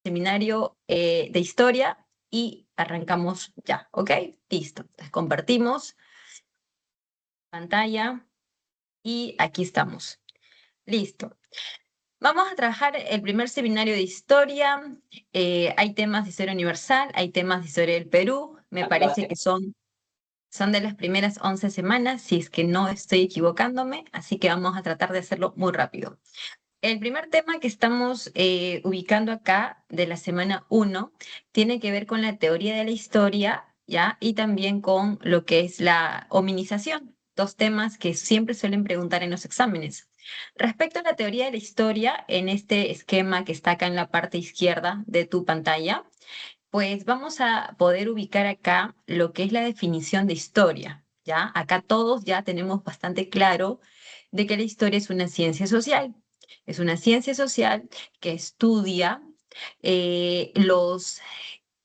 seminario de historia y arrancamos ya, ¿ok? Listo. Entonces, compartimos pantalla y aquí estamos. Listo. Vamos a trabajar el primer seminario de historia. Hay temas de historia universal, hay temas de historia del Perú. Me parece que son de las primeras 11 semanas, si es que no estoy equivocándome, así que vamos a tratar de hacerlo muy rápido. El primer tema que estamos ubicando acá de la semana 1 tiene que ver con la teoría de la historia, ¿ya? Y también con lo que es la hominización, dos temas que siempre suelen preguntar en los exámenes. Respecto a la teoría de la historia, en este esquema que está acá en la parte izquierda de tu pantalla, pues vamos a poder ubicar acá lo que es la definición de historia, ¿ya? Acá todos ya tenemos bastante claro de que la historia es una ciencia social. Es una ciencia social que estudia los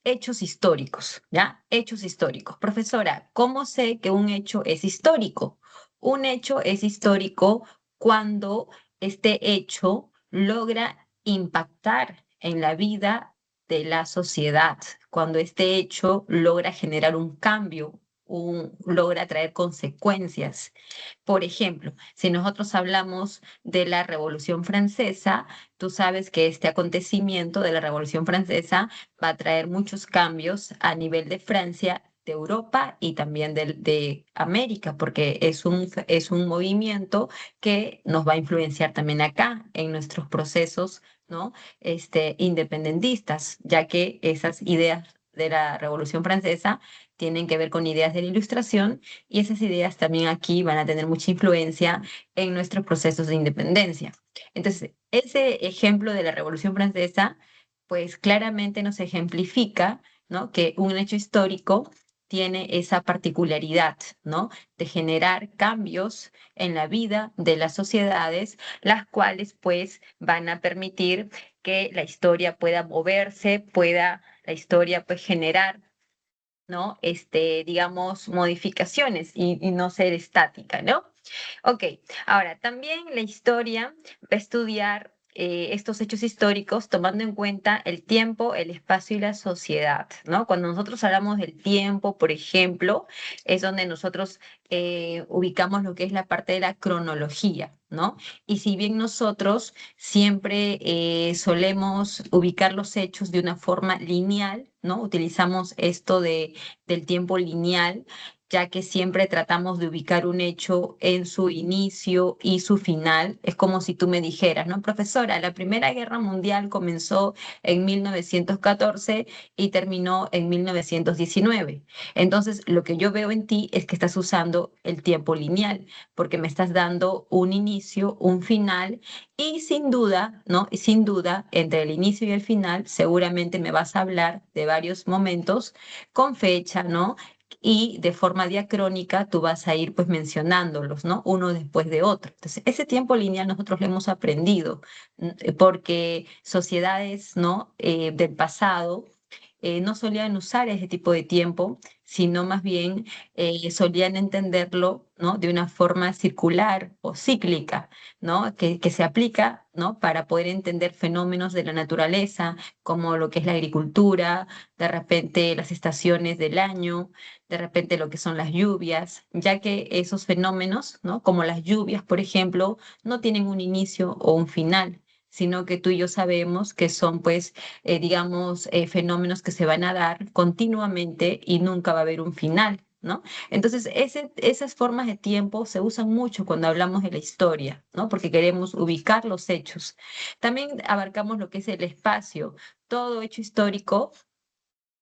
hechos históricos, ¿ya? Hechos históricos. Profesora, ¿cómo sé que un hecho es histórico? Un hecho es histórico cuando este hecho logra impactar en la vida de la sociedad, cuando este hecho logra generar un cambio, logra traer consecuencias. Por ejemplo, si nosotros hablamos de la Revolución Francesa, tú sabes que este acontecimiento de la Revolución Francesa va a traer muchos cambios a nivel de Francia, de Europa y también de América, porque es un movimiento que nos va a influenciar también acá en nuestros procesos, ¿no? Independentistas, ya que esas ideas de la Revolución Francesa tienen que ver con ideas de la Ilustración y esas ideas también aquí van a tener mucha influencia en nuestros procesos de independencia. Entonces, ese ejemplo de la Revolución Francesa, pues claramente nos ejemplifica, ¿no? Que un hecho histórico tiene esa particularidad, ¿no? De generar cambios en la vida de las sociedades, las cuales pues van a permitir que la historia pueda moverse, pueda la historia pues generar, ¿no? Digamos, modificaciones y no ser estática, ¿no? Ok, ahora también la historia va a estudiar estos hechos históricos tomando en cuenta el tiempo, el espacio y la sociedad, ¿no? Cuando nosotros hablamos del tiempo, por ejemplo, es donde nosotros ubicamos lo que es la parte de la cronología, ¿no? Y si bien nosotros siempre solemos ubicar los hechos de una forma lineal, ¿no? Utilizamos esto del tiempo lineal, ya que siempre tratamos de ubicar un hecho en su inicio y su final. Es como si tú me dijeras, ¿no, profesora? La Primera Guerra Mundial comenzó en 1914 y terminó en 1919. Entonces, lo que yo veo en ti es que estás usando el tiempo lineal, porque me estás dando un inicio, un final, y sin duda, ¿no? Y sin duda, entre el inicio y el final, seguramente me vas a hablar de varios momentos con fecha, ¿no? Y de forma diacrónica tú vas a ir pues mencionándolos, ¿no? Uno después de otro. Entonces, ese tiempo lineal nosotros lo hemos aprendido porque sociedades, ¿no? Del pasado no solían usar ese tipo de tiempo, sino más bien solían entenderlo, ¿no? De una forma circular o cíclica, ¿no? Que se aplica, ¿no? Para poder entender fenómenos de la naturaleza, como lo que es la agricultura, de repente las estaciones del año, de repente lo que son las lluvias, ya que esos fenómenos, ¿no? Como las lluvias, por ejemplo, no tienen un inicio o un final, sino que tú y yo sabemos que son, pues, digamos, fenómenos que se van a dar continuamente y nunca va a haber un final, ¿no? Entonces, esas formas de tiempo se usan mucho cuando hablamos de la historia, ¿no? Porque queremos ubicar los hechos. También abarcamos lo que es el espacio. Todo hecho histórico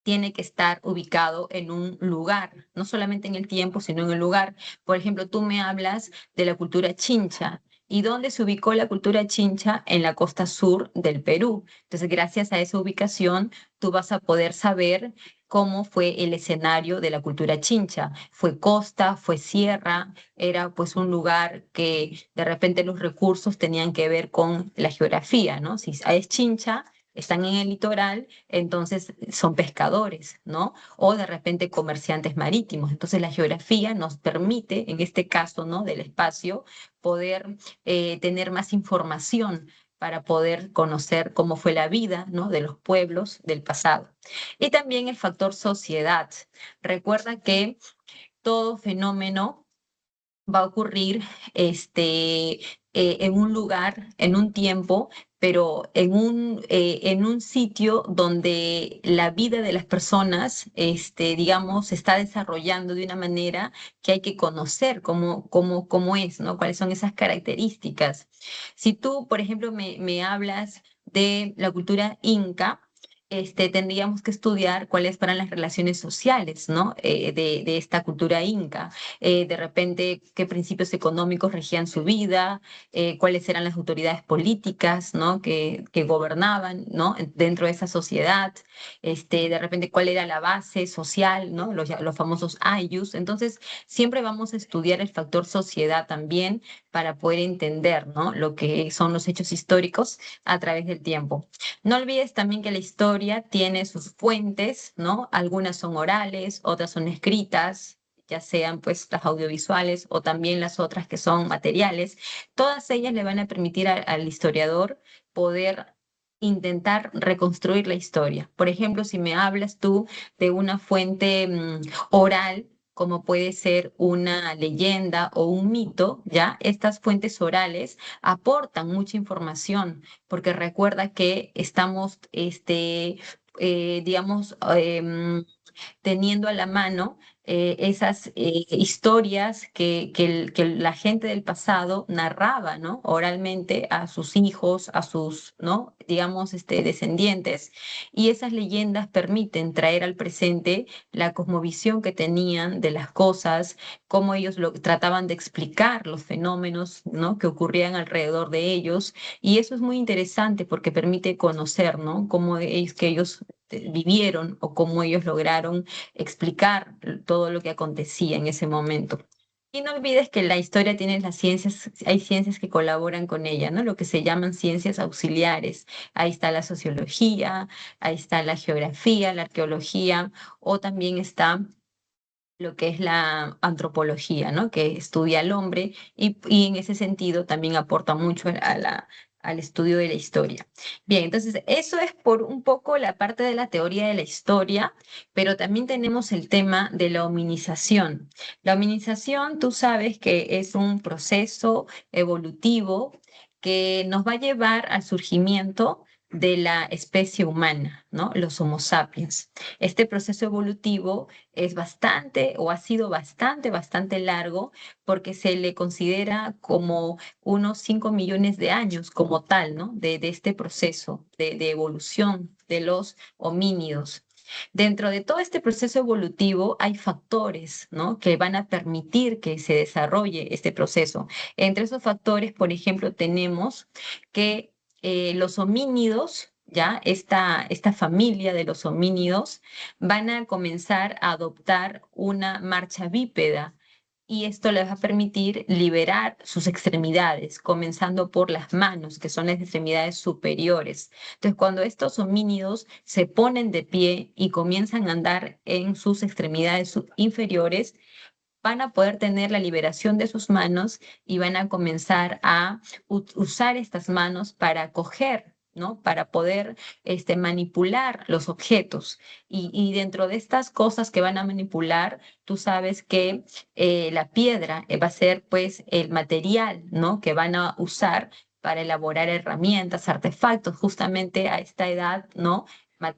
tiene que estar ubicado en un lugar, no solamente en el tiempo, sino en el lugar. Por ejemplo, tú me hablas de la cultura chincha. ¿Y dónde se ubicó la cultura chincha? En la costa sur del Perú. Entonces, gracias a esa ubicación, tú vas a poder saber cómo fue el escenario de la cultura chincha. Fue costa, fue sierra, era pues un lugar que de repente los recursos tenían que ver con la geografía, ¿no? Si es chincha, están en el litoral, entonces son pescadores, ¿no? O de repente comerciantes marítimos. Entonces la geografía nos permite, en este caso, ¿no? Del espacio, poder tener más información para poder conocer cómo fue la vida, ¿no? de los pueblos del pasado. Y también el factor sociedad. Recuerda que todo fenómeno va a ocurrir en un lugar, en un tiempo, pero en un sitio donde la vida de las personas, digamos, se está desarrollando de una manera que hay que conocer cómo es, ¿no? Cuáles son esas características. Si tú, por ejemplo, me hablas de la cultura inca, tendríamos que estudiar cuáles fueron las relaciones sociales, ¿no? De esta cultura inca, de repente qué principios económicos regían su vida, cuáles eran las autoridades políticas, ¿no? que gobernaban, ¿no? dentro de esa sociedad, de repente cuál era la base social, ¿no? los famosos ayllus. Entonces, siempre vamos a estudiar el factor sociedad también para poder entender, ¿no? lo que son los hechos históricos a través del tiempo. No olvides también que la historia tiene sus fuentes, ¿no? Algunas son orales, otras son escritas, ya sean pues las audiovisuales o también las otras que son materiales. Todas ellas le van a permitir al historiador poder intentar reconstruir la historia. Por ejemplo, si me hablas tú de una fuente oral, como puede ser una leyenda o un mito, ¿ya? Estas fuentes orales aportan mucha información, porque recuerda que estamos, digamos, teniendo a la mano esas historias que la gente del pasado narraba, ¿no? oralmente a sus hijos, a sus, ¿no? digamos, descendientes. Y esas leyendas permiten traer al presente la cosmovisión que tenían de las cosas, cómo ellos trataban de explicar los fenómenos, ¿no? que ocurrían alrededor de ellos. Y eso es muy interesante porque permite conocer, ¿no? cómo es que ellos vivieron o cómo ellos lograron explicar todo lo que acontecía en ese momento. Y no olvides que la historia tiene las ciencias, hay ciencias que colaboran con ella, ¿no? Lo que se llaman ciencias auxiliares. Ahí está la sociología, ahí está la geografía, la arqueología, o también está lo que es la antropología, ¿no? que estudia al hombre y en ese sentido también aporta mucho al estudio de la historia. Bien, entonces eso es por un poco la parte de la teoría de la historia, pero también tenemos el tema de la hominización. La hominización, tú sabes que es un proceso evolutivo que nos va a llevar al surgimiento de la especie humana, ¿no? Los Homo sapiens. Este proceso evolutivo es bastante o ha sido bastante largo porque se le considera como unos 5 millones de años como tal, ¿no? De este proceso de evolución de los homínidos. Dentro de todo este proceso evolutivo hay factores, ¿no? que van a permitir que se desarrolle este proceso. Entre esos factores, por ejemplo, tenemos que los homínidos, ya esta familia de los homínidos, van a comenzar a adoptar una marcha bípeda y esto les va a permitir liberar sus extremidades, comenzando por las manos, que son las extremidades superiores. Entonces, cuando estos homínidos se ponen de pie y comienzan a andar en sus extremidades inferiores, van a poder tener la liberación de sus manos y van a comenzar a usar estas manos para coger, ¿no? Para poder manipular los objetos. Y dentro de estas cosas que van a manipular, tú sabes que la piedra va a ser pues el material, ¿no? que van a usar para elaborar herramientas, artefactos, justamente a esta edad, ¿no?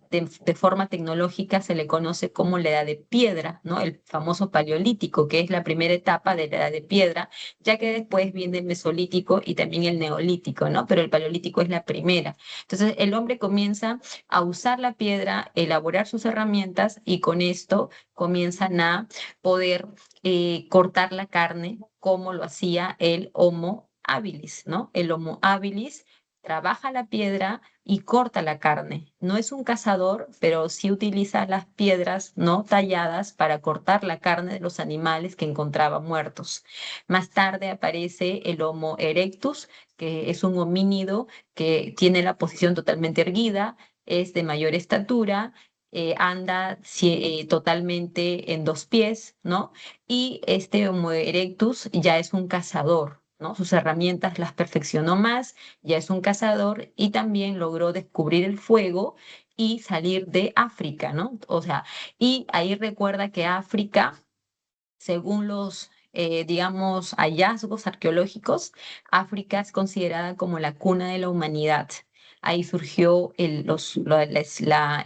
De forma tecnológica se le conoce como la edad de piedra, ¿no? El famoso paleolítico, que es la primera etapa de la edad de piedra, ya que después viene el mesolítico y también el neolítico, ¿no? Pero el paleolítico es la primera. Entonces el hombre comienza a usar la piedra, elaborar sus herramientas y con esto comienzan a poder cortar la carne como lo hacía el Homo habilis, ¿no? El Homo habilis trabaja la piedra y corta la carne. No es un cazador, pero sí utiliza las piedras no talladas para cortar la carne de los animales que encontraba muertos. Más tarde aparece el Homo erectus, que es un homínido que tiene la posición totalmente erguida, es de mayor estatura, anda totalmente en dos pies, ¿no? Y este Homo erectus ya es un cazador. ¿no? Sus herramientas las perfeccionó más, ya es un cazador y también logró descubrir el fuego y salir de África, ¿no? O sea, y ahí recuerda que África, según los, digamos, hallazgos arqueológicos, África es considerada como la cuna de la humanidad. Ahí surgió esta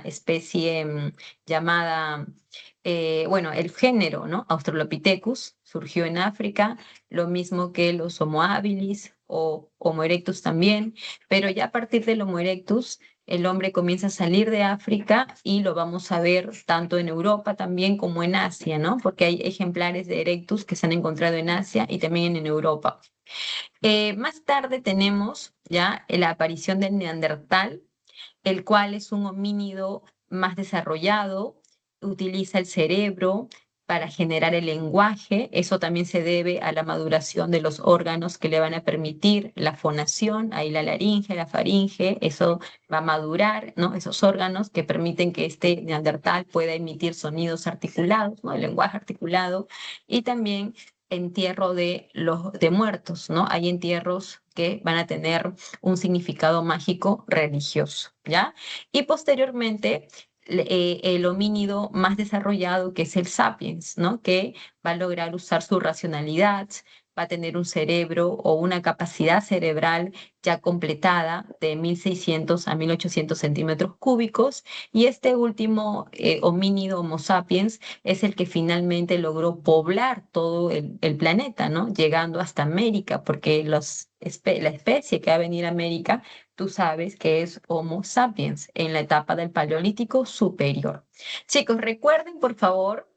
especie llamada, bueno, el género, ¿no? Australopithecus surgió en África, lo mismo que los Homo habilis o Homo erectus también, pero ya a partir del Homo erectus el hombre comienza a salir de África y lo vamos a ver tanto en Europa también como en Asia, ¿no? Porque hay ejemplares de Erectus que se han encontrado en Asia y también en Europa. Más tarde tenemos ya la aparición del Neandertal, el cual es un homínido más desarrollado, utiliza el cerebro para generar el lenguaje. Eso también se debe a la maduración de los órganos que le van a permitir la fonación, ahí la laringe, la faringe, eso va a madurar, ¿no? Esos órganos que permiten que este neandertal pueda emitir sonidos articulados, ¿no? El lenguaje articulado, y también entierro de los de muertos, ¿no? Hay entierros que van a tener un significado mágico religioso, ¿ya? Y posteriormente el homínido más desarrollado, que es el sapiens, ¿no? Que va a lograr usar su racionalidad, va a tener un cerebro o una capacidad cerebral ya completada de 1600 a 1800 centímetros cúbicos, y este último homínido, Homo sapiens, es el que finalmente logró poblar todo el planeta, ¿no? Llegando hasta América, porque la especie que va a venir a América, tú sabes que es Homo sapiens en la etapa del Paleolítico superior. Chicos, recuerden, por favor,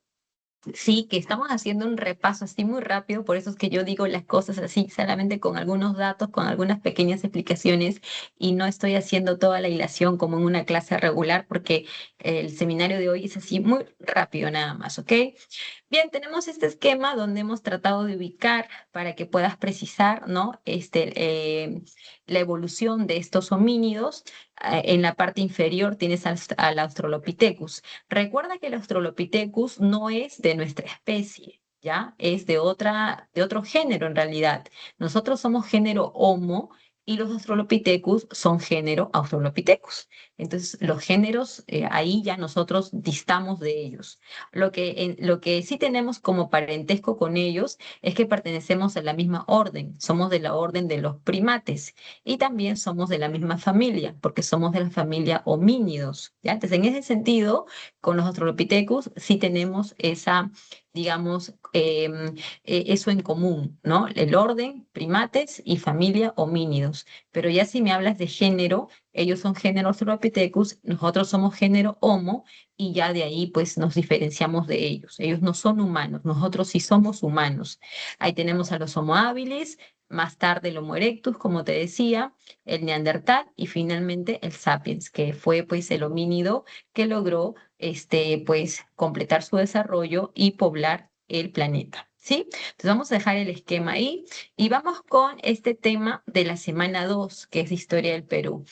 sí, que estamos haciendo un repaso así muy rápido, por eso es que yo digo las cosas así, solamente con algunos datos, con algunas pequeñas explicaciones, y no estoy haciendo toda la hilación como en una clase regular, porque el seminario de hoy es así muy rápido nada más, ¿ok? Bien, tenemos este esquema donde hemos tratado de ubicar para que puedas precisar, ¿no? La evolución de estos homínidos. En la parte inferior tienes al Australopithecus. Recuerda que el Australopithecus no es de nuestra especie, ¿ya? Es de otro género en realidad. Nosotros somos género Homo y los Australopithecus son género Australopithecus. Entonces, los géneros, ahí ya nosotros distamos de ellos. Lo que sí tenemos como parentesco con ellos es que pertenecemos a la misma orden, somos de la orden de los primates y también somos de la misma familia, porque somos de la familia homínidos, ¿ya? Entonces, en ese sentido, con los Australopithecus sí tenemos esa, digamos, eso en común, ¿no? El orden, primates y familia homínidos. Pero ya si me hablas de género, ellos son género Australopithecus, nosotros somos género Homo, y ya de ahí pues nos diferenciamos de ellos. Ellos no son humanos, nosotros sí somos humanos. Ahí tenemos a los Homo habilis, más tarde el Homo erectus, como te decía, el Neandertal y finalmente el Sapiens, que fue pues el homínido que logró pues completar su desarrollo y poblar el planeta. ¿Sí? Entonces vamos a dejar el esquema ahí y vamos con este tema de la semana 2, que es historia del Perú.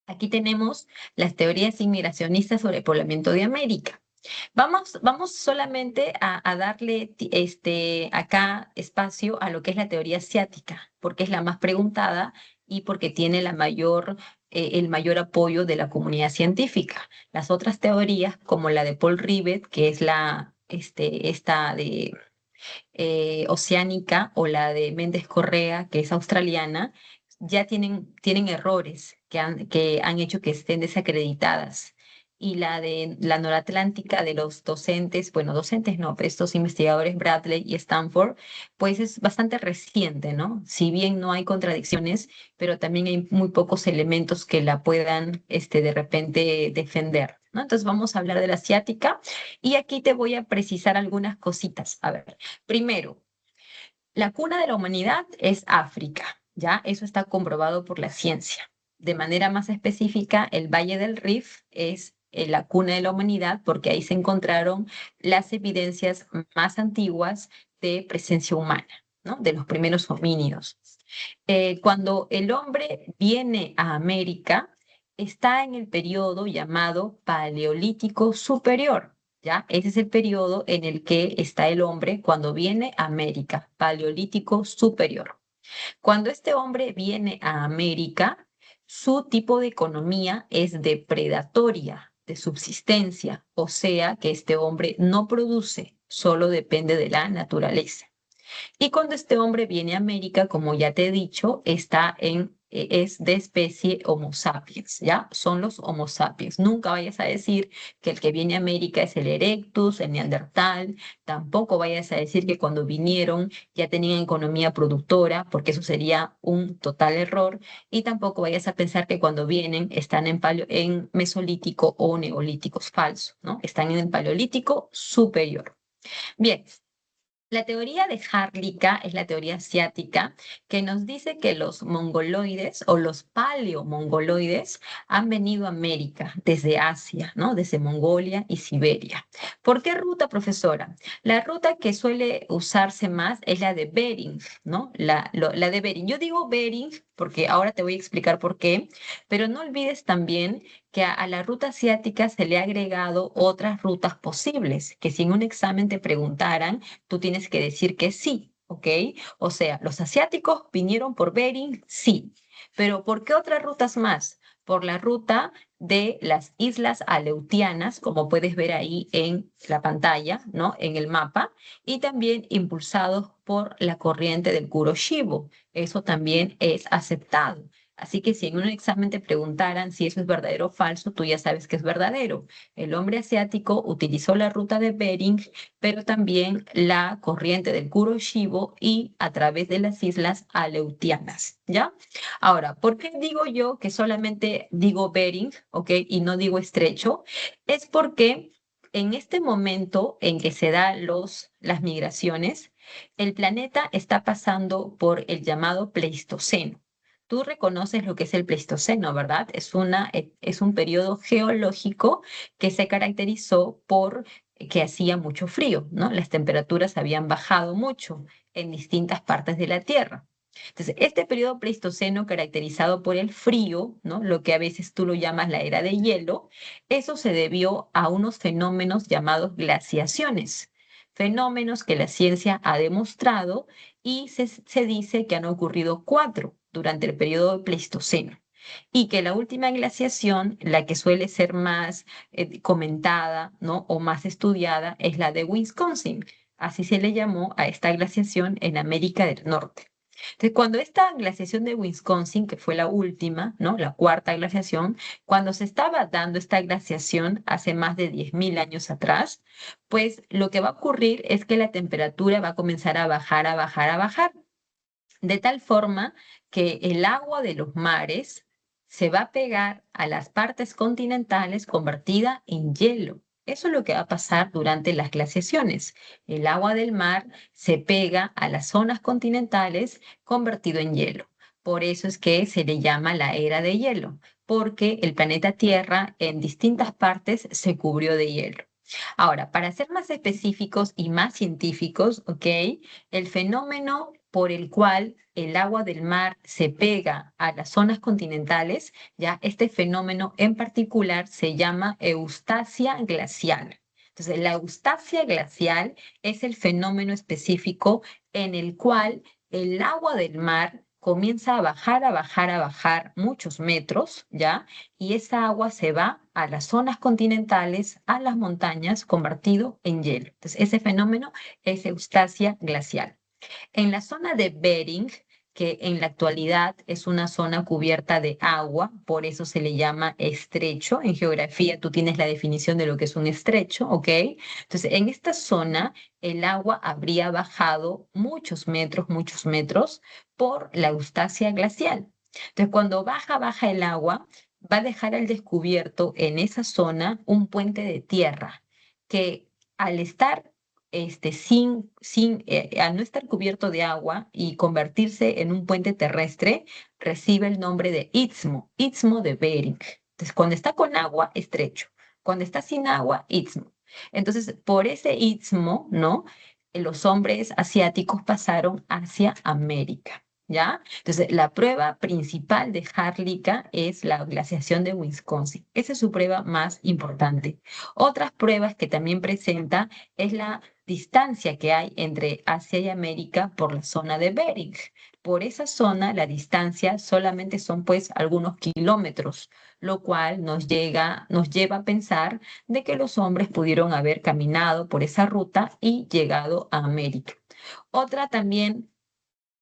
Aquí tenemos las teorías inmigracionistas sobre el poblamiento de América. Vamos solamente a darle acá espacio a lo que es la teoría asiática, porque es la más preguntada y porque tiene el mayor apoyo de la comunidad científica. Las otras teorías, como la de Paul Rivet, que es esta de oceánica, o la de Méndez Correa, que es australiana, ya tienen errores que han hecho que estén desacreditadas. Y la de la noratlántica de los docentes, bueno, docentes no, pero estos investigadores Bradley y Stanford, pues es bastante reciente, ¿no? Si bien no hay contradicciones, pero también hay muy pocos elementos que la puedan, de repente defender, ¿no? Entonces vamos a hablar de la asiática y aquí te voy a precisar algunas cositas. A ver, primero, la cuna de la humanidad es África, ¿ya? Eso está comprobado por la ciencia. De manera más específica, el Valle del Rift es la cuna de la humanidad porque ahí se encontraron las evidencias más antiguas de presencia humana, ¿no? De los primeros homínidos. Cuando el hombre viene a América, está en el periodo llamado Paleolítico Superior. ¿Ya? Ese es el periodo en el que está el hombre cuando viene a América, Paleolítico Superior. Cuando este hombre viene a América, su tipo de economía es depredatoria, de subsistencia, o sea que este hombre no produce, solo depende de la naturaleza. Y cuando este hombre viene a América, como ya te he dicho, es de especie Homo sapiens, ¿ya? Son los Homo sapiens. Nunca vayas a decir que el que viene a América es el Erectus, el Neandertal. Tampoco vayas a decir que cuando vinieron ya tenían economía productora, porque eso sería un total error. Y tampoco vayas a pensar que cuando vienen están en Mesolítico o Neolítico. Es falso, ¿no? Están en el Paleolítico superior. Bien, la teoría de Harlicka es la teoría asiática que nos dice que los mongoloides o los paleomongoloides han venido a América desde Asia, ¿no? Desde Mongolia y Siberia. ¿Por qué ruta, profesora? La ruta que suele usarse más es la de Bering, ¿no? La de Bering. Yo digo Bering porque ahora te voy a explicar por qué, pero no olvides también que a la ruta asiática se le ha agregado otras rutas posibles, que si en un examen te preguntaran, tú tienes que decir que sí, ¿ok? O sea, los asiáticos vinieron por Bering, sí, pero ¿por qué otras rutas más? Por la ruta de las islas Aleutianas, como puedes ver ahí en la pantalla, ¿no? En el mapa, y también impulsados por la corriente del Kuroshio. Eso también es aceptado. Así que si en un examen te preguntaran si eso es verdadero o falso, tú ya sabes que es verdadero. El hombre asiático utilizó la ruta de Bering, pero también la corriente del Kuroshio y a través de las islas Aleutianas, ¿ya? Ahora, ¿por qué digo yo que solamente digo Bering, ¿ok? Y no digo estrecho? Es porque en este momento en que se dan las migraciones, el planeta está pasando por el llamado Pleistoceno. Tú reconoces lo que es el Pleistoceno, ¿verdad? Es un periodo geológico que se caracterizó por que hacía mucho frío, ¿no? Las temperaturas habían bajado mucho en distintas partes de la Tierra. Entonces, este periodo pleistoceno caracterizado por el frío, ¿no? Lo que a veces tú lo llamas la era de hielo, eso se debió a unos fenómenos llamados glaciaciones, fenómenos que la ciencia ha demostrado y se dice que han ocurrido cuatro durante el periodo pleistoceno y que la última glaciación, la que suele ser más comentada, ¿no? O más estudiada, es la de Wisconsin. Así se le llamó a esta glaciación en América del Norte. Entonces, cuando esta glaciación de Wisconsin, que fue la última, ¿no? La cuarta glaciación, cuando se estaba dando esta glaciación hace más de 10.000 años atrás, pues lo que va a ocurrir es que la temperatura va a comenzar a bajar, a bajar, a bajar de tal forma que el agua de los mares se va a pegar a las partes continentales convertida en hielo. Eso es lo que va a pasar durante las glaciaciones. El agua del mar se pega a las zonas continentales convertido en hielo. Por eso es que se le llama la era de hielo, porque el planeta Tierra en distintas partes se cubrió de hielo. Ahora, para ser más específicos y más científicos, ¿ok? El fenómeno por el cual el agua del mar se pega a las zonas continentales, ya este fenómeno en particular se llama eustasia glacial. Entonces, la eustasia glacial es el fenómeno específico en el cual el agua del mar comienza a bajar, a bajar, a bajar muchos metros, ¿ya? Y esa agua se va a las zonas continentales, a las montañas, convertido en hielo. Entonces, ese fenómeno es eustasia glacial. En la zona de Bering, que en la actualidad es una zona cubierta de agua, por eso se le llama estrecho. En geografía tú tienes la definición de lo que es un estrecho, ¿ok? Entonces, en esta zona el agua habría bajado muchos metros por la eustasia glacial. Entonces, cuando baja, baja el agua, va a dejar al descubierto en esa zona un puente de tierra que al estar al no estar cubierto de agua y convertirse en un puente terrestre, recibe el nombre de istmo, istmo de Bering. Entonces, cuando está con agua, estrecho. Cuando está sin agua, istmo. Entonces, por ese istmo, ¿no? Los hombres asiáticos pasaron hacia América. ¿ya? Entonces, la prueba principal de Harlika es la glaciación de Wisconsin. Esa es su prueba más importante. Otras pruebas que también presenta es la distancia que hay entre Asia y América por la zona de Bering. Por esa zona, la distancia solamente son pues algunos kilómetros, lo cual nos lleva a pensar de que los hombres pudieron haber caminado por esa ruta y llegado a América. Otra también,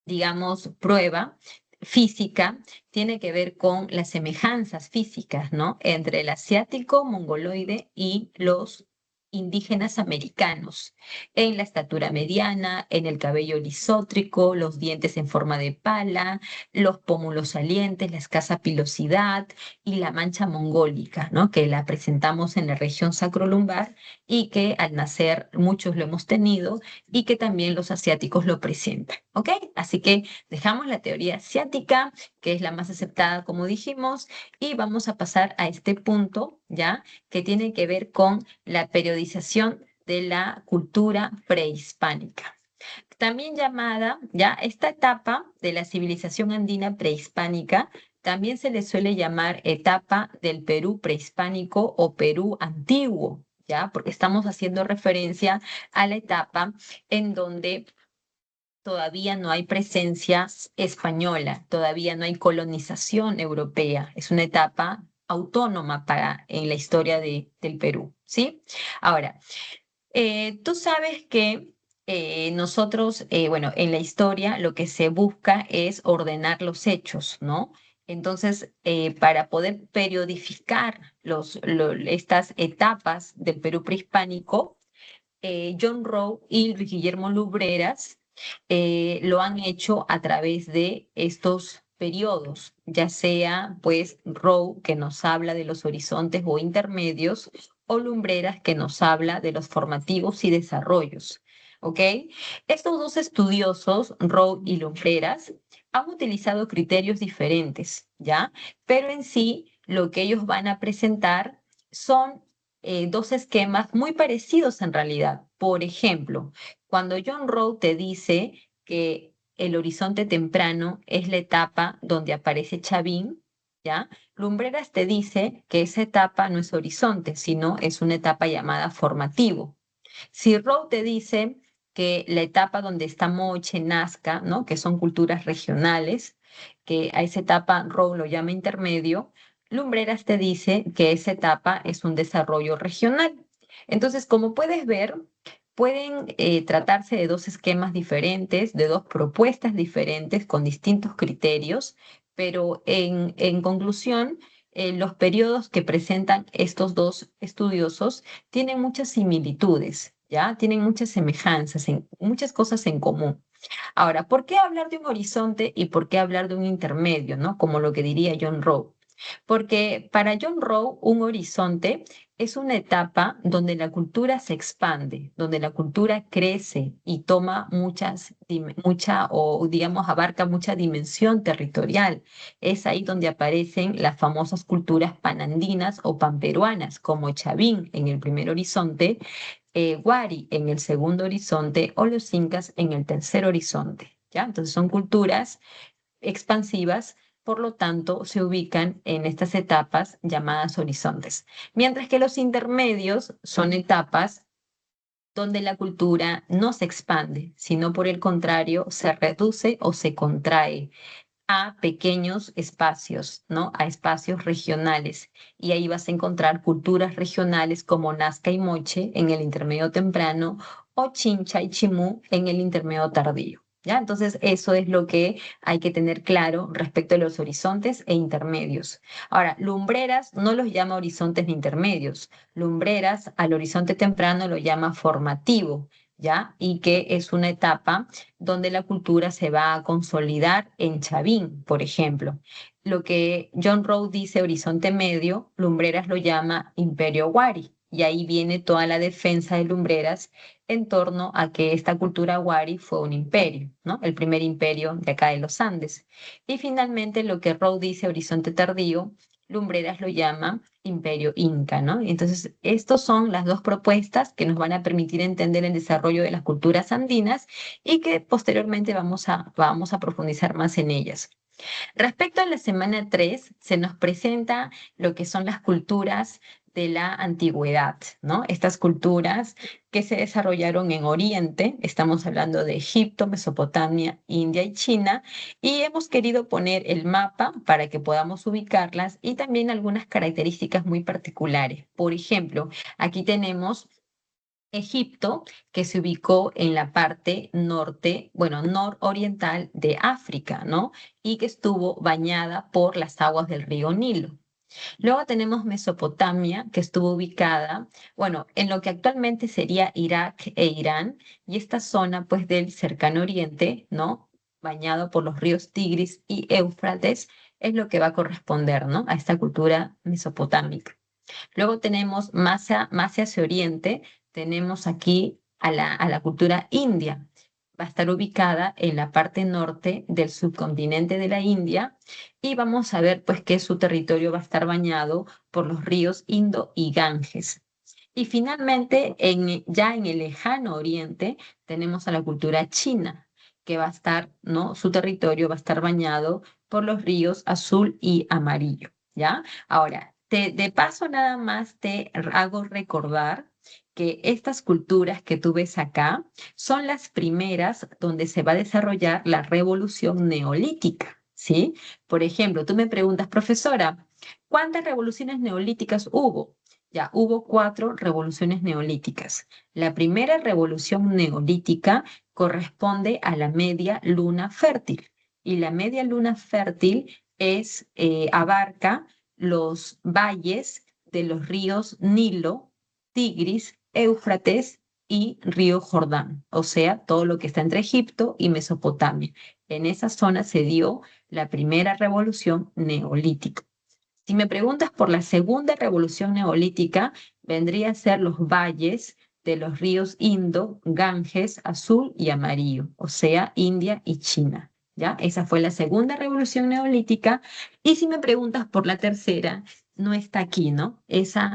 digamos, prueba física tiene que ver con las semejanzas físicas, ¿no? Entre el asiático mongoloide y los indígenas americanos, en la estatura mediana, en el cabello lisótrico, los dientes en forma de pala, los pómulos salientes, la escasa pilosidad y la mancha mongólica, ¿no? Que la presentamos en la región sacrolumbar y que al nacer muchos lo hemos tenido y que también los asiáticos lo presentan, ¿ok? Así que dejamos la teoría asiática, que es la más aceptada, como dijimos, y vamos a pasar a este punto, ¿ya? Que tiene que ver con la periodización de la cultura prehispánica. También llamada, ya, esta etapa de la civilización andina prehispánica también se le suele llamar etapa del Perú prehispánico o Perú antiguo, ¿ya? Porque estamos haciendo referencia a la etapa en donde todavía no hay presencia española, todavía no hay colonización europea. Es una etapa autónoma en la historia del Perú, ¿sí? Ahora, tú sabes que nosotros, bueno, en la historia lo que se busca es ordenar los hechos, ¿no? Entonces, para poder periodificar estas etapas del Perú prehispánico, John Rowe y Luis Guillermo Lubreras lo han hecho a través de estos periodos, ya sea pues Rowe que nos habla de los horizontes o intermedios o Lumbreras que nos habla de los formativos y desarrollos. ¿Ok? Estos dos estudiosos, Rowe y Lumbreras, han utilizado criterios diferentes, ¿ya? Pero en sí lo que ellos van a presentar son dos esquemas muy parecidos en realidad. Por ejemplo, cuando John Rowe te dice que el horizonte temprano es la etapa donde aparece Chavín, ¿ya? Lumbreras te dice que esa etapa no es horizonte, sino es una etapa llamada formativo. Si Rowe te dice que la etapa donde está Moche, Nazca, ¿no? Que son culturas regionales, que a esa etapa Rowe lo llama intermedio, Lumbreras te dice que esa etapa es un desarrollo regional. Entonces, como puedes ver, pueden tratarse de dos esquemas diferentes, de dos propuestas diferentes con distintos criterios, pero en conclusión, los periodos que presentan estos dos estudiosos tienen muchas similitudes, ¿ya? Tienen muchas semejanzas, muchas cosas en común. Ahora, ¿por qué hablar de un horizonte y por qué hablar de un intermedio, ¿no? Como lo que diría John Rowe. Porque para John Rowe, un horizonte es una etapa donde la cultura se expande, donde la cultura crece y toma mucha o digamos abarca mucha dimensión territorial. Es ahí donde aparecen las famosas culturas panandinas o panperuanas, como Chavín en el primer horizonte, Wari en el segundo horizonte o los incas en el tercer horizonte. ¿Ya? Entonces son culturas expansivas, por lo tanto, se ubican en estas etapas llamadas horizontes. Mientras que los intermedios son etapas donde la cultura no se expande, sino por el contrario, se reduce o se contrae a pequeños espacios, ¿no? A espacios regionales. Y ahí vas a encontrar culturas regionales como Nazca y Moche en el intermedio temprano o Chincha y Chimú en el intermedio tardío. ¿Ya? Entonces, eso es lo que hay que tener claro respecto a los horizontes e intermedios. Ahora, Lumbreras no los llama horizontes ni intermedios. Lumbreras al horizonte temprano lo llama formativo, ¿ya? Y que es una etapa donde la cultura se va a consolidar en Chavín, por ejemplo. Lo que John Rowe dice Horizonte Medio, Lumbreras lo llama Imperio Wari, y ahí viene toda la defensa de Lumbreras en torno a que esta cultura Wari fue un imperio, ¿no? El primer imperio de acá de los Andes. Y finalmente lo que Rowe dice Horizonte Tardío Lumbreras lo llama Imperio Inca, ¿no? Entonces, estas son las dos propuestas que nos van a permitir entender el desarrollo de las culturas andinas y que posteriormente vamos a profundizar más en ellas. Respecto a la semana 3, se nos presenta lo que son las culturas de la antigüedad, ¿no? Estas culturas que se desarrollaron en Oriente, estamos hablando de Egipto, Mesopotamia, India y China, y hemos querido poner el mapa para que podamos ubicarlas y también algunas características muy particulares. Por ejemplo, aquí tenemos Egipto, que se ubicó en la parte norte, bueno, nororiental de África, ¿no? Y que estuvo bañada por las aguas del río Nilo. Luego tenemos Mesopotamia, que estuvo ubicada, bueno, en lo que actualmente sería Irak e Irán, y esta zona, pues, del cercano oriente, ¿no? Bañado por los ríos Tigris y Éufrates, es lo que va a corresponder, ¿no? A esta cultura mesopotámica. Luego tenemos más hacia oriente, tenemos aquí a la cultura india. Va a estar ubicada en la parte norte del subcontinente de la India y vamos a ver pues que su territorio va a estar bañado por los ríos Indo y Ganges. Y finalmente, ya en el lejano oriente, tenemos a la cultura china, que va a estar, ¿no? Su territorio va a estar bañado por los ríos Azul y Amarillo, ¿ya? Ahora, de paso nada más te hago recordar que estas culturas que tú ves acá son las primeras donde se va a desarrollar la revolución neolítica, ¿sí? Por ejemplo, tú me preguntas, profesora, ¿cuántas revoluciones neolíticas hubo? Ya hubo 4 revoluciones neolíticas. La primera revolución neolítica corresponde a la media luna fértil y la media luna fértil abarca los valles de los ríos Nilo, Tigris, Éufrates y río Jordán, o sea, todo lo que está entre Egipto y Mesopotamia. En esa zona se dio la primera revolución neolítica. Si me preguntas por la segunda revolución neolítica, vendría a ser los valles de los ríos Indo, Ganges, Azul y Amarillo, o sea, India y China. ¿Ya? Esa fue la segunda revolución neolítica. Y si me preguntas por la tercera, no está aquí, ¿no?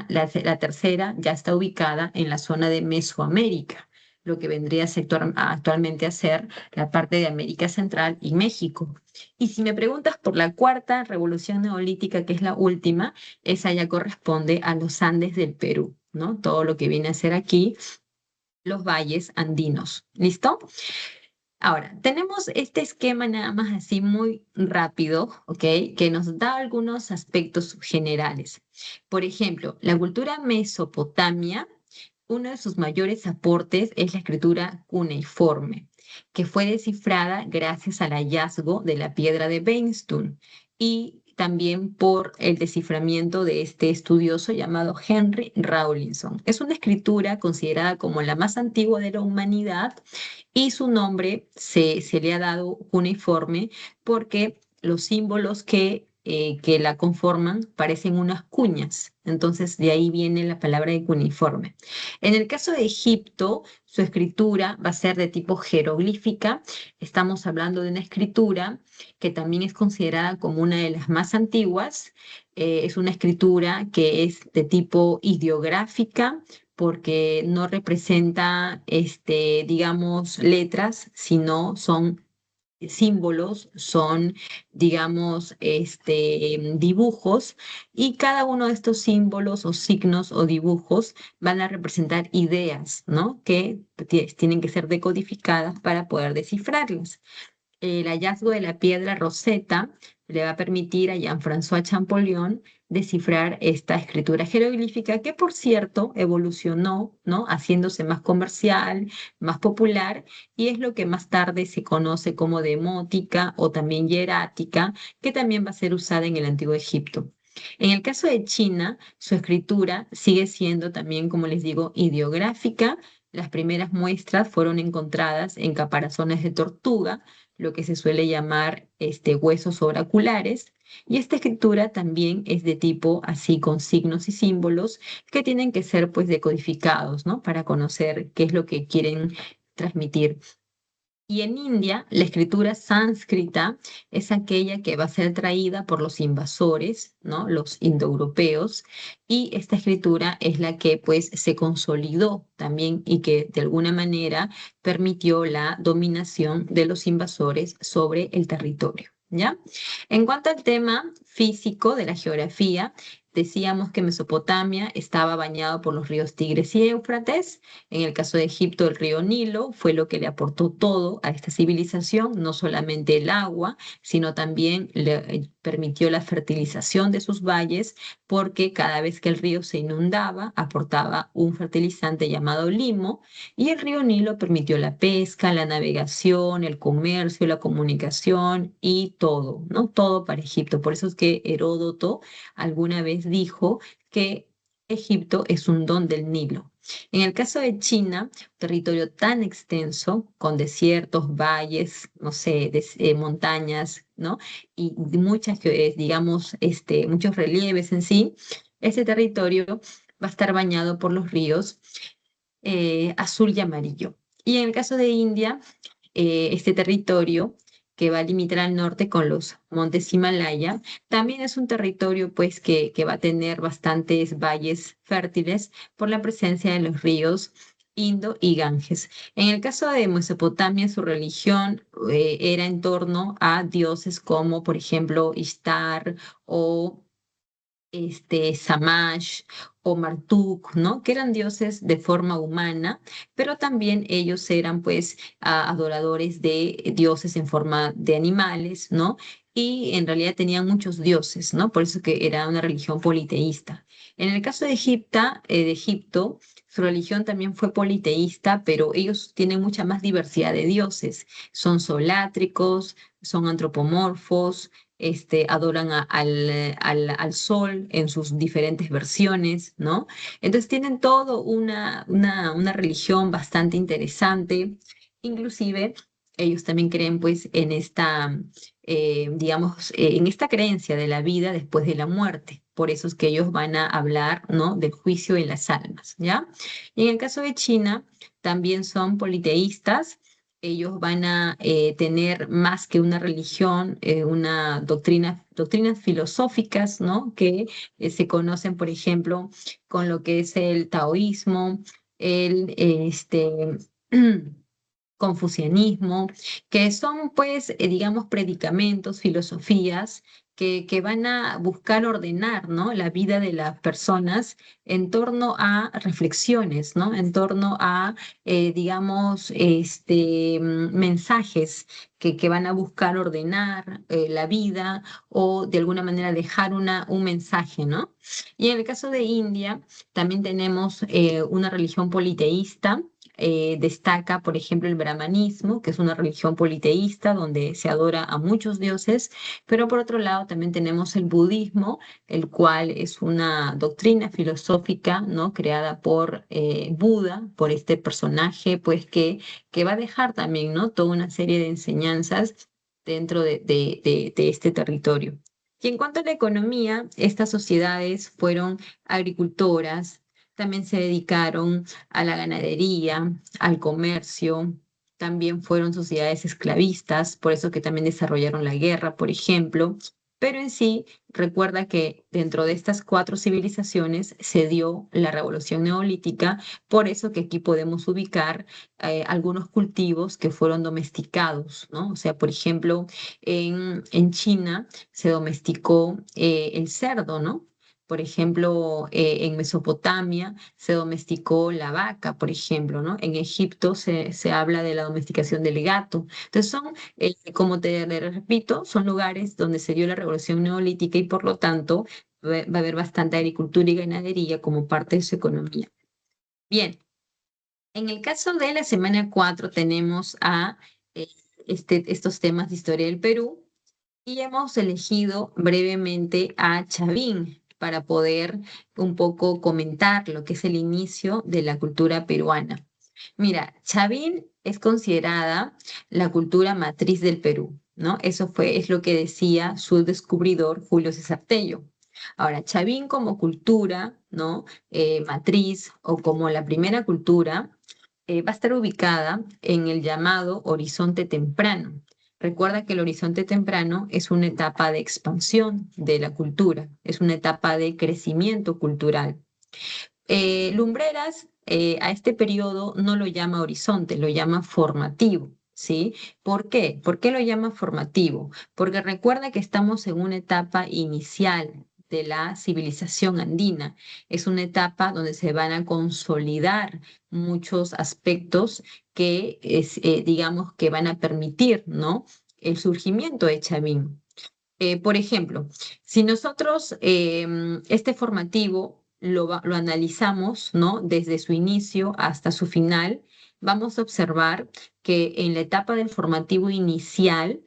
La tercera ya está ubicada en la zona de Mesoamérica, lo que vendría a ser actualmente a ser la parte de América Central y México. Y si me preguntas por la cuarta revolución neolítica, que es la última, esa ya corresponde a los Andes del Perú, ¿no? Todo lo que viene a ser aquí los valles andinos. ¿Listo? Ahora, tenemos este esquema nada más así muy rápido, ¿ok? Que nos da algunos aspectos generales. Por ejemplo, la cultura mesopotamia, uno de sus mayores aportes es la escritura cuneiforme, que fue descifrada gracias al hallazgo de la piedra de Beinstun y también por el desciframiento de este estudioso llamado Henry Rawlinson. Es una escritura considerada como la más antigua de la humanidad y su nombre se le ha dado cuneiforme porque los símbolos que la conforman parecen unas cuñas. Entonces, de ahí viene la palabra de cuneiforme. En el caso de Egipto, su escritura va a ser de tipo jeroglífica. Estamos hablando de una escritura que también es considerada como una de las más antiguas. Es una escritura que es de tipo ideográfica porque no representa, digamos, letras, sino son símbolos, son, digamos, dibujos, y cada uno de estos símbolos o signos o dibujos van a representar ideas, ¿no? Que tienen que ser decodificadas para poder descifrarlas. El hallazgo de la piedra Rosetta le va a permitir a Jean-François Champollion descifrar esta escritura jeroglífica que, por cierto, evolucionó, ¿no? Haciéndose más comercial, más popular, y es lo que más tarde se conoce como demótica o también hierática, que también va a ser usada en el Antiguo Egipto. En el caso de China, su escritura sigue siendo también, como les digo, ideográfica. Las primeras muestras fueron encontradas en caparazones de tortuga, lo que se suele llamar huesos oraculares, y esta escritura también es de tipo así con signos y símbolos que tienen que ser pues decodificados, ¿no? Para conocer qué es lo que quieren transmitir. Y en India, la escritura sánscrita es aquella que va a ser traída por los invasores, ¿no? Los indoeuropeos, y esta escritura es la que pues se consolidó también y que de alguna manera permitió la dominación de los invasores sobre el territorio, ¿ya? En cuanto al tema físico de la geografía, decíamos que Mesopotamia estaba bañado por los ríos Tigres y Éufrates. En el caso de Egipto, el río Nilo fue lo que le aportó todo a esta civilización, no solamente el agua, sino también le permitió la fertilización de sus valles, porque cada vez que el río se inundaba, aportaba un fertilizante llamado limo, y el río Nilo permitió la pesca, la navegación, el comercio, la comunicación y todo, ¿no? Todo para Egipto. Por eso es que Heródoto alguna vez dijo que Egipto es un don del Nilo. En el caso de China, un territorio tan extenso, con desiertos, valles, no sé, montañas, ¿no? Y muchas, digamos, muchos relieves en sí, ese territorio va a estar bañado por los ríos azul y amarillo. Y en el caso de India, este territorio que va a limitar al norte con los montes Himalaya, también es un territorio pues que va a tener bastantes valles fértiles por la presencia de los ríos Indo y Ganges. En el caso de Mesopotamia, su religión era en torno a dioses como, por ejemplo, Ishtar o Samash o Marduk, ¿no? Que eran dioses de forma humana, pero también ellos eran pues adoradores de dioses en forma de animales, ¿no? Y en realidad tenían muchos dioses, ¿no? Por eso que era una religión politeísta. En el caso de Egipto, su religión también fue politeísta, pero ellos tienen mucha más diversidad de dioses. Son solátricos, son antropomorfos, adoran al sol en sus diferentes versiones, ¿no? Entonces tienen todo una religión bastante interesante. Inclusive ellos también creen pues en esta, digamos, en esta creencia de la vida después de la muerte. Por eso es que ellos van a hablar, ¿no? Del juicio en las almas, ¿ya? Y en el caso de China, también son politeístas. Ellos van a tener más que una religión, una doctrinas filosóficas, ¿no? Que se conocen, por ejemplo, con lo que es el taoísmo, el confucianismo, que son, pues, digamos, predicamentos, filosofías que van a buscar ordenar, ¿no? La vida de las personas en torno a reflexiones, ¿no? En torno a, digamos, mensajes que van a buscar ordenar la vida o de alguna manera dejar un mensaje, ¿no? Y en el caso de India, también tenemos una religión politeísta. Destaca, por ejemplo, el brahmanismo, que es una religión politeísta donde se adora a muchos dioses, pero por otro lado también tenemos el budismo, el cual es una doctrina filosófica, ¿no? Creada por Buda, por este personaje, pues que va a dejar también, ¿no? Toda una serie de enseñanzas dentro de este territorio. Y en cuanto a la economía, estas sociedades fueron agricultoras, también se dedicaron a la ganadería, al comercio, también fueron sociedades esclavistas, por eso que también desarrollaron la guerra, por ejemplo, pero en sí recuerda que dentro de estas cuatro civilizaciones se dio la revolución neolítica, por eso que aquí podemos ubicar algunos cultivos que fueron domesticados, ¿no? O sea, por ejemplo, en China se domesticó el cerdo, ¿no? Por ejemplo, en Mesopotamia se domesticó la vaca, por ejemplo, ¿no? En Egipto se habla de la domesticación del gato. Entonces son, como te repito, son lugares donde se dio la revolución neolítica y por lo tanto va a haber bastante agricultura y ganadería como parte de su economía. Bien, en el caso de la semana 4 tenemos eh, estos temas de historia del Perú. Y hemos elegido brevemente a Chavín para poder un poco comentar lo que es el inicio de la cultura peruana. Mira, Chavín es considerada la cultura matriz del Perú, ¿no? Es lo que decía su descubridor Julio César Tello. Ahora, Chavín como cultura, ¿no? Matriz o como la primera cultura Va a estar ubicada en el llamado horizonte temprano. Recuerda que el horizonte temprano es una etapa de expansión de la cultura, es una etapa de crecimiento cultural. Lumbreras a este periodo no lo llama horizonte, lo llama formativo, ¿sí? ¿Por qué? ¿Por qué lo llama formativo? Porque recuerda que estamos en una etapa inicial de la civilización andina. Es una etapa donde se van a consolidar muchos aspectos que, digamos, que van a permitir, ¿no? El surgimiento de Chavín. Por ejemplo, si nosotros este formativo lo analizamos, ¿no? Desde su inicio hasta su final, vamos a observar que en la etapa del formativo inicial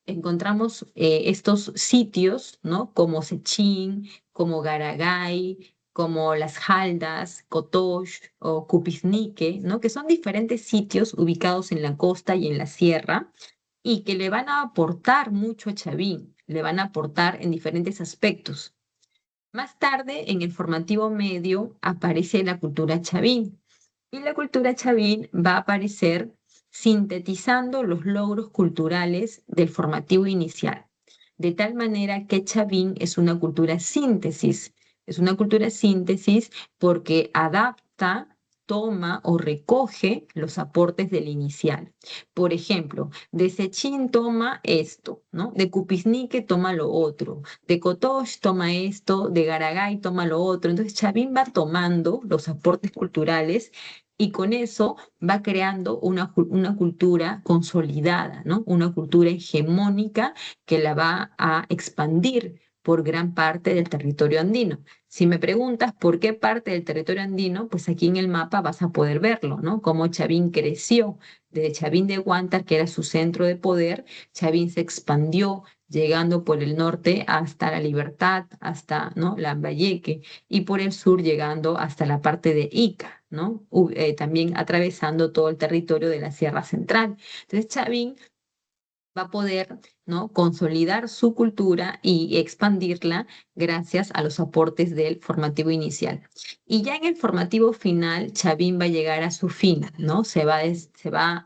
encontramos estos sitios, ¿no? Como Sechín, como Garagay, como Las Haldas, Cotox o Cupiznique, ¿no? Que son diferentes sitios ubicados en la costa y en la sierra y que le van a aportar mucho a Chavín, le van a aportar en diferentes aspectos. Más tarde, en el formativo medio, aparece la cultura Chavín y la cultura Chavín va a aparecer sintetizando los logros culturales del formativo inicial, de tal manera que Chavín es una cultura síntesis porque adapta, toma o recoge los aportes del inicial. Por ejemplo, de Sechín toma esto, ¿no? De Cupiznique toma lo otro, de Kotosh toma esto, de Garagay toma lo otro. Entonces Chavín va tomando los aportes culturales y con eso va creando una cultura consolidada, ¿no? Una cultura hegemónica que la va a expandir por gran parte del territorio andino. Si me preguntas por qué parte del territorio andino, pues aquí en el mapa vas a poder verlo, ¿no? Cómo Chavín creció desde Chavín de Huántar, que era su centro de poder. Chavín se expandió llegando por el norte hasta La Libertad, hasta, ¿no? Lambayeque, y por el sur llegando hasta la parte de Ica, ¿no? También atravesando todo el territorio de la Sierra Central. Entonces Chavín va a poder, ¿no? Consolidar su cultura y expandirla gracias a los aportes del formativo inicial. Y ya en el formativo final, Chavín va a llegar a su fin, ¿no? Se va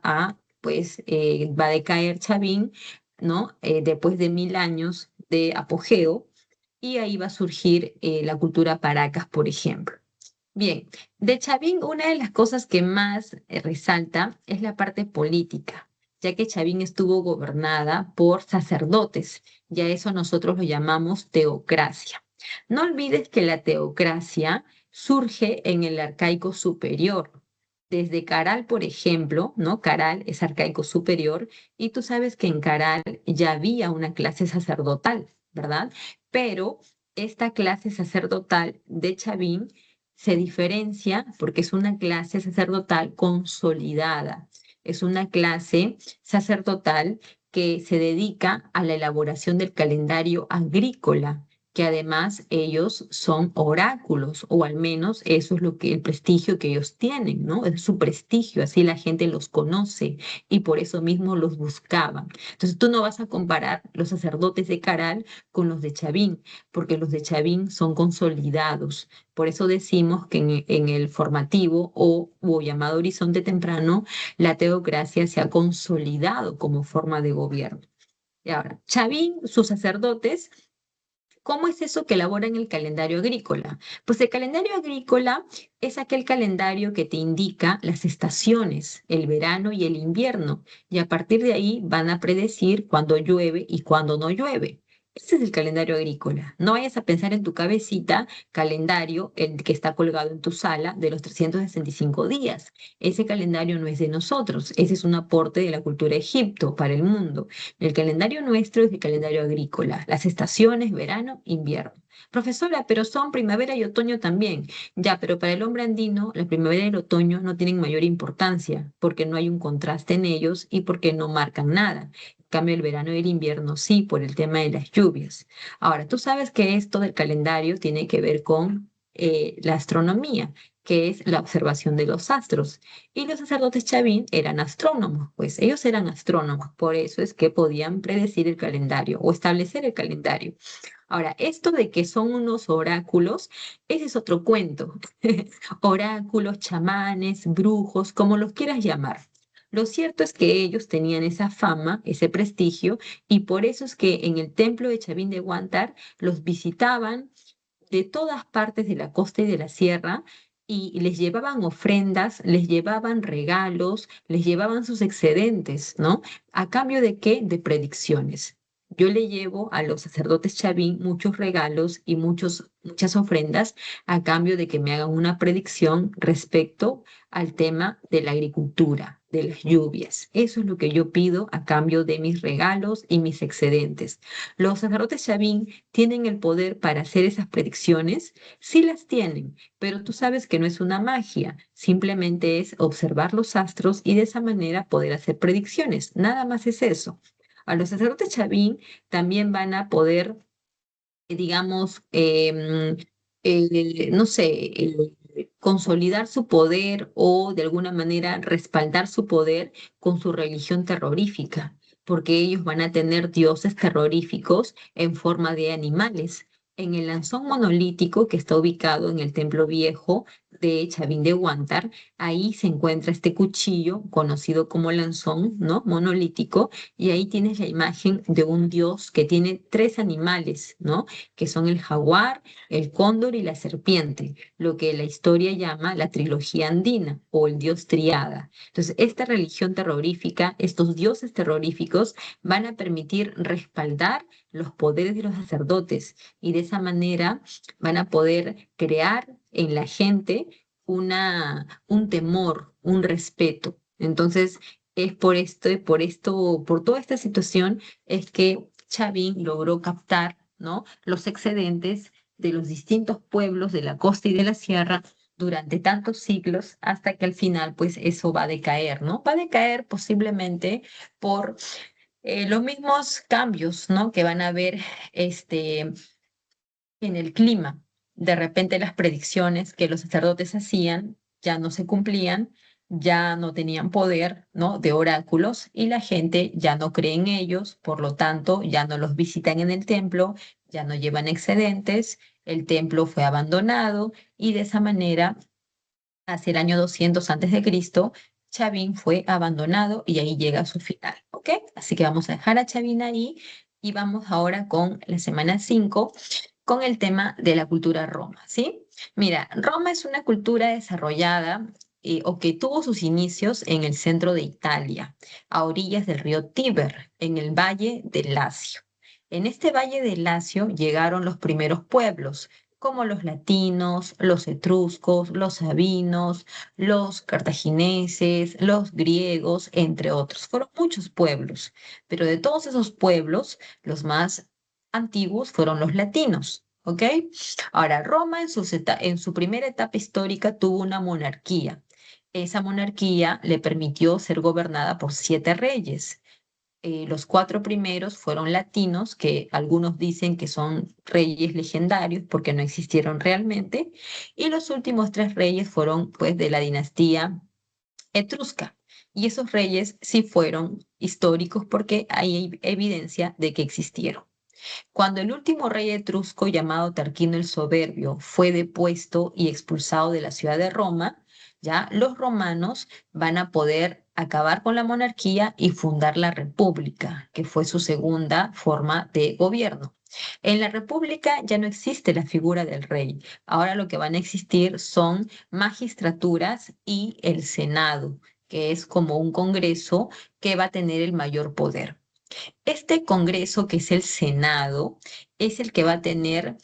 a, pues, va a decaer Chavín, ¿no? Después de 1000 años de apogeo, y ahí va a surgir la cultura Paracas, por ejemplo. Bien, de Chavín una de las cosas que más resalta es la parte política, ya que Chavín estuvo gobernada por sacerdotes, y a eso nosotros lo llamamos teocracia. No olvides que la teocracia surge en el arcaico superior. Desde Caral, por ejemplo, ¿no? Caral es arcaico superior y tú sabes que en Caral ya había una clase sacerdotal, ¿verdad? Pero esta clase sacerdotal de Chavín se diferencia porque es una clase sacerdotal consolidada. Es una clase sacerdotal que se dedica a la elaboración del calendario agrícola, que además ellos son oráculos, o al menos eso es lo que el prestigio que ellos tienen, ¿no? Es su prestigio, así la gente los conoce y por eso mismo los buscaban. Entonces tú no vas a comparar los sacerdotes de Caral con los de Chavín, porque los de Chavín son consolidados. Por eso decimos que en el formativo o llamado horizonte temprano, la teocracia se ha consolidado como forma de gobierno. Y ahora, Chavín, sus sacerdotes, ¿cómo es eso que elaboran el calendario agrícola? Pues el calendario agrícola es aquel calendario que te indica las estaciones, el verano y el invierno, y a partir de ahí van a predecir cuándo llueve y cuándo no llueve. Ese es el calendario agrícola. No vayas a pensar en tu cabecita calendario, el que está colgado en tu sala, de los 365 días. Ese calendario no es de nosotros, ese es un aporte de la cultura de Egipto para el mundo. El calendario nuestro es el calendario agrícola, las estaciones, verano, invierno. Profesora, pero son primavera y otoño también. Ya, pero para el hombre andino, la primavera y el otoño no tienen mayor importancia porque no hay un contraste en ellos y porque no marcan nada. En cambio, el verano y el invierno sí, por el tema de las lluvias. Ahora, tú sabes que esto del calendario tiene que ver con la astronomía. que es la observación de los astros. Y los sacerdotes Chavín eran astrónomos, pues ellos eran astrónomos, por eso es que podían predecir el calendario o establecer el calendario. Ahora, esto de que son unos oráculos, ese es otro cuento. Oráculos, chamanes, brujos, como los quieras llamar. Lo cierto es que ellos tenían esa fama, ese prestigio, y por eso es que en el templo de Chavín de Huántar los visitaban de todas partes de la costa y de la sierra y les llevaban ofrendas, les llevaban regalos, les llevaban sus excedentes, ¿no? ¿A cambio de qué? De predicciones. Yo le llevo a los sacerdotes Chavín muchos regalos y muchas ofrendas a cambio de que me hagan una predicción respecto al tema de la agricultura, de las lluvias. Eso es lo que yo pido a cambio de mis regalos y mis excedentes. Los sacerdotes Chavín tienen el poder para hacer esas predicciones, sí las tienen, pero tú sabes que no es una magia, simplemente es observar los astros y de esa manera poder hacer predicciones. Nada más es eso. A los sacerdotes Chavín también van a poder, digamos, no sé, consolidar su poder o de alguna manera respaldar su poder con su religión terrorífica, porque ellos van a tener dioses terroríficos en forma de animales. En el lanzón monolítico que está ubicado en el templo viejo de Chavín de Huántar, ahí se encuentra este cuchillo conocido como lanzón, ¿no? Monolítico, y ahí tienes la imagen de un dios que tiene tres animales, ¿no? Que son el jaguar, el cóndor y la serpiente, lo que la historia llama la trilogía andina o el dios triada. Entonces, esta religión terrorífica, estos dioses terroríficos van a permitir respaldar los poderes de los sacerdotes y de esa manera van a poder crear en la gente un temor, un respeto. Entonces, es por toda esta situación es que Chavín logró captar, ¿no? Los excedentes de los distintos pueblos de la costa y de la sierra durante tantos siglos hasta que al final, pues eso va a decaer, ¿no? Va a decaer posiblemente por los mismos cambios, ¿no? Que van a haber en el clima. De repente las predicciones que los sacerdotes hacían ya no se cumplían, ya no tenían poder, ¿no? De oráculos y la gente ya no cree en ellos, por lo tanto ya no los visitan en el templo, ya no llevan excedentes, el templo fue abandonado y de esa manera, hacia el año 200 antes de Cristo, Chavín fue abandonado y ahí llega a su final, ¿ok? Así que vamos a dejar a Chavín ahí y vamos ahora con la semana 5 con el tema de la cultura Roma, ¿sí? Mira, Roma es una cultura desarrollada o que tuvo sus inicios en el centro de Italia, a orillas del río Tíber, en el valle del Lacio. En este valle del Lacio llegaron los primeros pueblos, como los latinos, los etruscos, los sabinos, los cartagineses, los griegos, entre otros. Fueron muchos pueblos, pero de todos esos pueblos, los más antiguos fueron los latinos, ¿ok? Ahora, Roma en su primera etapa histórica tuvo una monarquía. Esa monarquía le permitió ser gobernada por 7 reyes. Los 4 primeros fueron latinos, que algunos dicen que son reyes legendarios porque no existieron realmente, y los últimos 3 reyes fueron pues de la dinastía etrusca. Y esos reyes sí fueron históricos porque hay evidencia de que existieron. Cuando el último rey etrusco llamado Tarquino el Soberbio fue depuesto y expulsado de la ciudad de Roma, ya los romanos van a poder acabar con la monarquía y fundar la república, que fue su segunda forma de gobierno. En la república ya no existe la figura del rey. Ahora lo que van a existir son magistraturas y el Senado, que es como un congreso que va a tener el mayor poder. Este Congreso, que es el Senado, es el que va a tener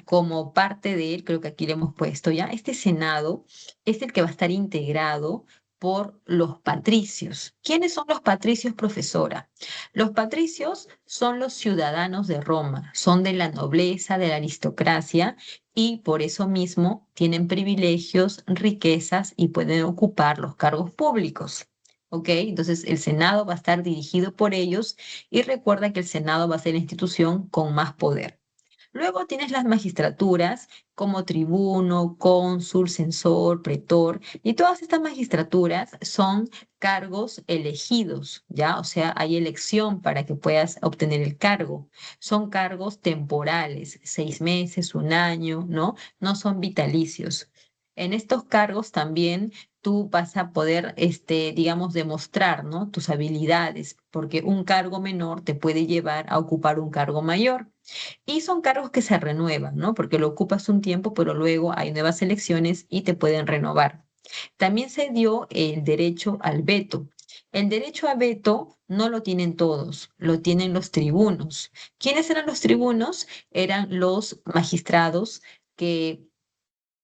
como parte de él, creo que aquí le hemos puesto ya, este Senado es el que va a estar integrado por los patricios. ¿Quiénes son los patricios, profesora? Los patricios son los ciudadanos de Roma, son de la nobleza, de la aristocracia y por eso mismo tienen privilegios, riquezas y pueden ocupar los cargos públicos. ¿Ok? Entonces el Senado va a estar dirigido por ellos y recuerda que el Senado va a ser la institución con más poder. Luego tienes las magistraturas como tribuno, cónsul, censor, pretor, y todas estas magistraturas son cargos elegidos, ¿ya? O sea, hay elección para que puedas obtener el cargo. Son cargos temporales, 6 meses, un año, ¿no? No son vitalicios. En estos cargos también tú vas a poder, digamos, demostrar, ¿no? Tus habilidades, porque un cargo menor te puede llevar a ocupar un cargo mayor. Y son cargos que se renuevan, ¿no? Porque lo ocupas un tiempo, pero luego hay nuevas elecciones y te pueden renovar. También se dio el derecho al veto. El derecho a veto no lo tienen todos, lo tienen los tribunos. ¿Quiénes eran los tribunos? Eran los magistrados que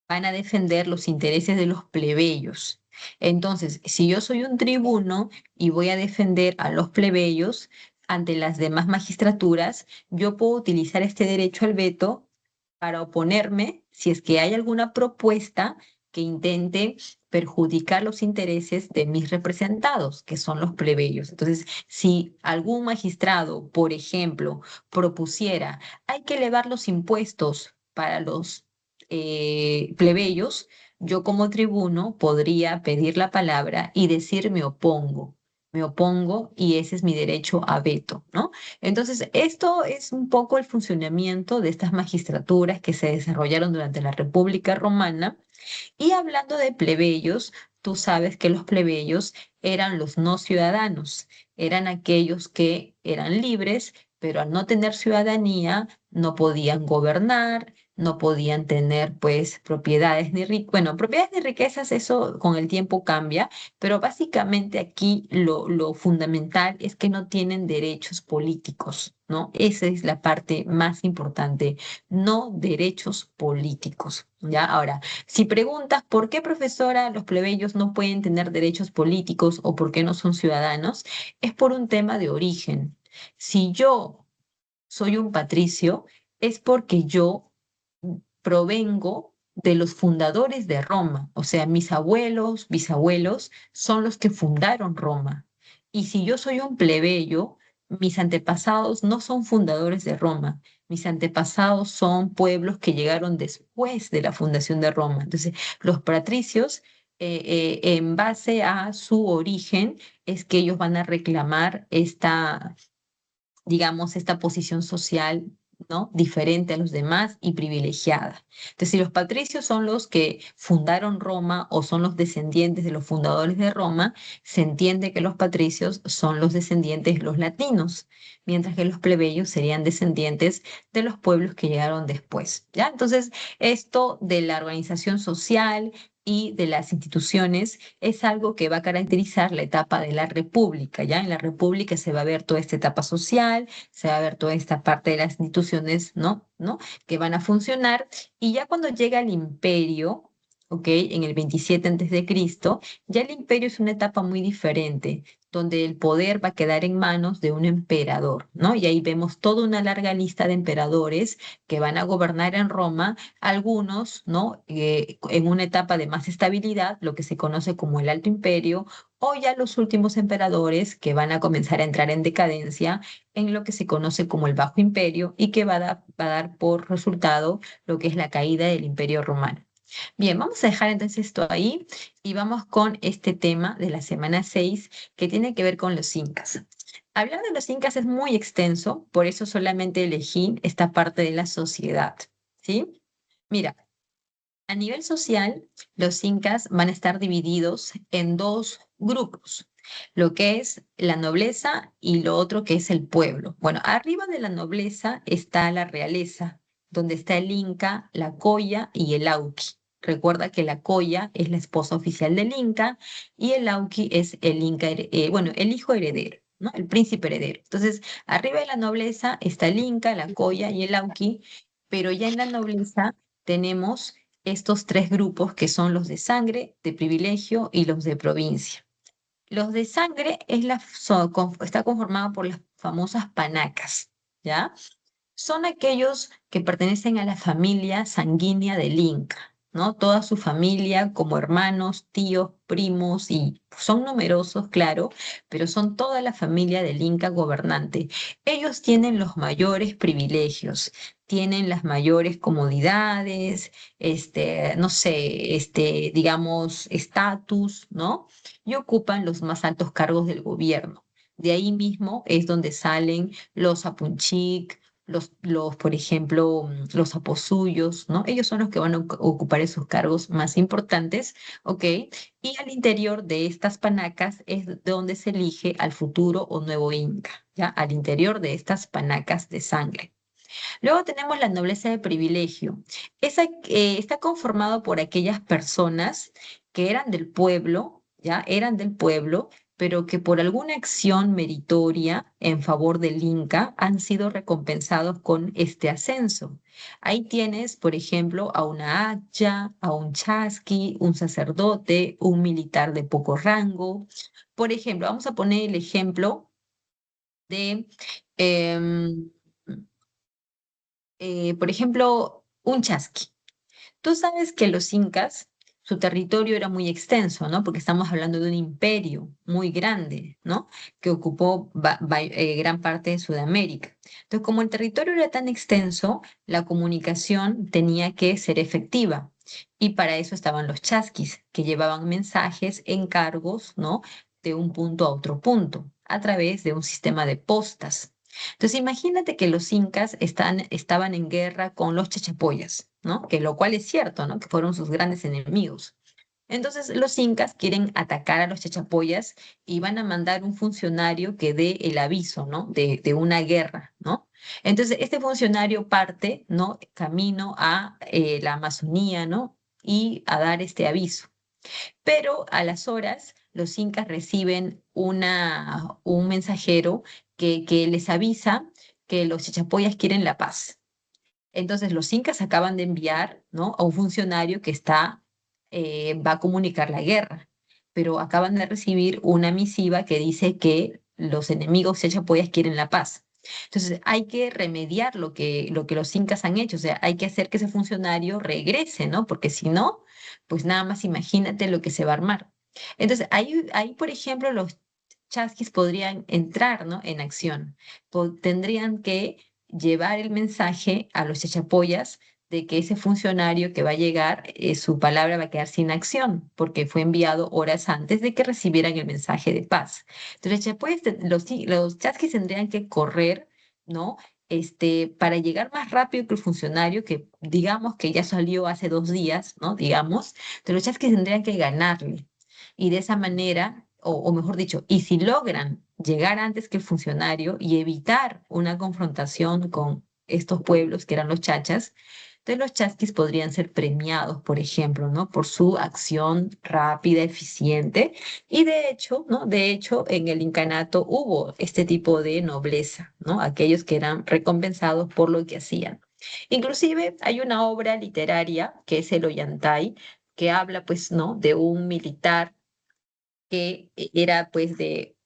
van a defender los intereses de los plebeyos. Entonces, si yo soy un tribuno y voy a defender a los plebeyos ante las demás magistraturas, yo puedo utilizar este derecho al veto para oponerme si es que hay alguna propuesta que intente perjudicar los intereses de mis representados, que son los plebeyos. Entonces, si algún magistrado, por ejemplo, propusiera, hay que elevar los impuestos para los plebeyos, yo como tribuno podría pedir la palabra y decir me opongo y ese es mi derecho a veto, ¿no? Entonces, esto es un poco el funcionamiento de estas magistraturas que se desarrollaron durante la República Romana. Y hablando de plebeyos, tú sabes que los plebeyos eran los no ciudadanos, eran aquellos que eran libres, pero al no tener ciudadanía no podían gobernar, no podían tener pues propiedades ni bueno, propiedades ni riquezas, eso con el tiempo cambia, pero básicamente aquí lo fundamental es que no tienen derechos políticos, ¿no? Esa es la parte más importante, no derechos políticos, ¿ya? Ahora, si preguntas por qué, profesora, los plebeyos no pueden tener derechos políticos o por qué no son ciudadanos, es por un tema de origen. Si yo soy un patricio, es porque yo provengo de los fundadores de Roma, o sea, mis abuelos, bisabuelos son los que fundaron Roma. Y si yo soy un plebeyo, mis antepasados no son fundadores de Roma, mis antepasados son pueblos que llegaron después de la fundación de Roma. Entonces, los patricios, en base a su origen, es que ellos van a reclamar esta, digamos, esta posición social, ¿no? Diferente a los demás y privilegiada. Entonces, si los patricios son los que fundaron Roma o son los descendientes de los fundadores de Roma, se entiende que los patricios son los descendientes de los latinos, mientras que los plebeyos serían descendientes de los pueblos que llegaron después, ¿ya? Entonces, esto de la organización social y de las instituciones es algo que va a caracterizar la etapa de la República, ¿ya? En la República se va a ver toda esta etapa social, se va a ver toda esta parte de las instituciones, ¿no? ¿No? Que van a funcionar, y ya cuando llega el imperio, ¿ok? En el 27 antes de Cristo, ya el imperio es una etapa muy diferente, donde el poder va a quedar en manos de un emperador, ¿no? Y ahí vemos toda una larga lista de emperadores que van a gobernar en Roma, algunos, ¿no? En una etapa de más estabilidad, lo que se conoce como el Alto Imperio, o ya los últimos emperadores que van a comenzar a entrar en decadencia en lo que se conoce como el Bajo Imperio y que va a dar por resultado lo que es la caída del Imperio Romano. Bien, vamos a dejar entonces esto ahí y vamos con este tema de la semana 6 que tiene que ver con los incas. Hablar de los incas es muy extenso, por eso solamente elegí esta parte de la sociedad, ¿sí? Mira, a nivel social, los incas van a estar divididos en dos grupos, lo que es la nobleza y lo otro que es el pueblo. Bueno, arriba de la nobleza está la realeza, donde está el inca, la coya y el auqui. Recuerda que la coya es la esposa oficial del inca y el auqui es el inca, bueno, el hijo heredero, ¿no? El príncipe heredero. Entonces, arriba de la nobleza está el inca, la coya y el auqui, pero ya en la nobleza tenemos estos tres grupos que son los de sangre, de privilegio y los de provincia. Los de sangre está conformado por las famosas panacas, ¿ya? Son aquellos que pertenecen a la familia sanguínea del Inca. ¿no? Toda su familia, como hermanos, tíos, primos, y son numerosos, claro, pero son toda la familia del Inca gobernante. Ellos tienen los mayores privilegios, tienen las mayores comodidades, no sé, digamos, estatus, ¿no? Y ocupan los más altos cargos del gobierno. De ahí mismo es donde salen los Apunchik, por ejemplo, los aposuyos, ¿no? Ellos son los que van a ocupar esos cargos más importantes, ¿ok? Y al interior de estas panacas es donde se elige al futuro o nuevo Inca, ¿ya? Al interior de estas panacas de sangre. Luego tenemos la nobleza de privilegio. Esa está conformado por aquellas personas que eran del pueblo, ya eran del pueblo, pero que por alguna acción meritoria en favor del Inca han sido recompensados con este ascenso. Ahí tienes, por ejemplo, a una hacha, a un chasqui, un sacerdote, un militar de poco rango. Por ejemplo, vamos a poner el ejemplo de, em, por ejemplo, un chasqui. Tú sabes que los incas, su territorio era muy extenso, ¿no? Porque estamos hablando de un imperio muy grande, ¿no? Que ocupó gran parte de Sudamérica. Entonces, como el territorio era tan extenso, la comunicación tenía que ser efectiva. Y para eso estaban los chasquis, que llevaban mensajes, encargos, ¿no? De un punto a otro punto, a través de un sistema de postas. Entonces, imagínate que los incas estaban en guerra con los chachapoyas, ¿no? Que lo cual es cierto, ¿no? Que fueron sus grandes enemigos. Entonces, los incas quieren atacar a los chachapoyas y van a mandar un funcionario que dé el aviso, ¿no? De una guerra, ¿no? Entonces, este funcionario parte, ¿no? Camino a la Amazonía, ¿no? Y a dar este aviso. Pero a las horas, los incas reciben un mensajero que les avisa que los chachapoyas quieren la paz. Entonces, los incas acaban de enviar, ¿no? A un funcionario que va a comunicar la guerra, pero acaban de recibir una misiva que dice que los enemigos chachapoyas quieren la paz. Entonces, hay que remediar lo que los incas han hecho, o sea, hay que hacer que ese funcionario regrese, ¿no? Porque si no, pues nada más imagínate lo que se va a armar. Entonces, ahí por ejemplo, los chasquis podrían entrar, ¿no? En acción. Tendrían que llevar el mensaje a los chachapoyas de que ese funcionario que va a llegar, su palabra va a quedar sin acción, porque fue enviado horas antes de que recibieran el mensaje de paz. Entonces, los chasquis tendrían que correr, ¿no? Para llegar más rápido que el funcionario, que digamos que ya salió hace 2 días, ¿no? Digamos, entonces los chasquis tendrían que ganarle. Y de esa manera, o mejor dicho, y si logran llegar antes que el funcionario y evitar una confrontación con estos pueblos que eran los chachas, entonces los chasquis podrían ser premiados, por ejemplo, ¿no? Por su acción rápida, eficiente. Y de hecho, ¿no? De hecho, en el incanato hubo este tipo de nobleza, ¿no? Aquellos que eran recompensados por lo que hacían. Inclusive hay una obra literaria que es el Ollantay, que habla, pues, ¿no? De un militar que era pues de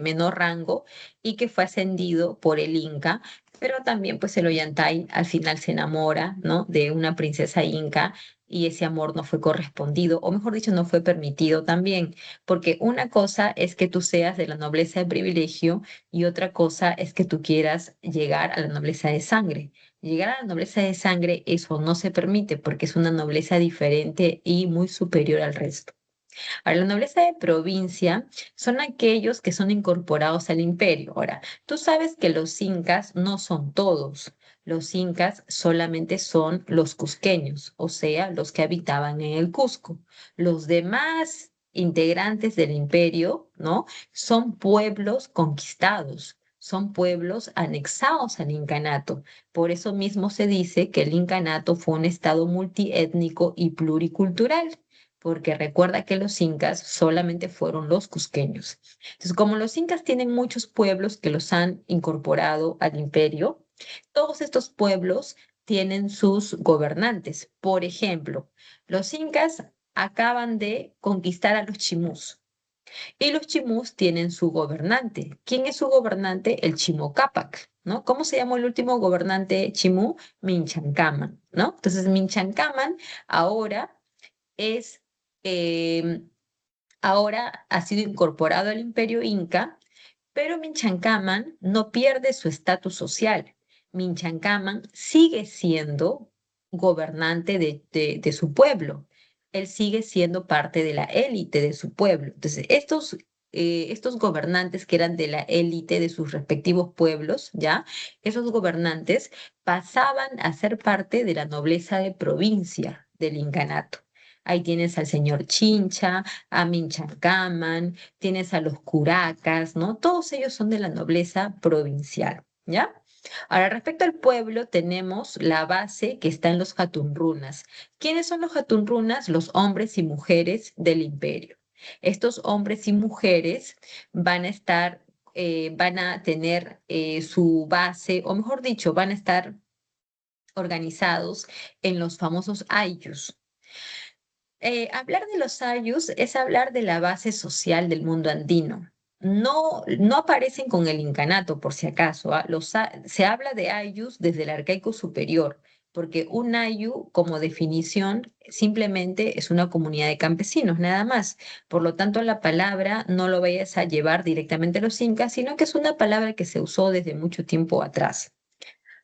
menor rango y que fue ascendido por el Inca, pero también pues el Ollantay al final se enamora, ¿no? De una princesa inca y ese amor no fue correspondido, o mejor dicho, no fue permitido también, porque una cosa es que tú seas de la nobleza de privilegio y otra cosa es que tú quieras llegar a la nobleza de sangre. Llegar a la nobleza de sangre, eso no se permite porque es una nobleza diferente y muy superior al resto. Ahora, la nobleza de provincia son aquellos que son incorporados al imperio. Ahora, tú sabes que los incas no son todos. Los incas solamente son los cusqueños, o sea, los que habitaban en el Cusco. Los demás integrantes del imperio, ¿no? Son pueblos conquistados. Son pueblos anexados al incanato. Por eso mismo se dice que el incanato fue un estado multiétnico y pluricultural, porque recuerda que los incas solamente fueron los cusqueños. Entonces, como los incas tienen muchos pueblos que los han incorporado al imperio, todos estos pueblos tienen sus gobernantes. Por ejemplo, los incas acaban de conquistar a los chimús. Y los chimús tienen su gobernante. ¿Quién es su gobernante? El Chimo Cápac, ¿no? ¿Cómo se llamó el último gobernante chimú? Minchancama, ¿no? Entonces, Minchancama ahora es, eh, ahora ha sido incorporado al imperio inca, pero Minchancamán no pierde su estatus social. Minchancamán sigue siendo gobernante de su pueblo. Él sigue siendo parte de la élite de su pueblo. Entonces, estos gobernantes que eran de la élite de sus respectivos pueblos, ¿ya? Esos gobernantes pasaban a ser parte de la nobleza de provincia del incanato. Ahí tienes al señor Chincha, a Minchancamán, tienes a los curacas, ¿no? Todos ellos son de la nobleza provincial, ¿ya? Ahora, respecto al pueblo, tenemos la base que está en los Hatunrunas. ¿Quiénes son los Hatunrunas? Los hombres y mujeres del imperio. Estos hombres y mujeres van a estar, van a tener su base, o mejor dicho, van a estar organizados en los famosos ayllus. Hablar de los ayllus es hablar de la base social del mundo andino. No, no aparecen con el incanato, por si acaso. Se habla de ayllus desde el arcaico superior, porque un ayllu, como definición, simplemente es una comunidad de campesinos, nada más. Por lo tanto, la palabra no lo vayas a llevar directamente a los incas, sino que es una palabra que se usó desde mucho tiempo atrás.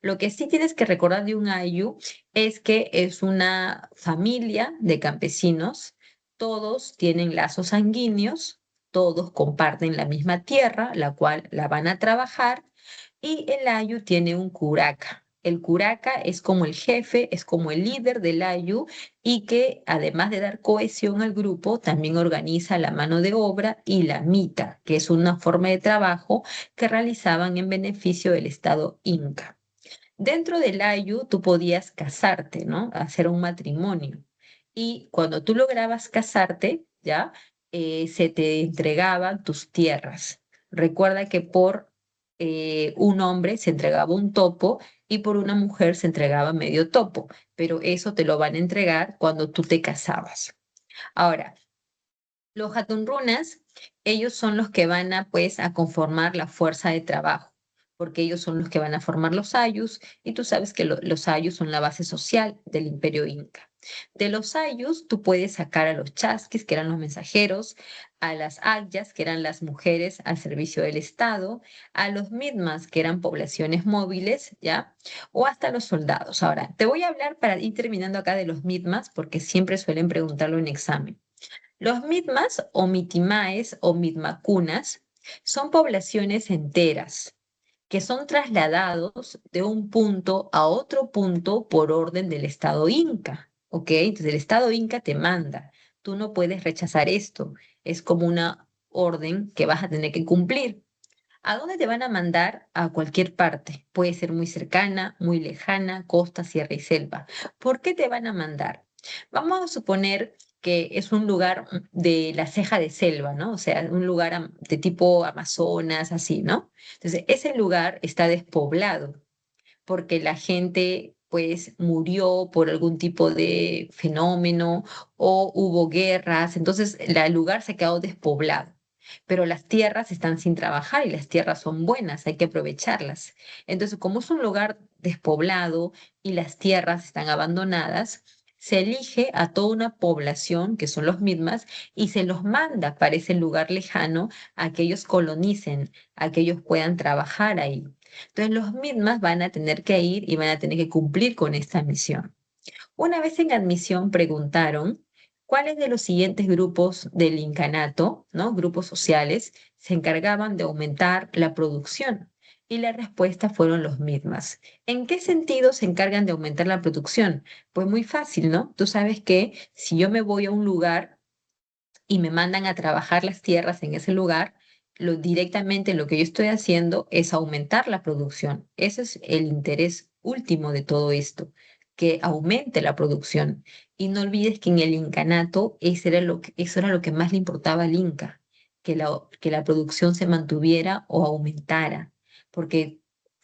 Lo que sí tienes que recordar de un ayllu es que es una familia de campesinos, todos tienen lazos sanguíneos, todos comparten la misma tierra, la cual la van a trabajar, y el ayllu tiene un curaca. El curaca es como el jefe, es como el líder del ayllu y que además de dar cohesión al grupo, también organiza la mano de obra y la mita, que es una forma de trabajo que realizaban en beneficio del Estado inca. Dentro del ayu tú podías casarte, ¿no? Hacer un matrimonio. Y cuando tú lograbas casarte, ¿ya? Se te entregaban tus tierras. Recuerda que por un hombre se entregaba un topo y por una mujer se entregaba medio topo, pero eso te lo van a entregar cuando tú te casabas. Ahora, los Hatunrunas, ellos son los que van a, pues, a conformar la fuerza de trabajo, porque ellos son los que van a formar los ayllus, y tú sabes que los ayllus son la base social del imperio inca. De los ayllus, tú puedes sacar a los chasquis, que eran los mensajeros, a las ayas, que eran las mujeres al servicio del Estado, a los mitmas, que eran poblaciones móviles, ¿ya? O hasta los soldados. Ahora, te voy a hablar para ir terminando acá de los mitmas, porque siempre suelen preguntarlo en examen. Los mitmas o mitimaes o mitmacunas son poblaciones enteras que son trasladados de un punto a otro punto por orden del Estado Inca, ¿ok? Entonces el Estado Inca te manda, tú no puedes rechazar esto, es como una orden que vas a tener que cumplir. ¿A dónde te van a mandar? A cualquier parte. Puede ser muy cercana, muy lejana, costa, sierra y selva. ¿Por qué te van a mandar? Vamos a suponer que es un lugar de la ceja de selva, ¿no? O sea, un lugar de tipo Amazonas, así, ¿no? Entonces, ese lugar está despoblado porque la gente pues murió por algún tipo de fenómeno o hubo guerras, entonces el lugar se quedó despoblado. Pero las tierras están sin trabajar y las tierras son buenas, hay que aprovecharlas. Entonces, como es un lugar despoblado y las tierras están abandonadas, se elige a toda una población, que son los mismas, y se los manda para ese lugar lejano a que ellos colonicen, a que ellos puedan trabajar ahí. Entonces los mismas van a tener que ir y van a tener que cumplir con esta misión. Una vez en admisión preguntaron cuáles de los siguientes grupos del incanato, ¿no? Grupos sociales, se encargaban de aumentar la producción. Y la respuesta fueron los mismas. ¿En qué sentido se encargan de aumentar la producción? Pues muy fácil, ¿no? Tú sabes que si yo me voy a un lugar y me mandan a trabajar las tierras en ese lugar, directamente lo que yo estoy haciendo es aumentar la producción. Ese es el interés último de todo esto, que aumente la producción. Y no olvides que en el incanato eso era lo que más le importaba al Inca, que la producción se mantuviera o aumentara, porque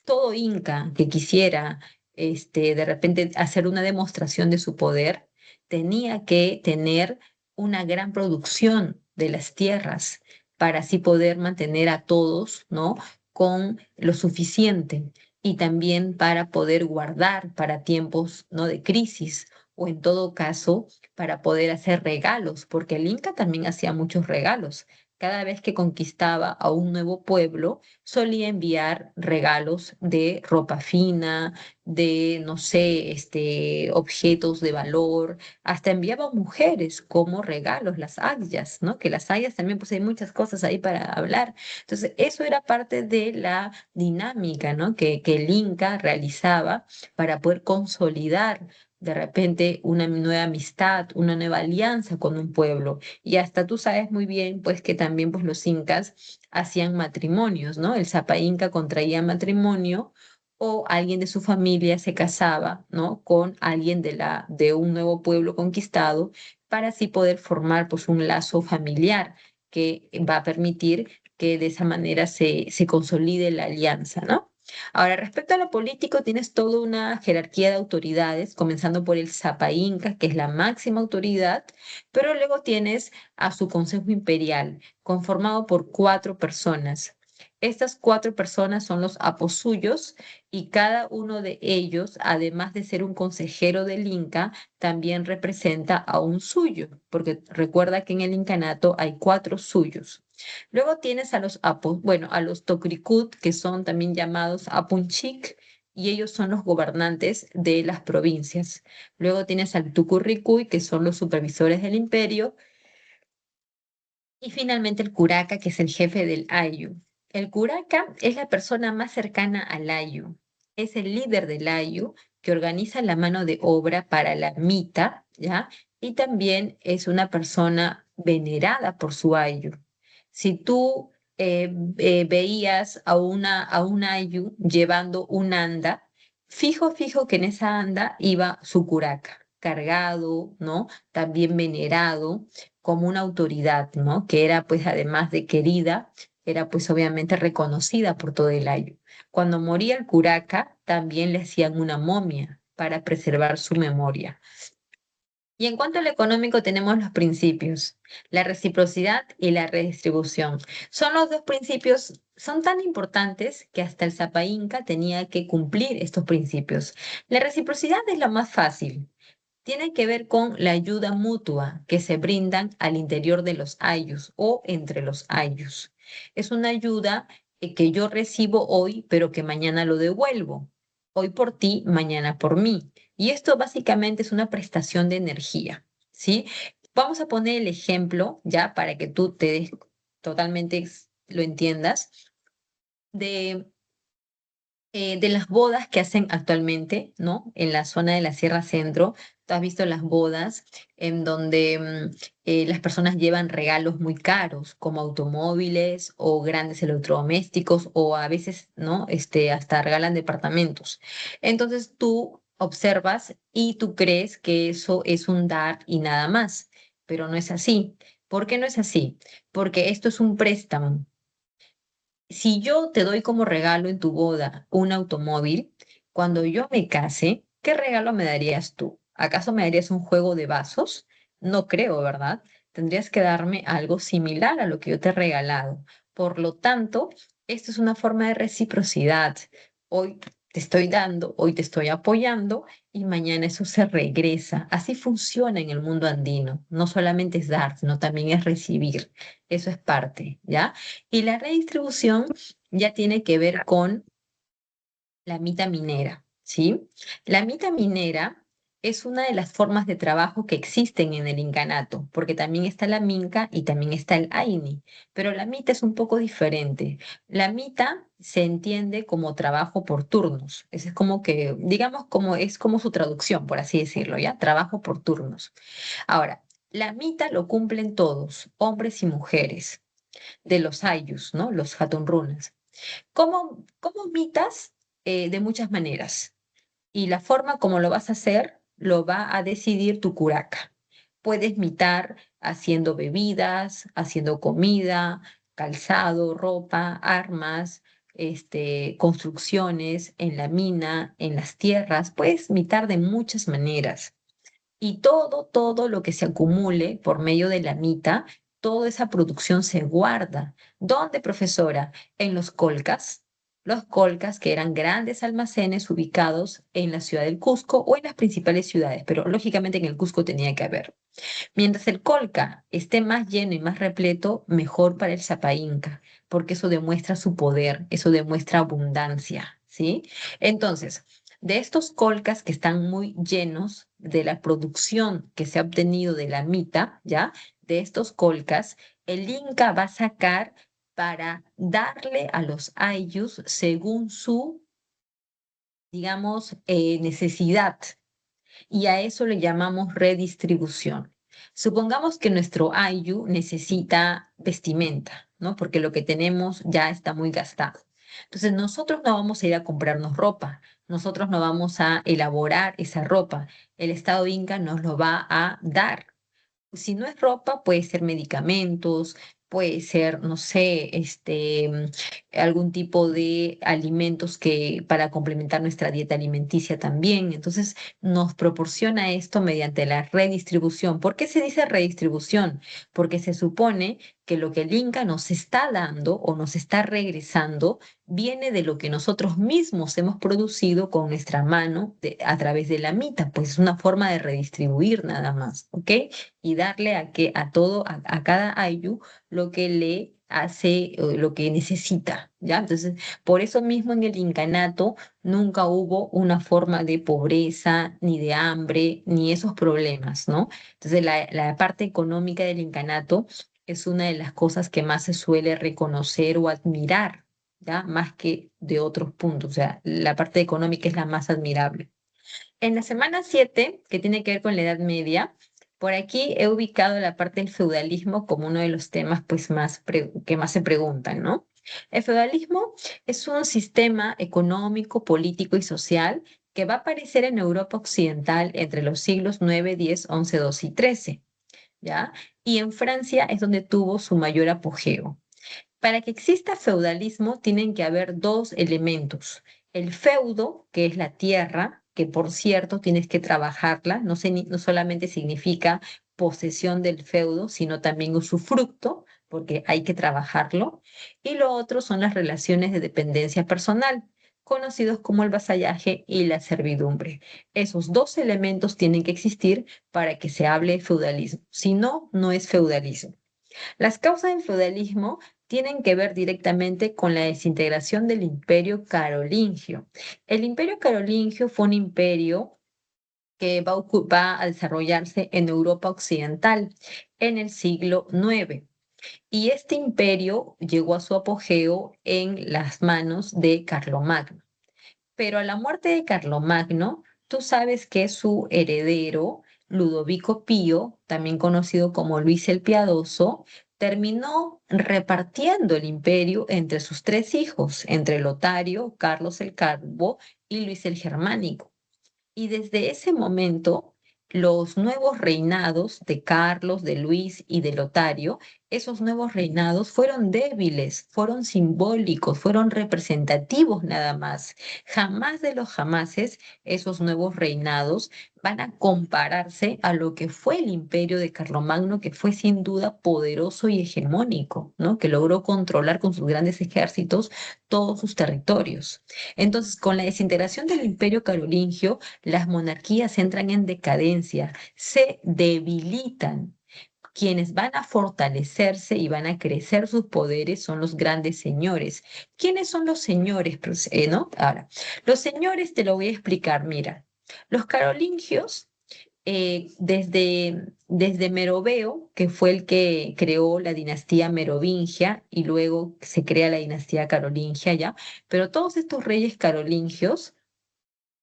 todo Inca que quisiera de repente hacer una demostración de su poder, tenía que tener una gran producción de las tierras, para así poder mantener a todos, ¿no? Con lo suficiente y también para poder guardar para tiempos, ¿no? De crisis o en todo caso para poder hacer regalos, porque el Inca también hacía muchos regalos. Cada vez que conquistaba a un nuevo pueblo, solía enviar regalos de ropa fina, de, no sé, objetos de valor, hasta enviaba mujeres como regalos, las ayas, ¿no? Que las ayas también, pues hay muchas cosas ahí para hablar. Entonces, eso era parte de la dinámica, ¿no? Que el Inca realizaba para poder consolidar de repente una nueva amistad, una nueva alianza con un pueblo. Y hasta tú sabes muy bien, pues que también pues los incas hacían matrimonios, ¿no? El Zapa Inca contraía matrimonio o alguien de su familia se casaba, ¿no? Con alguien de un nuevo pueblo conquistado para así poder formar pues un lazo familiar que va a permitir que de esa manera se consolide la alianza, ¿no? Ahora, respecto a lo político, tienes toda una jerarquía de autoridades, comenzando por el Zapa Inca, que es la máxima autoridad, pero luego tienes a su Consejo Imperial, conformado por 4 personas. Estas 4 personas son los aposuyos y cada uno de ellos, además de ser un consejero del Inca, también representa a un suyo, porque recuerda que en el incanato hay 4 suyos. Luego tienes a bueno, a los Tocricut, que son también llamados Apunchik, y ellos son los gobernantes de las provincias. Luego tienes al Tucurricuy, que son los supervisores del imperio, y finalmente el curaca, que es el jefe del Ayu. El curaca es la persona más cercana al Ayu. Es el líder del Ayu que organiza la mano de obra para la mita, ¿ya? Y también es una persona venerada por su Ayu. Si tú veías a un Ayu llevando un anda, fijo que en esa anda iba su curaca, cargado, ¿no? También venerado como una autoridad, ¿no? Que era pues además de querida, era pues obviamente reconocida por todo el ayo. Cuando moría el curaca, también le hacían una momia para preservar su memoria. Y en cuanto a lo económico, tenemos los principios, la reciprocidad y la redistribución. Son los dos principios, son tan importantes que hasta el Zapa Inca tenía que cumplir estos principios. La reciprocidad es lo más fácil, tiene que ver con la ayuda mutua que se brindan al interior de los ayllus o entre los ayllus. Es una ayuda que yo recibo hoy, pero que mañana lo devuelvo. Hoy por ti, mañana por mí. Y esto básicamente es una prestación de energía, ¿sí? Vamos a poner el ejemplo, ya, para que tú totalmente lo entiendas, de de las bodas que hacen actualmente, ¿no? En la zona de la Sierra Centro, tú has visto las bodas en donde las personas llevan regalos muy caros, como automóviles o grandes electrodomésticos, o a veces, ¿no? Hasta regalan departamentos. Entonces tú observas y tú crees que eso es un dar y nada más, pero no es así. ¿Por qué no es así? Porque esto es un préstamo. Si yo te doy como regalo en tu boda un automóvil, cuando yo me case, ¿qué regalo me darías tú? ¿Acaso me darías un juego de vasos? No creo, ¿verdad? Tendrías que darme algo similar a lo que yo te he regalado. Por lo tanto, esto es una forma de reciprocidad. Hoy te estoy dando, hoy te estoy apoyando y mañana eso se regresa. Así funciona en el mundo andino. No solamente es dar, sino también es recibir. Eso es parte, ¿ya? Y la redistribución ya tiene que ver con la mita minera, ¿sí? La mita minera es una de las formas de trabajo que existen en el incanato, porque también está la minca y también está el aini, pero la mita es un poco diferente. La mita se entiende como trabajo por turnos, es como que, digamos, como es como su traducción, por así decirlo, ¿ya? Trabajo por turnos. Ahora, la mita lo cumplen todos, hombres y mujeres de los ayllus, ¿no? Los hatunrunas. ¿Cómo mitas? De muchas maneras. Y la forma como lo vas a hacer lo va a decidir tu curaca. Puedes mitar haciendo bebidas, haciendo comida, calzado, ropa, armas, construcciones en la mina, en las tierras. Puedes mitar de muchas maneras. Y todo lo que se acumule por medio de la mita toda esa producción se guarda. ¿Dónde, profesora? En los colcas. Los colcas, que eran grandes almacenes ubicados en la ciudad del Cusco o en las principales ciudades, pero lógicamente en el Cusco tenía que haber. Mientras el colca esté más lleno y más repleto, mejor para el Sapa Inca, porque eso demuestra su poder, eso demuestra abundancia, ¿sí? Entonces, de estos colcas que están muy llenos de la producción que se ha obtenido de la mita, ¿ya? De estos colcas, el Inca va a sacar para darle a los ayllus según su, digamos, necesidad, y a eso le llamamos redistribución. Supongamos que nuestro ayu necesita vestimenta, ¿no? Porque lo que tenemos ya está muy gastado. Entonces nosotros no vamos a ir a comprarnos ropa, nosotros no vamos a elaborar esa ropa, el Estado Inca nos lo va a dar. Si no es ropa, puede ser medicamentos, puede ser, no sé, algún tipo de alimentos que para complementar nuestra dieta alimenticia también. Entonces, nos proporciona esto mediante la redistribución. ¿Por qué se dice redistribución? Porque se supone que lo que el Inca nos está dando o nos está regresando viene de lo que nosotros mismos hemos producido con nuestra mano a través de la mita, pues es una forma de redistribuir nada más, ¿ok? Y darle a todo, a cada ayu lo que le hace, lo que necesita, ¿ya? Entonces, por eso mismo en el incanato nunca hubo una forma de pobreza, ni de hambre, ni esos problemas, ¿no? Entonces, la parte económica del incanato es una de las cosas que más se suele reconocer o admirar, ¿ya? Más que de otros puntos, o sea, la parte económica es la más admirable. En la semana 7, que tiene que ver con la Edad Media, por aquí he ubicado la parte del feudalismo como uno de los temas pues, que más se preguntan, ¿no? El feudalismo es un sistema económico, político y social que va a aparecer en Europa Occidental entre los siglos 9, 10, 11, 12 y 13, ¿ya? Y en Francia es donde tuvo su mayor apogeo. Para que exista feudalismo tienen que haber dos elementos. El feudo, que es la tierra, que por cierto tienes que trabajarla, no solamente significa posesión del feudo, sino también usufructo, porque hay que trabajarlo. Y lo otro son las relaciones de dependencia personal, conocidos como el vasallaje y la servidumbre. Esos dos elementos tienen que existir para que se hable de feudalismo. Si no, no es feudalismo. Las causas del feudalismo tienen que ver directamente con la desintegración del imperio carolingio. El imperio carolingio fue un imperio que va a desarrollarse en Europa Occidental en el siglo IX. Y este imperio llegó a su apogeo en las manos de Carlomagno. Pero a la muerte de Carlomagno, tú sabes que su heredero, Ludovico Pío, también conocido como Luis el Piadoso, terminó repartiendo el imperio entre sus tres hijos, entre Lotario, Carlos el Calvo y Luis el Germánico. Y desde ese momento, los nuevos reinados de Carlos, de Luis y de Lotario, esos nuevos reinados fueron débiles, fueron simbólicos, fueron representativos nada más. Jamás de los jamases esos nuevos reinados van a compararse a lo que fue el imperio de Carlomagno, que fue sin duda poderoso y hegemónico, ¿no? Que logró controlar con sus grandes ejércitos todos sus territorios. Entonces, con la desintegración del imperio carolingio, las monarquías entran en decadencia, se debilitan. Quienes van a fortalecerse y van a crecer sus poderes son los grandes señores. ¿Quiénes son los señores? ¿No? Ahora, los señores te lo voy a explicar. Mira, los carolingios, desde Meroveo, que fue el que creó la dinastía merovingia y luego se crea la dinastía carolingia, ¿ya? Pero todos estos reyes carolingios,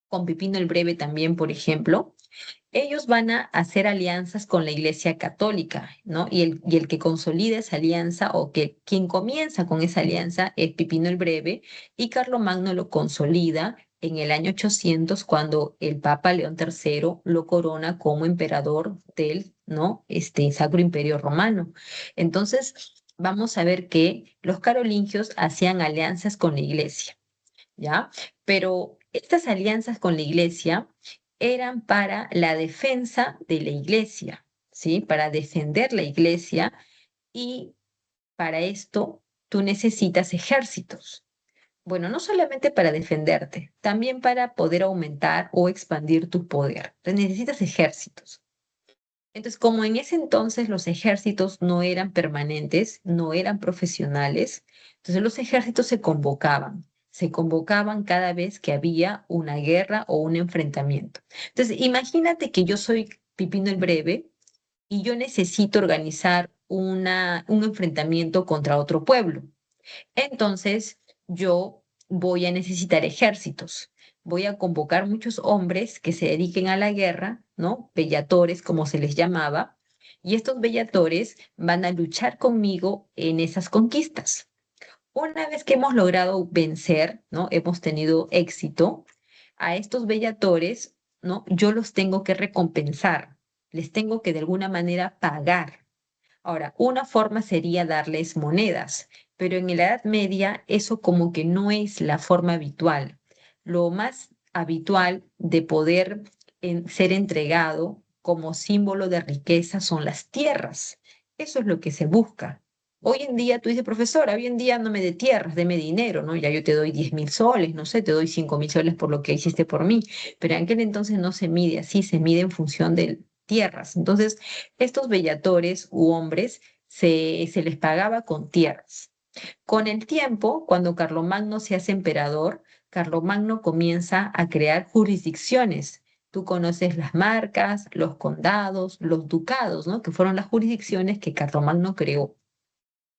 con Pipino el Breve también, por ejemplo, ellos van a hacer alianzas con la Iglesia Católica, ¿no? Y el que consolida esa alianza o que quien comienza con esa alianza es Pipino el Breve y Carlomagno lo consolida en el año 800 cuando el Papa León III lo corona como emperador del, ¿no? Sacro Imperio Romano. Entonces, vamos a ver que los carolingios hacían alianzas con la Iglesia. ¿Ya? Pero estas alianzas con la iglesia eran para la defensa de la iglesia, ¿sí? Para defender la iglesia Y para esto tú necesitas ejércitos. Bueno, no solamente para defenderte, también para poder aumentar o expandir tu poder. Entonces necesitas ejércitos. Entonces, como en ese entonces los ejércitos no eran permanentes, no eran profesionales, entonces los ejércitos se convocaban cada vez que había una guerra o un enfrentamiento. Entonces, imagínate que yo soy Pipino el Breve y yo necesito organizar un enfrentamiento contra otro pueblo. Entonces, yo voy a necesitar ejércitos. Voy a convocar muchos hombres que se dediquen a la guerra, ¿no? Bellatores, como se les llamaba, y estos bellatores van a luchar conmigo en esas conquistas. Una vez que hemos logrado vencer, ¿no? Hemos tenido éxito, a estos bellatores, ¿no? Yo los tengo que recompensar, les tengo que de alguna manera pagar. Ahora, una forma sería darles monedas, pero en la Edad Media eso como que no es la forma habitual. Lo más habitual de poder ser entregado como símbolo de riqueza son las tierras. Eso es lo que se busca. Hoy en día tú dices, profesora, hoy en día no me dé tierras, deme dinero, ¿no? Ya yo te doy 10.000 soles, no sé, te doy 5.000 soles por lo que hiciste por mí. Pero en aquel entonces no se mide así, se mide en función de tierras. Entonces, estos bellatores u hombres se les pagaba con tierras. Con el tiempo, cuando Carlomagno se hace emperador, Carlomagno comienza a crear jurisdicciones. Tú conoces las marcas, los condados, los ducados, ¿no? Que fueron las jurisdicciones que Carlomagno creó.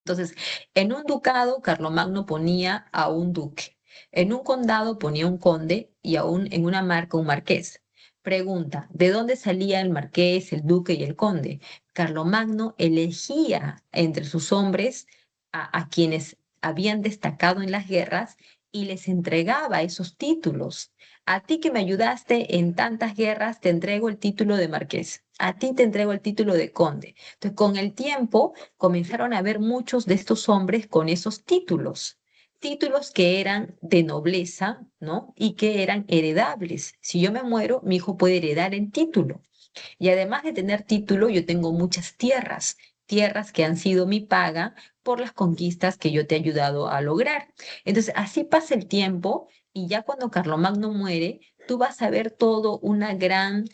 Entonces, en un ducado, Carlomagno ponía a un duque. En un condado ponía un conde y aún en una marca un marqués. Pregunta, ¿de dónde salía el marqués, el duque y el conde? Carlomagno elegía entre sus hombres a quienes habían destacado en las guerras y les entregaba esos títulos. A ti que me ayudaste en tantas guerras, te entrego el título de marqués. A ti te entrego el título de conde. Entonces, con el tiempo, comenzaron a haber muchos de estos hombres con esos títulos, títulos que eran de nobleza, ¿no? Y que eran heredables. Si yo me muero, mi hijo puede heredar el título. Y además de tener título, yo tengo muchas tierras, tierras que han sido mi paga por las conquistas que yo te he ayudado a lograr. Entonces, así pasa el tiempo y ya cuando Carlomagno muere, tú vas a ver todo una gran,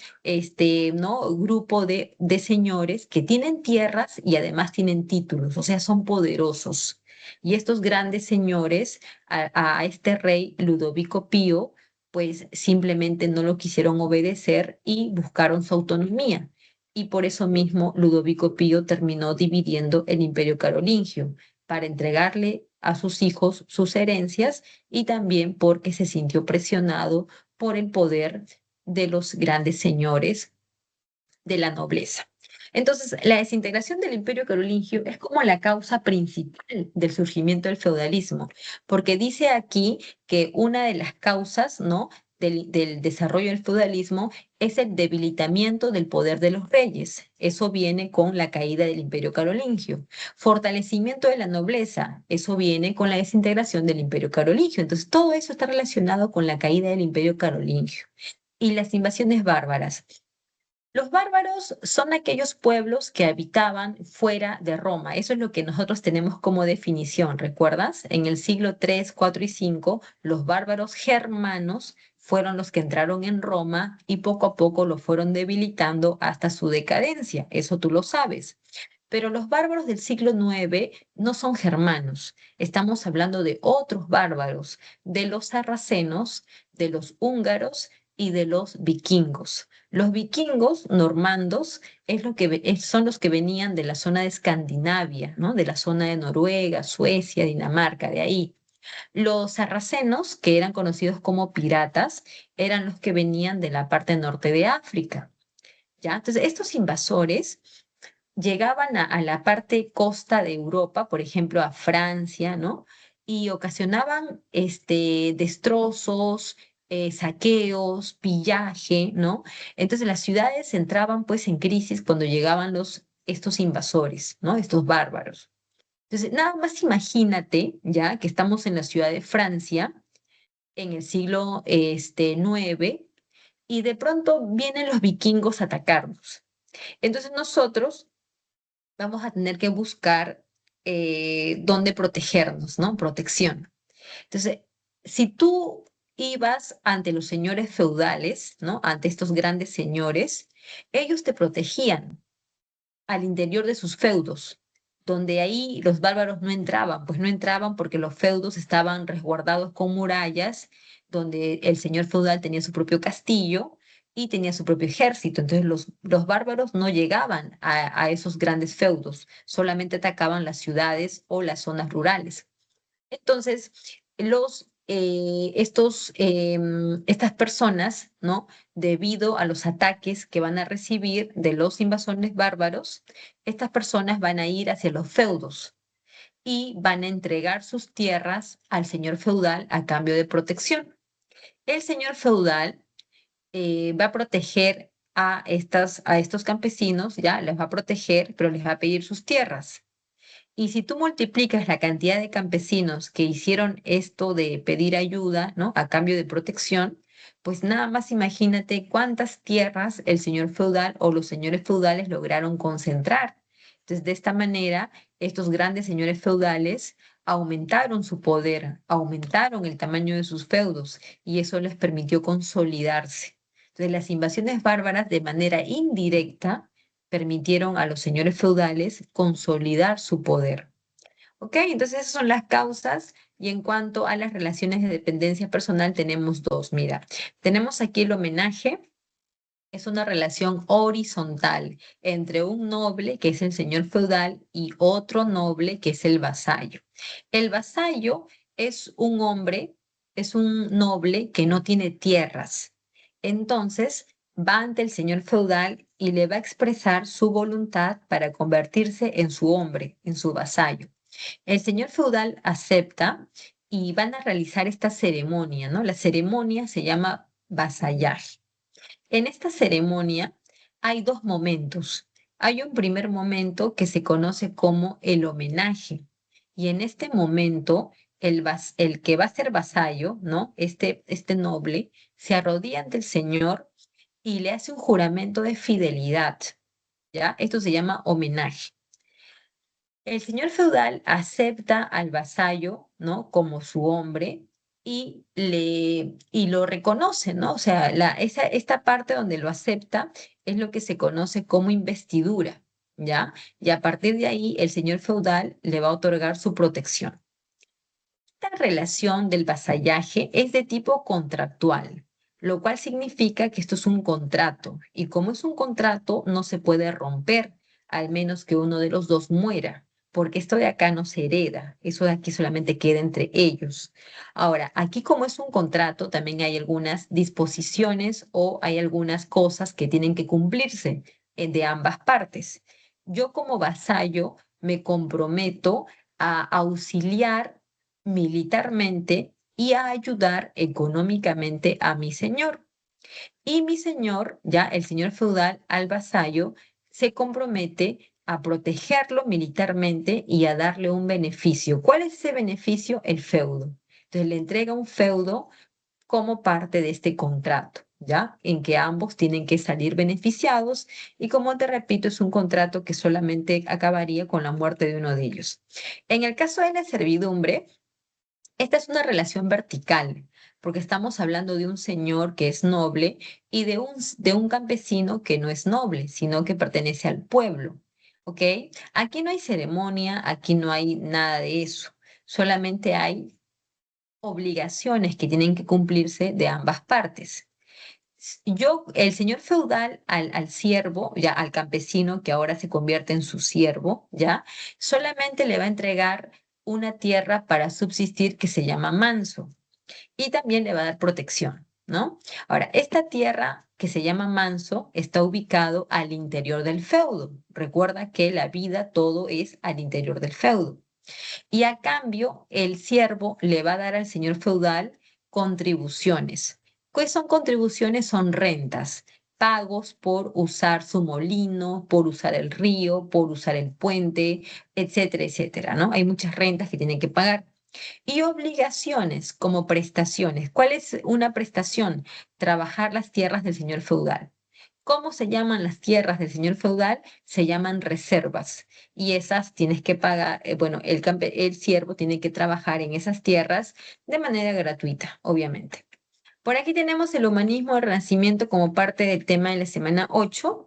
¿no? Grupo de señores que tienen tierras y además tienen títulos, o sea, son poderosos. Y estos grandes señores, a este rey Ludovico Pío, pues simplemente no lo quisieron obedecer y buscaron su autonomía. Y por eso mismo Ludovico Pío terminó dividiendo el imperio carolingio para entregarle a sus hijos sus herencias y también porque se sintió presionado por el poder de los grandes señores de la nobleza. Entonces, la desintegración del imperio carolingio es como la causa principal del surgimiento del feudalismo, porque dice aquí que una de las causas, ¿no? Del desarrollo del feudalismo es el debilitamiento del poder de los reyes. Eso viene con la caída del imperio carolingio. Fortalecimiento de la nobleza. Eso viene con la desintegración del imperio carolingio. Entonces, todo eso está relacionado con la caída del imperio carolingio. Y las invasiones bárbaras. Los bárbaros son aquellos pueblos que habitaban fuera de Roma. Eso es lo que nosotros tenemos como definición. ¿Recuerdas? En el siglo 3, 4 y 5, los bárbaros germanos fueron los que entraron en Roma y poco a poco lo fueron debilitando hasta su decadencia. Eso tú lo sabes. Pero los bárbaros del siglo 9 no son germanos. Estamos hablando de otros bárbaros, de los sarracenos, de los húngaros y de los vikingos. Los vikingos normandos son los que venían de la zona de Escandinavia, ¿no? De la zona de Noruega, Suecia, Dinamarca, de ahí. Los sarracenos, que eran conocidos como piratas, eran los que venían de la parte norte de África, ¿ya? Entonces, estos invasores llegaban a la parte costa de Europa, por ejemplo, a Francia, ¿no? Y ocasionaban destrozos, saqueos, pillaje, ¿no? Entonces las ciudades entraban pues en crisis cuando llegaban estos invasores, ¿no? Estos bárbaros. Entonces, nada más imagínate, ya que estamos en la ciudad de Francia en el siglo 9 y de pronto vienen los vikingos a atacarnos. Entonces nosotros vamos a tener que buscar dónde protegernos, ¿no? Protección. Entonces, si tú ibas ante los señores feudales, ¿no? Ante estos grandes señores, ellos te protegían al interior de sus feudos, donde ahí los bárbaros no entraban, pues no entraban porque los feudos estaban resguardados con murallas, donde el señor feudal tenía su propio castillo y tenía su propio ejército. Entonces los bárbaros no llegaban a esos grandes feudos, solamente atacaban las ciudades o las zonas rurales. Entonces, estas personas, ¿no? Debido a los ataques que van a recibir de los invasores bárbaros, estas personas van a ir hacia los feudos y van a entregar sus tierras al señor feudal a cambio de protección. El señor feudal va a proteger a estos campesinos, ya, les va a proteger, pero les va a pedir sus tierras. Y si tú multiplicas la cantidad de campesinos que hicieron esto de pedir ayuda, ¿no? A cambio de protección, pues nada más imagínate cuántas tierras el señor feudal o los señores feudales lograron concentrar. Entonces, de esta manera, estos grandes señores feudales aumentaron su poder, aumentaron el tamaño de sus feudos y eso les permitió consolidarse. Entonces, las invasiones bárbaras de manera indirecta permitieron a los señores feudales consolidar su poder. ¿Ok? Entonces esas son las causas y en cuanto a las relaciones de dependencia personal tenemos dos. Mira, tenemos aquí el homenaje. Es una relación horizontal entre un noble, que es el señor feudal, y otro noble, que es el vasallo. El vasallo es un hombre, es un noble que no tiene tierras. Entonces va ante el señor feudal y le va a expresar su voluntad para convertirse en su hombre, en su vasallo. El señor feudal acepta y van a realizar esta ceremonia, ¿no? La ceremonia se llama vasallaje. En esta ceremonia hay dos momentos. Hay un primer momento que se conoce como el homenaje. Y en este momento, el que va a ser vasallo, ¿no? Este noble, se arrodilla ante el Señor y le hace un juramento de fidelidad, ¿ya? Esto se llama homenaje. El señor feudal acepta al vasallo, ¿no? Como su hombre y lo reconoce, ¿no? O sea, esta parte donde lo acepta es lo que se conoce como investidura, ¿ya? Y a partir de ahí el señor feudal le va a otorgar su protección. Esta relación del vasallaje es de tipo contractual, lo cual significa que esto es un contrato y como es un contrato no se puede romper, al menos que uno de los dos muera, porque esto de acá no se hereda, eso de aquí solamente queda entre ellos. Ahora, aquí como es un contrato, también hay algunas disposiciones o hay algunas cosas que tienen que cumplirse de ambas partes. Yo como vasallo me comprometo a auxiliar militarmente y a ayudar económicamente a mi señor. Y mi señor, ya el señor feudal al vasallo, se compromete a protegerlo militarmente y a darle un beneficio. ¿Cuál es ese beneficio? El feudo. Entonces le entrega un feudo como parte de este contrato, ¿ya? En que ambos tienen que salir beneficiados y como te repito, es un contrato que solamente acabaría con la muerte de uno de ellos. En el caso de la servidumbre, esta es una relación vertical, porque estamos hablando de un señor que es noble y de un campesino que no es noble, sino que pertenece al pueblo. ¿Ok? Aquí no hay ceremonia, aquí no hay nada de eso. Solamente hay obligaciones que tienen que cumplirse de ambas partes. El señor feudal al siervo, ya al campesino que ahora se convierte en su siervo, ya, solamente le va a entregar una tierra para subsistir que se llama manso y también le va a dar protección, ¿no? Ahora, esta tierra que se llama manso está ubicado al interior del feudo. Recuerda que la vida, todo es al interior del feudo. Y a cambio, el siervo le va a dar al señor feudal contribuciones. ¿Qué son contribuciones? Son rentas, pagos por usar su molino, por usar el río, por usar el puente, etcétera, etcétera, ¿no? Hay muchas rentas que tienen que pagar. Y obligaciones como prestaciones. ¿Cuál es una prestación? Trabajar las tierras del señor feudal. ¿Cómo se llaman las tierras del señor feudal? Se llaman reservas. Y esas tienes que pagar, bueno, el siervo tiene que trabajar en esas tierras de manera gratuita, obviamente. Por aquí tenemos el humanismo del Renacimiento como parte del tema de la semana 8.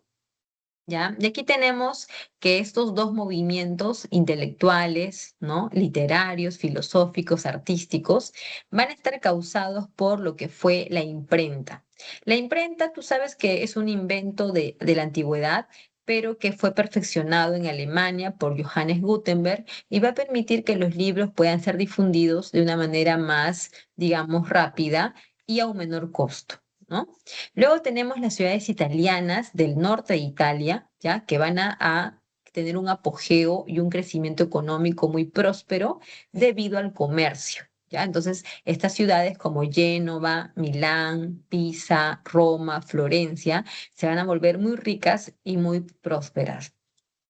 ¿Ya? Y aquí tenemos que estos dos movimientos intelectuales, ¿no? Literarios, filosóficos, artísticos, van a estar causados por lo que fue la imprenta. La imprenta, tú sabes que es un invento de la antigüedad, pero que fue perfeccionado en Alemania por Johannes Gutenberg y va a permitir que los libros puedan ser difundidos de una manera más, digamos, rápida y a un menor costo, ¿no? Luego tenemos las ciudades italianas del norte de Italia, ¿ya? Que van a tener un apogeo y un crecimiento económico muy próspero debido al comercio, ¿ya? Entonces, estas ciudades como Génova, Milán, Pisa, Roma, Florencia, se van a volver muy ricas y muy prósperas.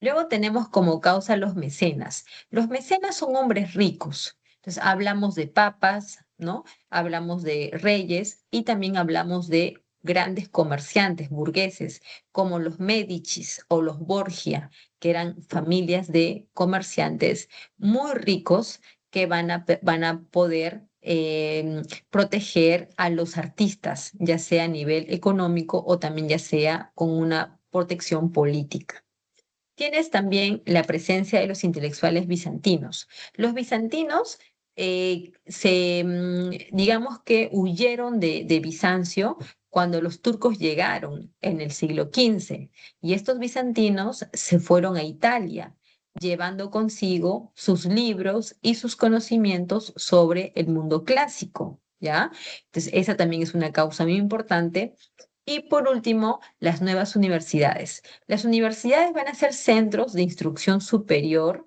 Luego tenemos como causa los mecenas. Los mecenas son hombres ricos. Entonces hablamos de papas, ¿no? Hablamos de reyes y también hablamos de grandes comerciantes burgueses como los Médicis o los Borgia, que eran familias de comerciantes muy ricos que van a poder proteger a los artistas, ya sea a nivel económico o también ya sea con una protección política. Tienes también la presencia de los intelectuales bizantinos. Los bizantinos digamos que huyeron de Bizancio cuando los turcos llegaron en el siglo XV y estos bizantinos se fueron a Italia, llevando consigo sus libros y sus conocimientos sobre el mundo clásico, ¿ya? Entonces, esa también es una causa muy importante. Y por último, las nuevas universidades. Las universidades van a ser centros de instrucción superior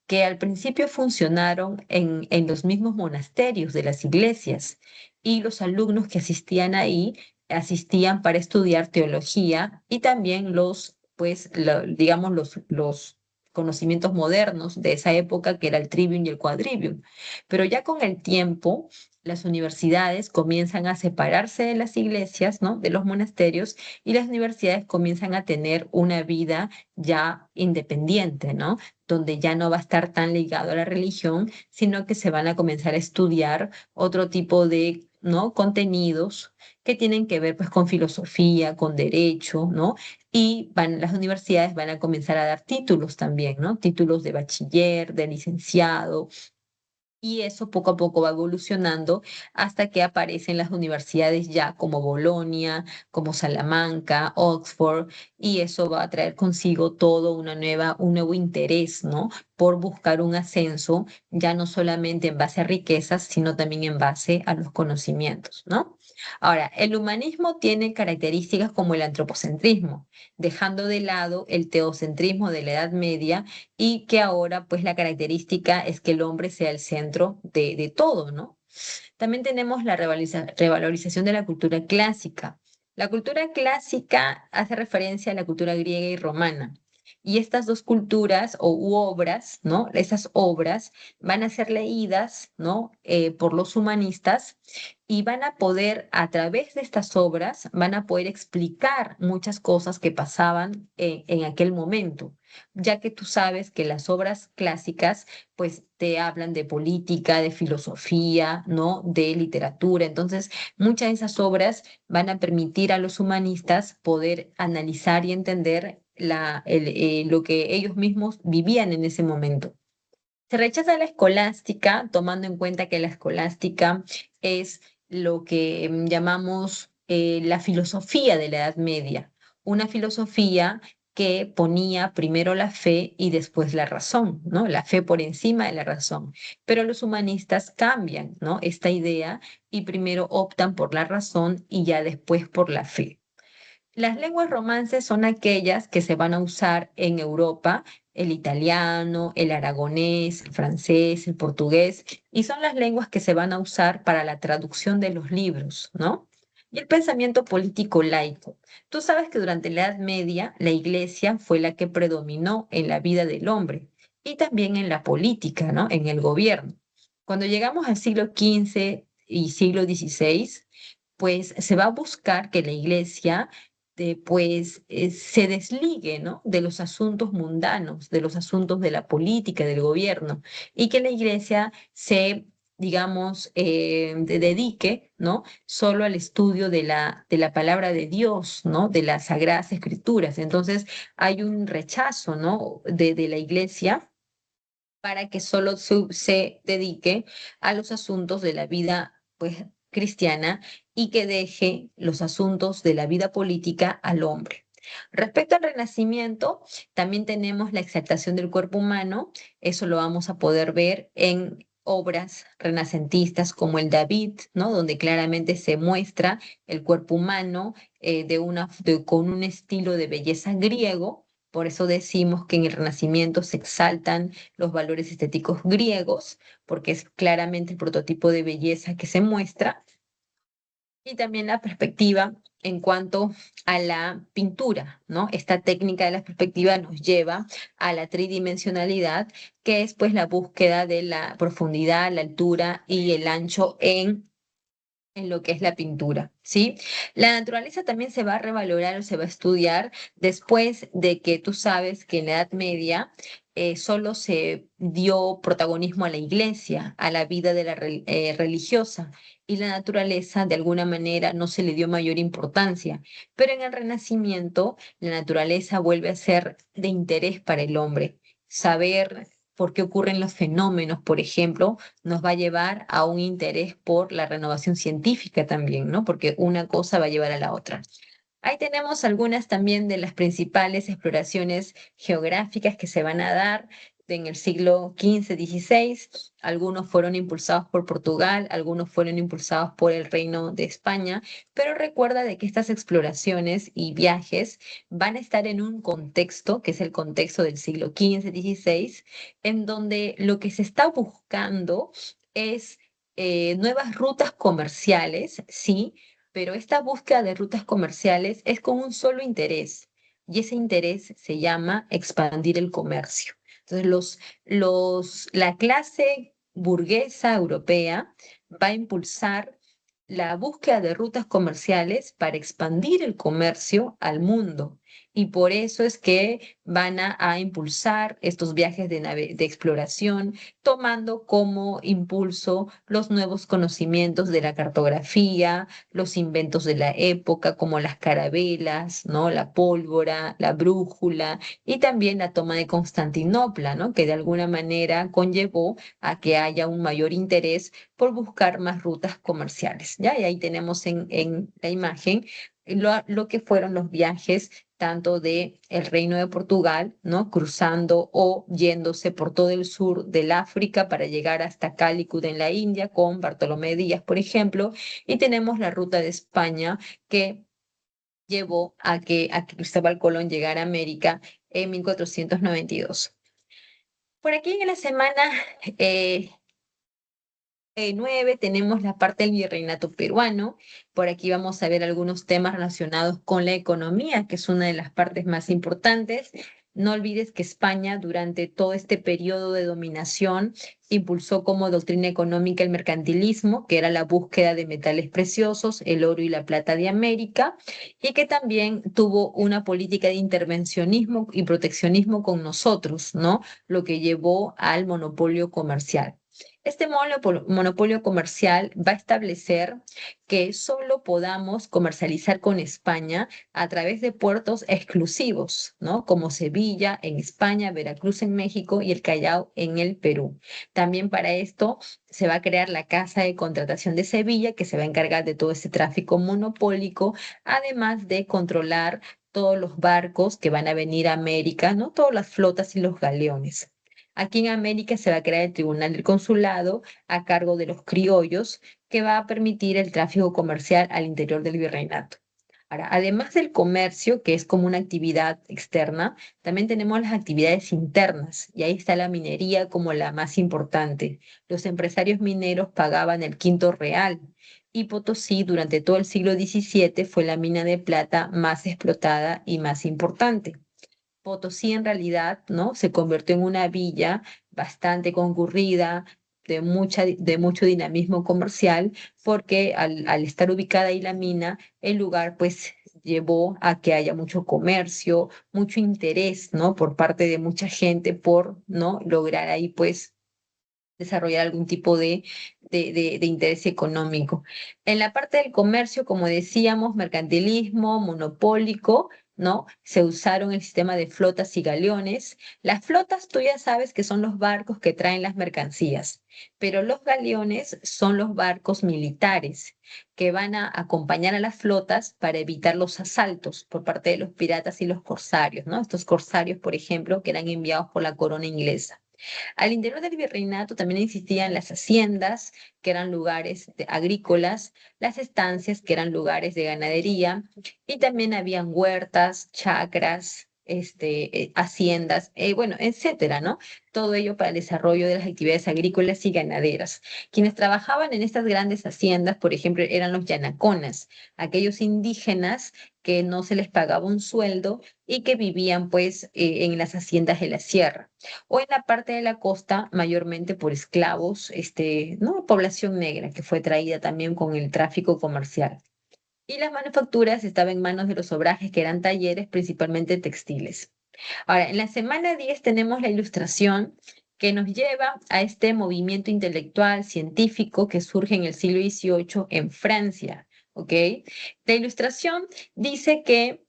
que al principio funcionaron en los mismos monasterios de las iglesias y los alumnos que asistían ahí asistían para estudiar teología y también digamos, los conocimientos modernos de esa época que era el trivium y el quadrivium. Pero ya con el tiempo las universidades comienzan a separarse de las iglesias, ¿no? De los monasterios y las universidades comienzan a tener una vida ya independiente, ¿no? Donde ya no va a estar tan ligado a la religión, sino que se van a comenzar a estudiar otro tipo de, ¿no? Contenidos que tienen que ver pues con filosofía, con derecho, ¿no? Y las universidades van a comenzar a dar títulos también, ¿no? Títulos de bachiller, de licenciado, y eso poco a poco va evolucionando hasta que aparecen las universidades ya como Bolonia, como Salamanca, Oxford, y eso va a traer consigo todo un nuevo interés, ¿no? Por buscar un ascenso, ya no solamente en base a riquezas, sino también en base a los conocimientos, ¿no? Ahora, el humanismo tiene características como el antropocentrismo, dejando de lado el teocentrismo de la Edad Media y que ahora pues la característica es que el hombre sea el centro de todo, ¿no? También tenemos la revalorización de la cultura clásica. La cultura clásica hace referencia a la cultura griega y romana. Y estas dos culturas u obras, ¿no? Esas obras van a ser leídas, ¿no? Por los humanistas y van a poder, a través de estas obras, van a poder explicar muchas cosas que pasaban en aquel momento, ya que tú sabes que las obras clásicas pues te hablan de política, de filosofía, ¿no? De literatura. Entonces, muchas de esas obras van a permitir a los humanistas poder analizar y entender lo que ellos mismos vivían en ese momento. Se rechaza la escolástica, tomando en cuenta que la escolástica es lo que llamamos la filosofía de la Edad Media, una filosofía que ponía primero la fe y después la razón, ¿no? La fe por encima de la razón. Pero los humanistas cambian, ¿no? Esta idea y primero optan por la razón y ya después por la fe. Las lenguas romances son aquellas que se van a usar en Europa, el italiano, el aragonés, el francés, el portugués, y son las lenguas que se van a usar para la traducción de los libros, ¿no? Y el pensamiento político laico. Tú sabes que durante la Edad Media la iglesia fue la que predominó en la vida del hombre y también en la política, ¿no? En el gobierno. Cuando llegamos al siglo XV y siglo XVI, pues se va a buscar que la iglesia se desligue, ¿no? De los asuntos mundanos, de los asuntos de la política, del gobierno, y que la iglesia se, digamos, dedique, ¿no? Solo al estudio de la palabra de Dios, ¿no? De las sagradas escrituras. Entonces, hay un rechazo, ¿no? De la iglesia para que solo se dedique a los asuntos de la vida, pues, cristiana y que deje los asuntos de la vida política al hombre. Respecto al Renacimiento, también tenemos la exaltación del cuerpo humano. Eso lo vamos a poder ver en obras renacentistas como el David, ¿no? Donde claramente se muestra el cuerpo humano con un estilo de belleza griego. Por eso decimos que en el Renacimiento se exaltan los valores estéticos griegos, porque es claramente el prototipo de belleza que se muestra, y también la perspectiva en cuanto a la pintura, ¿no? Esta técnica de la perspectiva nos lleva a la tridimensionalidad, que es pues la búsqueda de la profundidad, la altura y el ancho en lo que es la pintura, ¿sí? La naturaleza también se va a revalorar o se va a estudiar después de que tú sabes que en la Edad Media solo se dio protagonismo a la iglesia, a la vida de religiosa, y la naturaleza de alguna manera no se le dio mayor importancia. Pero en el Renacimiento la naturaleza vuelve a ser de interés para el hombre. Saber por qué ocurren los fenómenos, por ejemplo, nos va a llevar a un interés por la renovación científica también, ¿no? Porque una cosa va a llevar a la otra. Ahí tenemos algunas también de las principales exploraciones geográficas que se van a dar en el siglo XV, XVI. Algunos fueron impulsados por Portugal, algunos fueron impulsados por el Reino de España, pero recuerda de que estas exploraciones y viajes van a estar en un contexto, que es el contexto del siglo XV, XVI, en donde lo que se está buscando es nuevas rutas comerciales, ¿sí? Pero esta búsqueda de rutas comerciales es con un solo interés, y ese interés se llama expandir el comercio. Entonces, la clase burguesa europea va a impulsar la búsqueda de rutas comerciales para expandir el comercio al mundo. Y por eso es que van a impulsar estos viajes de exploración, tomando como impulso los nuevos conocimientos de la cartografía, los inventos de la época, como las carabelas, ¿no? La pólvora, la brújula y también la toma de Constantinopla, ¿no? Que de alguna manera conllevó a que haya un mayor interés por buscar más rutas comerciales, ¿ya? Y ahí tenemos en la imagen lo que fueron los viajes tanto de el Reino de Portugal, ¿no? Cruzando o yéndose por todo el sur del África para llegar hasta Calicut en la India con Bartolomé Díaz, por ejemplo, y tenemos la ruta de España que llevó a que Cristóbal Colón llegara a América en 1492. Por aquí en la semana eh, 9 tenemos la parte del virreinato peruano. Por aquí vamos a ver algunos temas relacionados con la economía, que es una de las partes más importantes. No olvides que España durante todo este periodo de dominación impulsó como doctrina económica el mercantilismo, que era la búsqueda de metales preciosos, el oro y la plata de América, y que también tuvo una política de intervencionismo y proteccionismo con nosotros, ¿no? Lo que llevó al monopolio comercial. Este monopolio comercial va a establecer que solo podamos comercializar con España a través de puertos exclusivos, ¿no? Como Sevilla en España, Veracruz en México y el Callao en el Perú. También para esto se va a crear la Casa de Contratación de Sevilla, que se va a encargar de todo este tráfico monopólico, además de controlar todos los barcos que van a venir a América, ¿no? Todas las flotas y los galeones. Aquí en América se va a crear el Tribunal del Consulado a cargo de los criollos, que va a permitir el tráfico comercial al interior del virreinato. Ahora, además del comercio, que es como una actividad externa, también tenemos las actividades internas, y ahí está la minería como la más importante. Los empresarios mineros pagaban el quinto real, y Potosí durante todo el siglo XVII fue la mina de plata más explotada y más importante. Potosí en realidad, ¿no? Se convirtió en una villa bastante concurrida, de mucho dinamismo comercial, porque al estar ubicada ahí la mina, el lugar pues llevó a que haya mucho comercio, mucho interés, ¿no? Por parte de mucha gente por, ¿no? Lograr ahí, pues, desarrollar algún tipo de interés económico. En la parte del comercio, como decíamos, mercantilismo, monopólico, ¿no? Se usaron el sistema de flotas y galeones. Las flotas, tú ya sabes que son los barcos que traen las mercancías, pero los galeones son los barcos militares que van a acompañar a las flotas para evitar los asaltos por parte de los piratas y los corsarios, ¿no? Estos corsarios, por ejemplo, que eran enviados por la corona inglesa. Al interior del virreinato también existían las haciendas, que eran lugares agrícolas, las estancias, que eran lugares de ganadería, y también habían huertas, chacras, haciendas, bueno, etcétera, ¿no? Todo ello para el desarrollo de las actividades agrícolas y ganaderas. Quienes trabajaban en estas grandes haciendas, por ejemplo, eran los yanaconas, aquellos indígenas que no se les pagaba un sueldo y que vivían, pues, en las haciendas de la sierra o en la parte de la costa, mayormente por esclavos, ¿no? Población negra que fue traída también con el tráfico comercial. Y las manufacturas estaban en manos de los obrajes, que eran talleres principalmente textiles. Ahora, en la semana 10 tenemos la ilustración que nos lleva a este movimiento intelectual científico que surge en el siglo XVIII en Francia, ¿ok? La ilustración dice que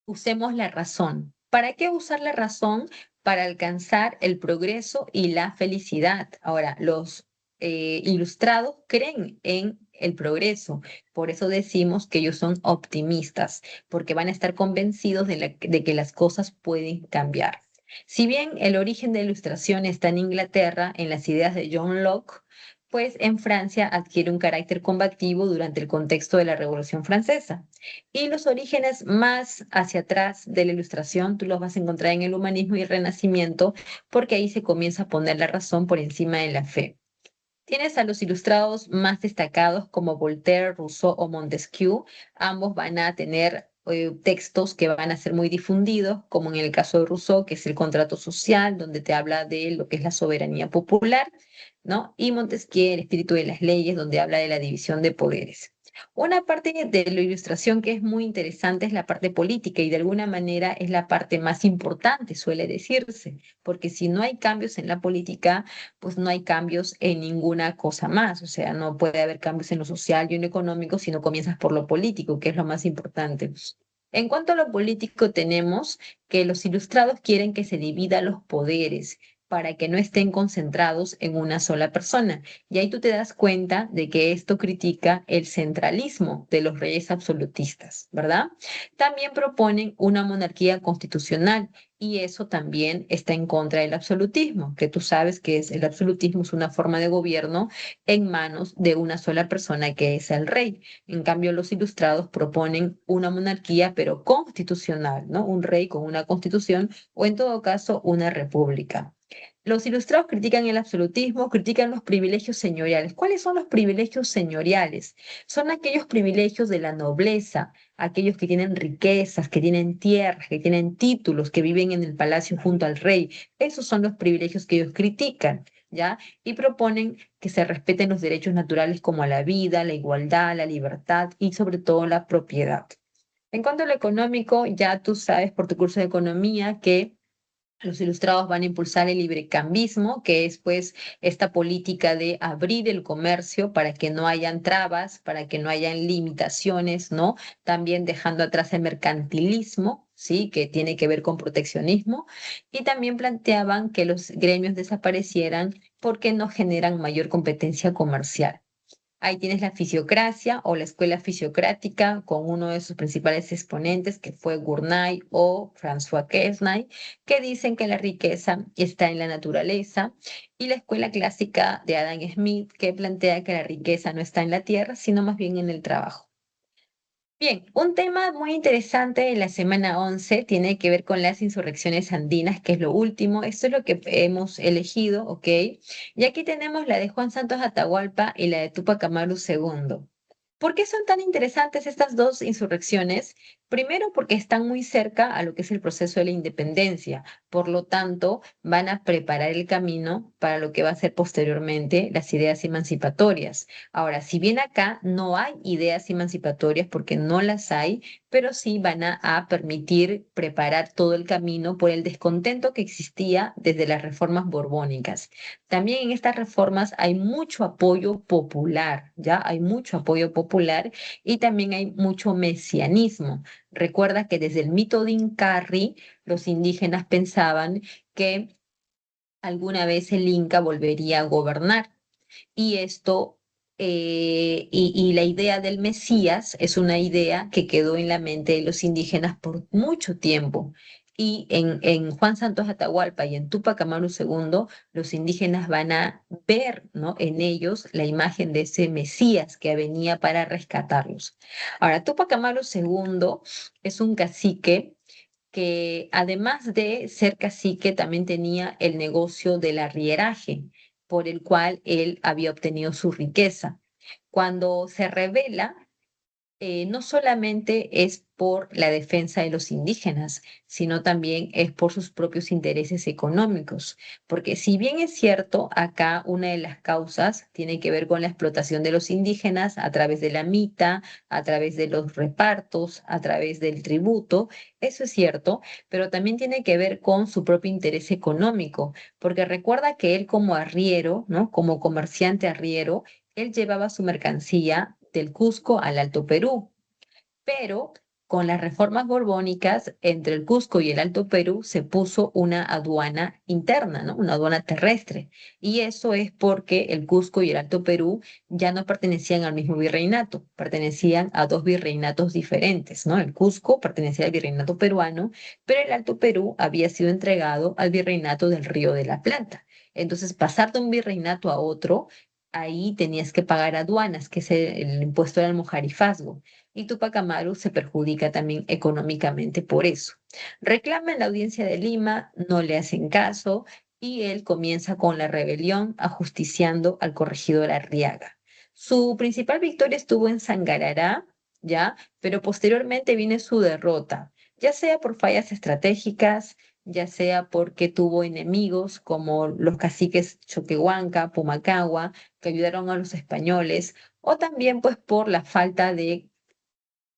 usemos la razón. ¿Para qué usar la razón? Para alcanzar el progreso y la felicidad. Ahora, los ilustrados creen en el progreso, por eso decimos que ellos son optimistas, porque van a estar convencidos de que las cosas pueden cambiar. Si bien el origen de la ilustración está en Inglaterra, en las ideas de John Locke, pues en Francia adquiere un carácter combativo durante el contexto de la Revolución Francesa. Y los orígenes más hacia atrás de la ilustración, tú los vas a encontrar en el humanismo y el renacimiento, porque ahí se comienza a poner la razón por encima de la fe. Tienes a los ilustrados más destacados como Voltaire, Rousseau o Montesquieu. Ambos van a tener textos que van a ser muy difundidos, como en el caso de Rousseau, que es el contrato social, donde te habla de lo que es la soberanía popular, ¿no? Y Montesquieu, el espíritu de las leyes, donde habla de la división de poderes. Una parte de la ilustración que es muy interesante es la parte política y de alguna manera es la parte más importante, suele decirse, porque si no hay cambios en la política, pues no hay cambios en ninguna cosa más, o sea, no puede haber cambios en lo social y en lo económico si no comienzas por lo político, que es lo más importante. En cuanto a lo político, tenemos que los ilustrados quieren que se dividan los poderes para que no estén concentrados en una sola persona. Y ahí tú te das cuenta de que esto critica el centralismo de los reyes absolutistas, ¿verdad? También proponen una monarquía constitucional y eso también está en contra del absolutismo, que tú sabes que el absolutismo es una forma de gobierno en manos de una sola persona que es el rey. En cambio, los ilustrados proponen una monarquía, pero constitucional, ¿no? Un rey con una constitución o en todo caso una república. Los ilustrados critican el absolutismo, critican los privilegios señoriales. ¿Cuáles son los privilegios señoriales? Son aquellos privilegios de la nobleza, aquellos que tienen riquezas, que tienen tierras, que tienen títulos, que viven en el palacio junto al rey. Esos son los privilegios que ellos critican, ¿ya? Y proponen que se respeten los derechos naturales como la vida, la igualdad, la libertad y sobre todo la propiedad. En cuanto a lo económico, ya tú sabes por tu curso de economía que los ilustrados van a impulsar el librecambismo, que es pues esta política de abrir el comercio para que no hayan trabas, para que no hayan limitaciones, ¿no? También dejando atrás el mercantilismo, ¿sí? Que tiene que ver con proteccionismo. Y también planteaban que los gremios desaparecieran porque no generan mayor competencia comercial. Ahí tienes la fisiocracia o la escuela fisiocrática con uno de sus principales exponentes que fue Gournay o François Quesnay, que dicen que la riqueza está en la naturaleza, y la escuela clásica de Adam Smith, que plantea que la riqueza no está en la tierra, sino más bien en el trabajo. Bien, un tema muy interesante de la semana 11 tiene que ver con las insurrecciones andinas, que es lo último. Esto es lo que hemos elegido, ¿ok? Y aquí tenemos la de Juan Santos Atahualpa y la de Túpac Amaru II. ¿Por qué son tan interesantes estas dos insurrecciones? Primero porque están muy cerca a lo que es el proceso de la independencia, por lo tanto van a preparar el camino para lo que va a ser posteriormente las ideas emancipatorias. Ahora, si bien acá no hay ideas emancipatorias porque no las hay, pero sí van a permitir preparar todo el camino por el descontento que existía desde las reformas borbónicas. También en estas reformas hay mucho apoyo popular, ¿ya? Hay mucho apoyo popular y también hay mucho mesianismo. Recuerda que desde el mito de Incarri, los indígenas pensaban que alguna vez el Inca volvería a gobernar. Y esto, y la idea del Mesías es una idea que quedó en la mente de los indígenas por mucho tiempo. Y en Juan Santos Atahualpa y en Túpac Amaru II, los indígenas van a ver, ¿no?, en ellos la imagen de ese Mesías que venía para rescatarlos. Ahora, Túpac Amaru II es un cacique que además de ser cacique, también tenía el negocio del arrieraje, por el cual él había obtenido su riqueza. Cuando se revela, no solamente es por la defensa de los indígenas, sino también es por sus propios intereses económicos. Porque si bien es cierto, acá una de las causas tiene que ver con la explotación de los indígenas a través de la mita, a través de los repartos, a través del tributo, eso es cierto, pero también tiene que ver con su propio interés económico, porque recuerda que él como arriero, ¿no? Como comerciante arriero, él llevaba su mercancía del Cusco al Alto Perú, pero con las reformas borbónicas entre el Cusco y el Alto Perú se puso una aduana interna, ¿no? Una aduana terrestre. Y eso es porque el Cusco y el Alto Perú ya no pertenecían al mismo virreinato, pertenecían a dos virreinatos diferentes, ¿no? El Cusco pertenecía al virreinato peruano, pero el Alto Perú había sido entregado al virreinato del Río de la Plata. Entonces, pasar de un virreinato a otro, ahí tenías que pagar aduanas, que es el impuesto del almojarifazgo, y Tupac Amaru se perjudica también económicamente por eso. Reclama en la audiencia de Lima, no le hacen caso y él comienza con la rebelión ajusticiando al corregidor Arriaga. Su principal victoria estuvo en Sangarará, ¿ya? Pero posteriormente viene su derrota, ya sea por fallas estratégicas, ya sea porque tuvo enemigos como los caciques Choquehuanca, Pumacagua, que ayudaron a los españoles, o también pues por la falta de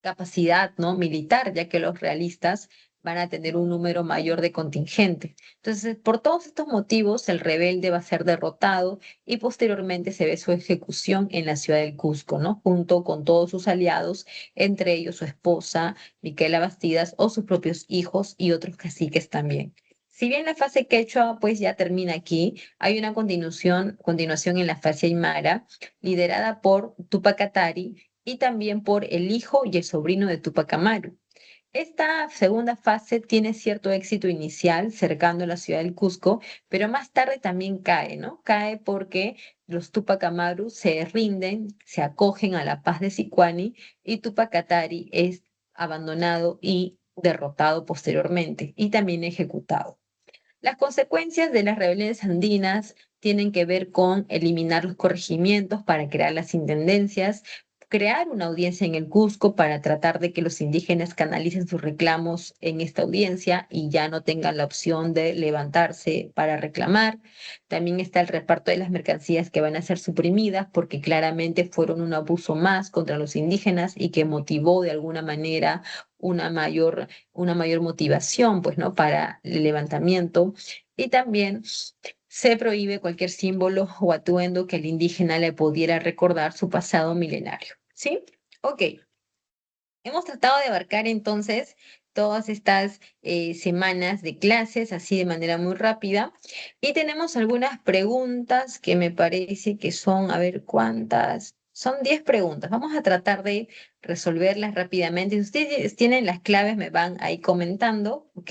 capacidad, ¿no?, militar, ya que los realistas van a tener un número mayor de contingente. Entonces, por todos estos motivos, el rebelde va a ser derrotado y posteriormente se ve su ejecución en la ciudad del Cusco, ¿no?, junto con todos sus aliados, entre ellos su esposa, Micaela Bastidas, o sus propios hijos y otros caciques también. Si bien la fase quechua pues ya termina aquí, hay una continuación en la fase aymara, liderada por Tupac Katari, y también por el hijo y el sobrino de Tupac Amaru. Esta segunda fase tiene cierto éxito inicial cercando la ciudad del Cusco, pero más tarde también cae, ¿no? Cae porque los Tupac Amaru se rinden, se acogen a la paz de Sicuani y Tupac Katari es abandonado y derrotado posteriormente y también ejecutado. Las consecuencias de las rebeliones andinas tienen que ver con eliminar los corregimientos para crear las intendencias, crear una audiencia en el Cusco para tratar de que los indígenas canalicen sus reclamos en esta audiencia y ya no tengan la opción de levantarse para reclamar. También está el reparto de las mercancías que van a ser suprimidas porque claramente fueron un abuso más contra los indígenas y que motivó de alguna manera una mayor una mayor motivación, pues, ¿no?, para el levantamiento. Y también se prohíbe cualquier símbolo o atuendo que el indígena le pudiera recordar su pasado milenario. ¿Sí? Ok. Hemos tratado de abarcar entonces todas estas semanas de clases así de manera muy rápida y tenemos algunas preguntas que me parece que son, a ver cuántas, son 10 preguntas. Vamos a tratar de resolverlas rápidamente. Si ustedes tienen las claves, me van ahí comentando, ¿ok?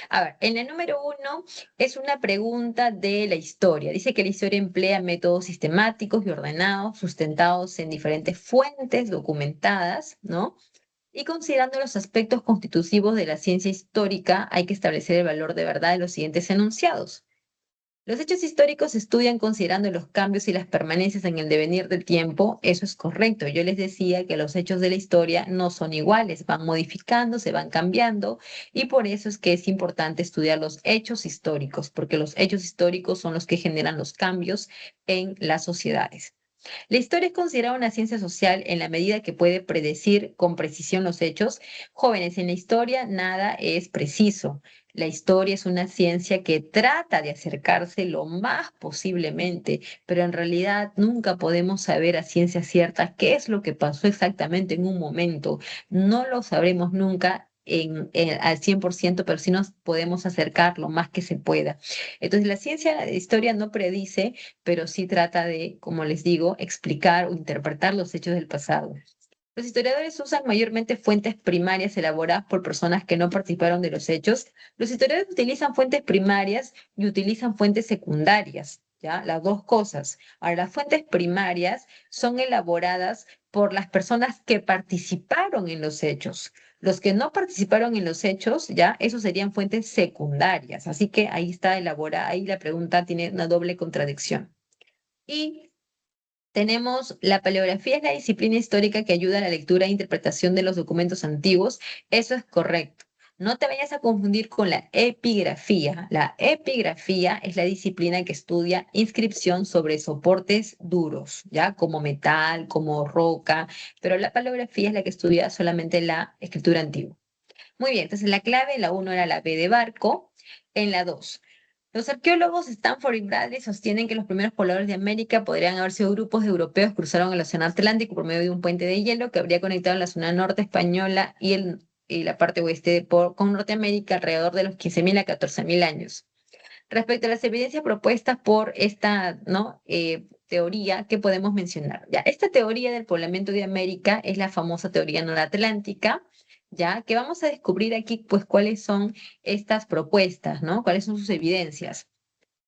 A ver, en la número 1 es una pregunta de la historia. Dice que la historia emplea métodos sistemáticos y ordenados, sustentados en diferentes fuentes documentadas, ¿no? Y considerando los aspectos constitutivos de la ciencia histórica, hay que establecer el valor de verdad de los siguientes enunciados. Los hechos históricos se estudian considerando los cambios y las permanencias en el devenir del tiempo. Eso es correcto. Yo les decía que los hechos de la historia no son iguales, van modificando, se van cambiando, y por eso es que es importante estudiar los hechos históricos, porque los hechos históricos son los que generan los cambios en las sociedades. La historia es considerada una ciencia social en la medida que puede predecir con precisión los hechos. Jóvenes, en la historia nada es preciso. La historia es una ciencia que trata de acercarse lo más posiblemente, pero en realidad nunca podemos saber a ciencia cierta qué es lo que pasó exactamente en un momento. No lo sabremos nunca al 100%, pero sí nos podemos acercar lo más que se pueda. Entonces, la ciencia de historia no predice, pero sí trata de, como les digo, explicar o interpretar los hechos del pasado. Los historiadores usan mayormente fuentes primarias elaboradas por personas que no participaron de los hechos. Los historiadores utilizan fuentes primarias y utilizan fuentes secundarias, ¿ya? Las dos cosas. Ahora, las fuentes primarias son elaboradas por las personas que participaron en los hechos. Los que no participaron en los hechos, ¿ya? Esos serían fuentes secundarias. Así que ahí está elaborada, ahí la pregunta tiene una doble contradicción. Y tenemos la paleografía, es la disciplina histórica que ayuda a la lectura e interpretación de los documentos antiguos. Eso es correcto. No te vayas a confundir con la epigrafía. La epigrafía es la disciplina que estudia inscripción sobre soportes duros, ¿ya? Como metal, como roca, pero la paleografía es la que estudia solamente la escritura antigua. Muy bien, entonces la clave en la uno era la B de barco, en la 2. Los arqueólogos Stanford y Bradley sostienen que los primeros pobladores de América podrían haber sido grupos de europeos que cruzaron el Océano Atlántico por medio de un puente de hielo que habría conectado la zona norte española y la parte oeste con Norteamérica alrededor de los 15.000 a 14.000 años. Respecto a las evidencias propuestas por esta, ¿no? Teoría, ¿qué podemos mencionar? Ya, esta teoría del poblamiento de América es la famosa teoría noratlántica, ya que vamos a descubrir aquí, pues, cuáles son estas propuestas, ¿no? ¿Cuáles son sus evidencias?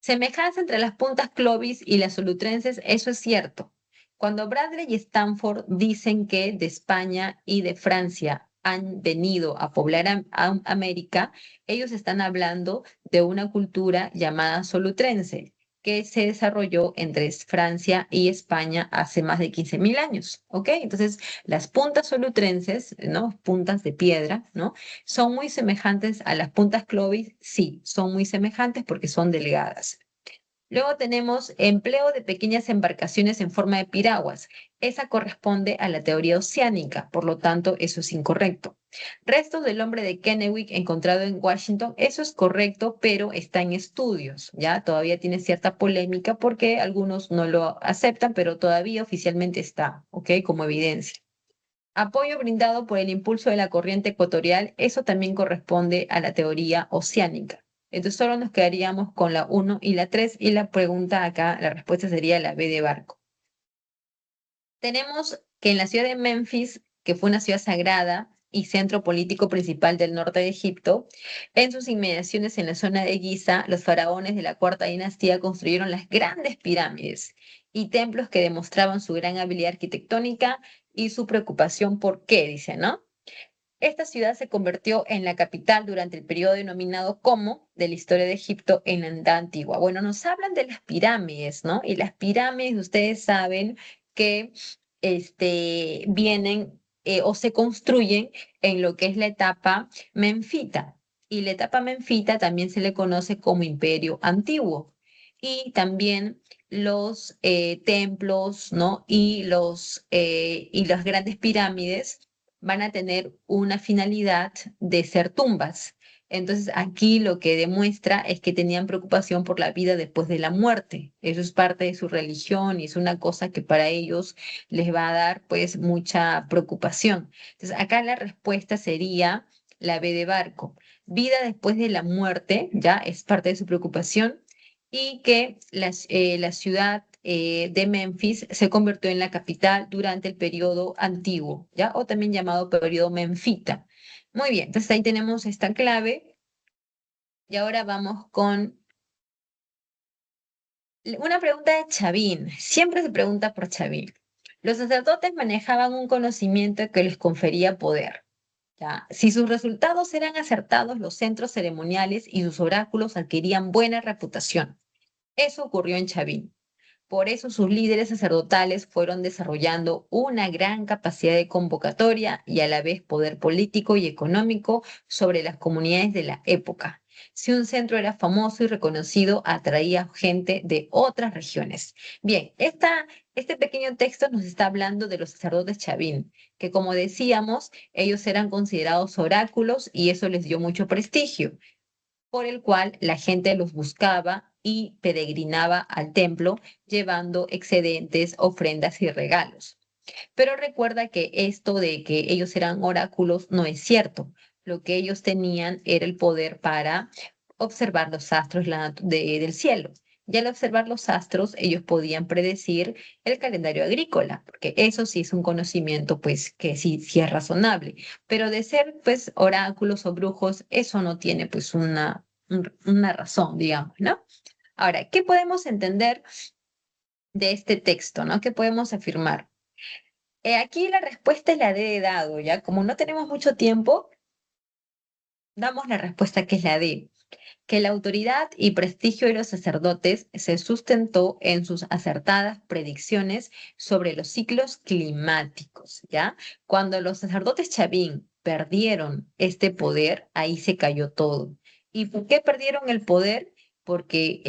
Semejanza entre las puntas Clovis y las solutrenses, eso es cierto. Cuando Bradley y Stanford dicen que de España y de Francia han venido a poblar a América, ellos están hablando de una cultura llamada solutrense, que se desarrolló entre Francia y España hace más de 15.000 años, ¿ok? Entonces, las puntas solutrenses, ¿no? Puntas de piedra, ¿no? ¿Son muy semejantes a las puntas Clovis? Sí, son muy semejantes porque son delgadas. Luego tenemos empleo de pequeñas embarcaciones en forma de piraguas. Esa corresponde a la teoría oceánica, por lo tanto, eso es incorrecto. Restos del hombre de Kennewick encontrado en Washington, eso es correcto, pero está en estudios, ¿ya? Todavía tiene cierta polémica porque algunos no lo aceptan, pero todavía oficialmente está, ¿ok? Como evidencia. Apoyo brindado por el impulso de la corriente ecuatorial, eso también corresponde a la teoría oceánica. Entonces solo nos quedaríamos con la uno y la 3 y la pregunta acá, la respuesta sería la B de barco. Tenemos que en la ciudad de Memphis, que fue una ciudad sagrada y centro político principal del norte de Egipto, en sus inmediaciones en la zona de Giza, los faraones de la cuarta dinastía construyeron las grandes pirámides y templos que demostraban su gran habilidad arquitectónica y su preocupación por qué, dice, ¿no? Esta ciudad se convirtió en la capital durante el periodo denominado como de la historia de Egipto en la Edad Antigua. Bueno, nos hablan de las pirámides, ¿no? Y las pirámides, ustedes saben que vienen o se construyen en lo que es la etapa menfita. Y la etapa menfita también se le conoce como Imperio Antiguo. Y también los templos, ¿no? Y las grandes pirámides van a tener una finalidad de ser tumbas. Entonces, aquí lo que demuestra es que tenían preocupación por la vida después de la muerte. Eso es parte de su religión y es una cosa que para ellos les va a dar pues mucha preocupación. Entonces, acá la respuesta sería la B de barco. Vida después de la muerte, ya es parte de su preocupación y que la ciudad de Memphis se convirtió en la capital durante el periodo antiguo, ¿ya? O también llamado periodo menfita. Muy bien, entonces ahí tenemos esta clave y ahora vamos con una pregunta de Chavín. Siempre se pregunta por Chavín. Los sacerdotes manejaban un conocimiento que les confería poder. ¿Ya? Si sus resultados eran acertados, los centros ceremoniales y sus oráculos adquirían buena reputación. Eso ocurrió en Chavín. Por eso sus líderes sacerdotales fueron desarrollando una gran capacidad de convocatoria y a la vez poder político y económico sobre las comunidades de la época. Si un centro era famoso y reconocido, atraía gente de otras regiones. Bien, este pequeño texto nos está hablando de los sacerdotes Chavín, que como decíamos, ellos eran considerados oráculos y eso les dio mucho prestigio por el cual la gente los buscaba y peregrinaba al templo llevando excedentes, ofrendas y regalos. Pero recuerda que esto de que ellos eran oráculos no es cierto. Lo que ellos tenían era el poder para observar los astros del cielo. Y al observar los astros, ellos podían predecir el calendario agrícola, porque eso sí es un conocimiento, pues, que sí es razonable. Pero de ser, pues, oráculos o brujos, eso no tiene, pues, una razón, digamos, ¿no? Ahora, ¿qué podemos entender de este texto, ¿no? ¿Qué podemos afirmar? Aquí la respuesta es la D de dado, ¿ya? Como no tenemos mucho tiempo, damos la respuesta que es la D, que la autoridad y prestigio de los sacerdotes se sustentó en sus acertadas predicciones sobre los ciclos climáticos, ¿ya? Cuando los sacerdotes Chavín perdieron este poder, ahí se cayó todo. ¿Y por qué perdieron el poder? Porque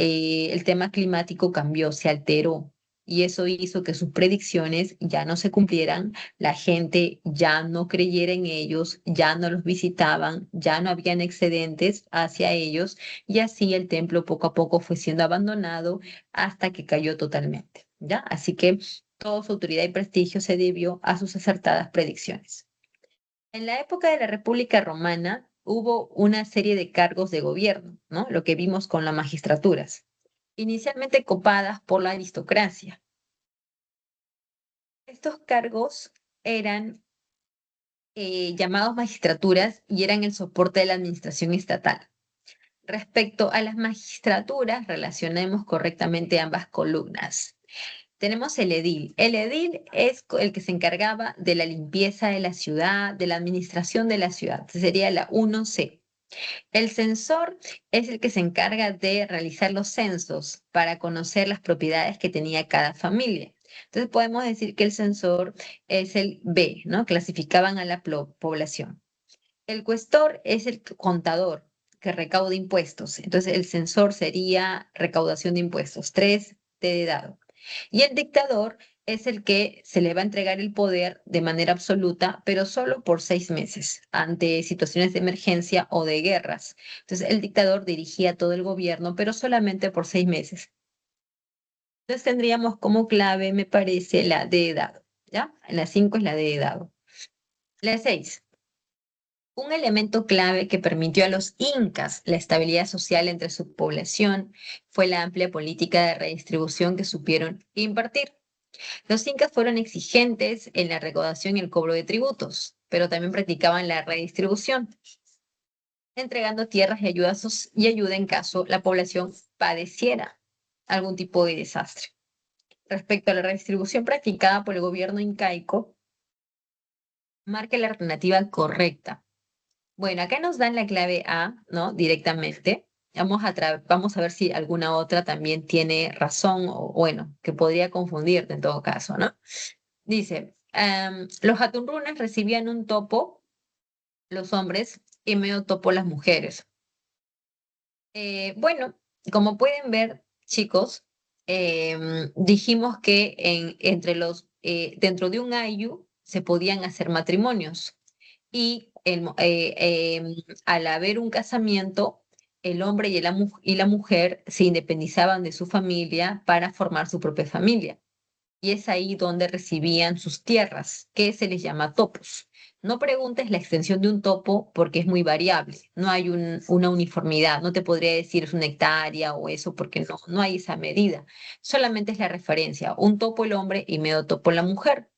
el tema climático cambió, se alteró. Y eso hizo que sus predicciones ya no se cumplieran, la gente ya no creyera en ellos, ya no los visitaban, ya no habían excedentes hacia ellos y así el templo poco a poco fue siendo abandonado hasta que cayó totalmente, ¿ya? Así que toda su autoridad y prestigio se debió a sus acertadas predicciones. En la época de la República Romana hubo una serie de cargos de gobierno, ¿no? Lo que vimos con las magistraturas, inicialmente copadas por la aristocracia. Estos cargos eran llamados magistraturas y eran el soporte de la administración estatal. Respecto a las magistraturas, relacionemos correctamente ambas columnas. Tenemos el edil. El edil es el que se encargaba de la limpieza de la ciudad, de la administración de la ciudad. Sería la 1C. El censor es el que se encarga de realizar los censos para conocer las propiedades que tenía cada familia. Entonces podemos decir que el censor es el B, ¿no? Clasificaban a la población. El cuestor es el contador que recauda impuestos. Entonces, el censor sería recaudación de impuestos, 3 de dado. Y el dictador es el que se le va a entregar el poder de manera absoluta, pero solo por 6 meses, ante situaciones de emergencia o de guerras. Entonces, el dictador dirigía todo el gobierno, pero solamente por 6 meses. Entonces, tendríamos como clave, me parece, la D de dado. ¿Ya? La 5 es la D de dado. La 6. Un elemento clave que permitió a los incas la estabilidad social entre su población fue la amplia política de redistribución que supieron impartir. Los incas fueron exigentes en la recaudación y el cobro de tributos, pero también practicaban la redistribución, entregando tierras y ayuda en caso la población padeciera algún tipo de desastre. Respecto a la redistribución practicada por el gobierno incaico, marca la alternativa correcta. Bueno, acá nos dan la clave A, ¿no? Directamente. Vamos a ver si alguna otra también tiene razón o, bueno, que podría confundirte en todo caso, ¿no? Dice, los atunrunas recibían un topo, los hombres, y medio topo las mujeres. Bueno, como pueden ver, chicos, dijimos que dentro de un ayu se podían hacer matrimonios y al haber un casamiento, el hombre y la mujer se independizaban de su familia para formar su propia familia. Y es ahí donde recibían sus tierras, que se les llama topos. No preguntes la extensión de un topo porque es muy variable, no hay una uniformidad, no te podría decir es una hectárea o eso porque no hay esa medida, solamente es la referencia, un topo el hombre y medio topo la mujer.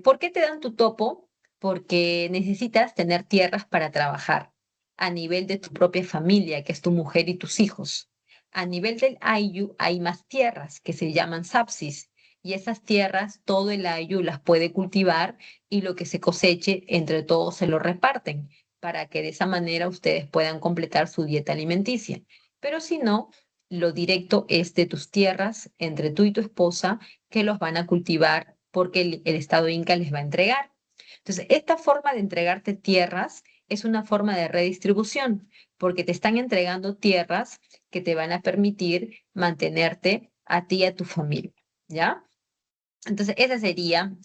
¿Por qué te dan tu topo? Porque necesitas tener tierras para trabajar a nivel de tu propia familia, que es tu mujer y tus hijos. A nivel del Ayu hay más tierras que se llaman sapsis y esas tierras todo el Ayu las puede cultivar y lo que se coseche entre todos se lo reparten para que de esa manera ustedes puedan completar su dieta alimenticia. Pero si no, lo directo es de tus tierras, entre tú y tu esposa, que los van a cultivar porque el Estado Inca les va a entregar. Entonces, esta forma de entregarte tierras es una forma de redistribución, porque te están entregando tierras que te van a permitir mantenerte a ti y a tu familia, ¿ya? Entonces, esa sería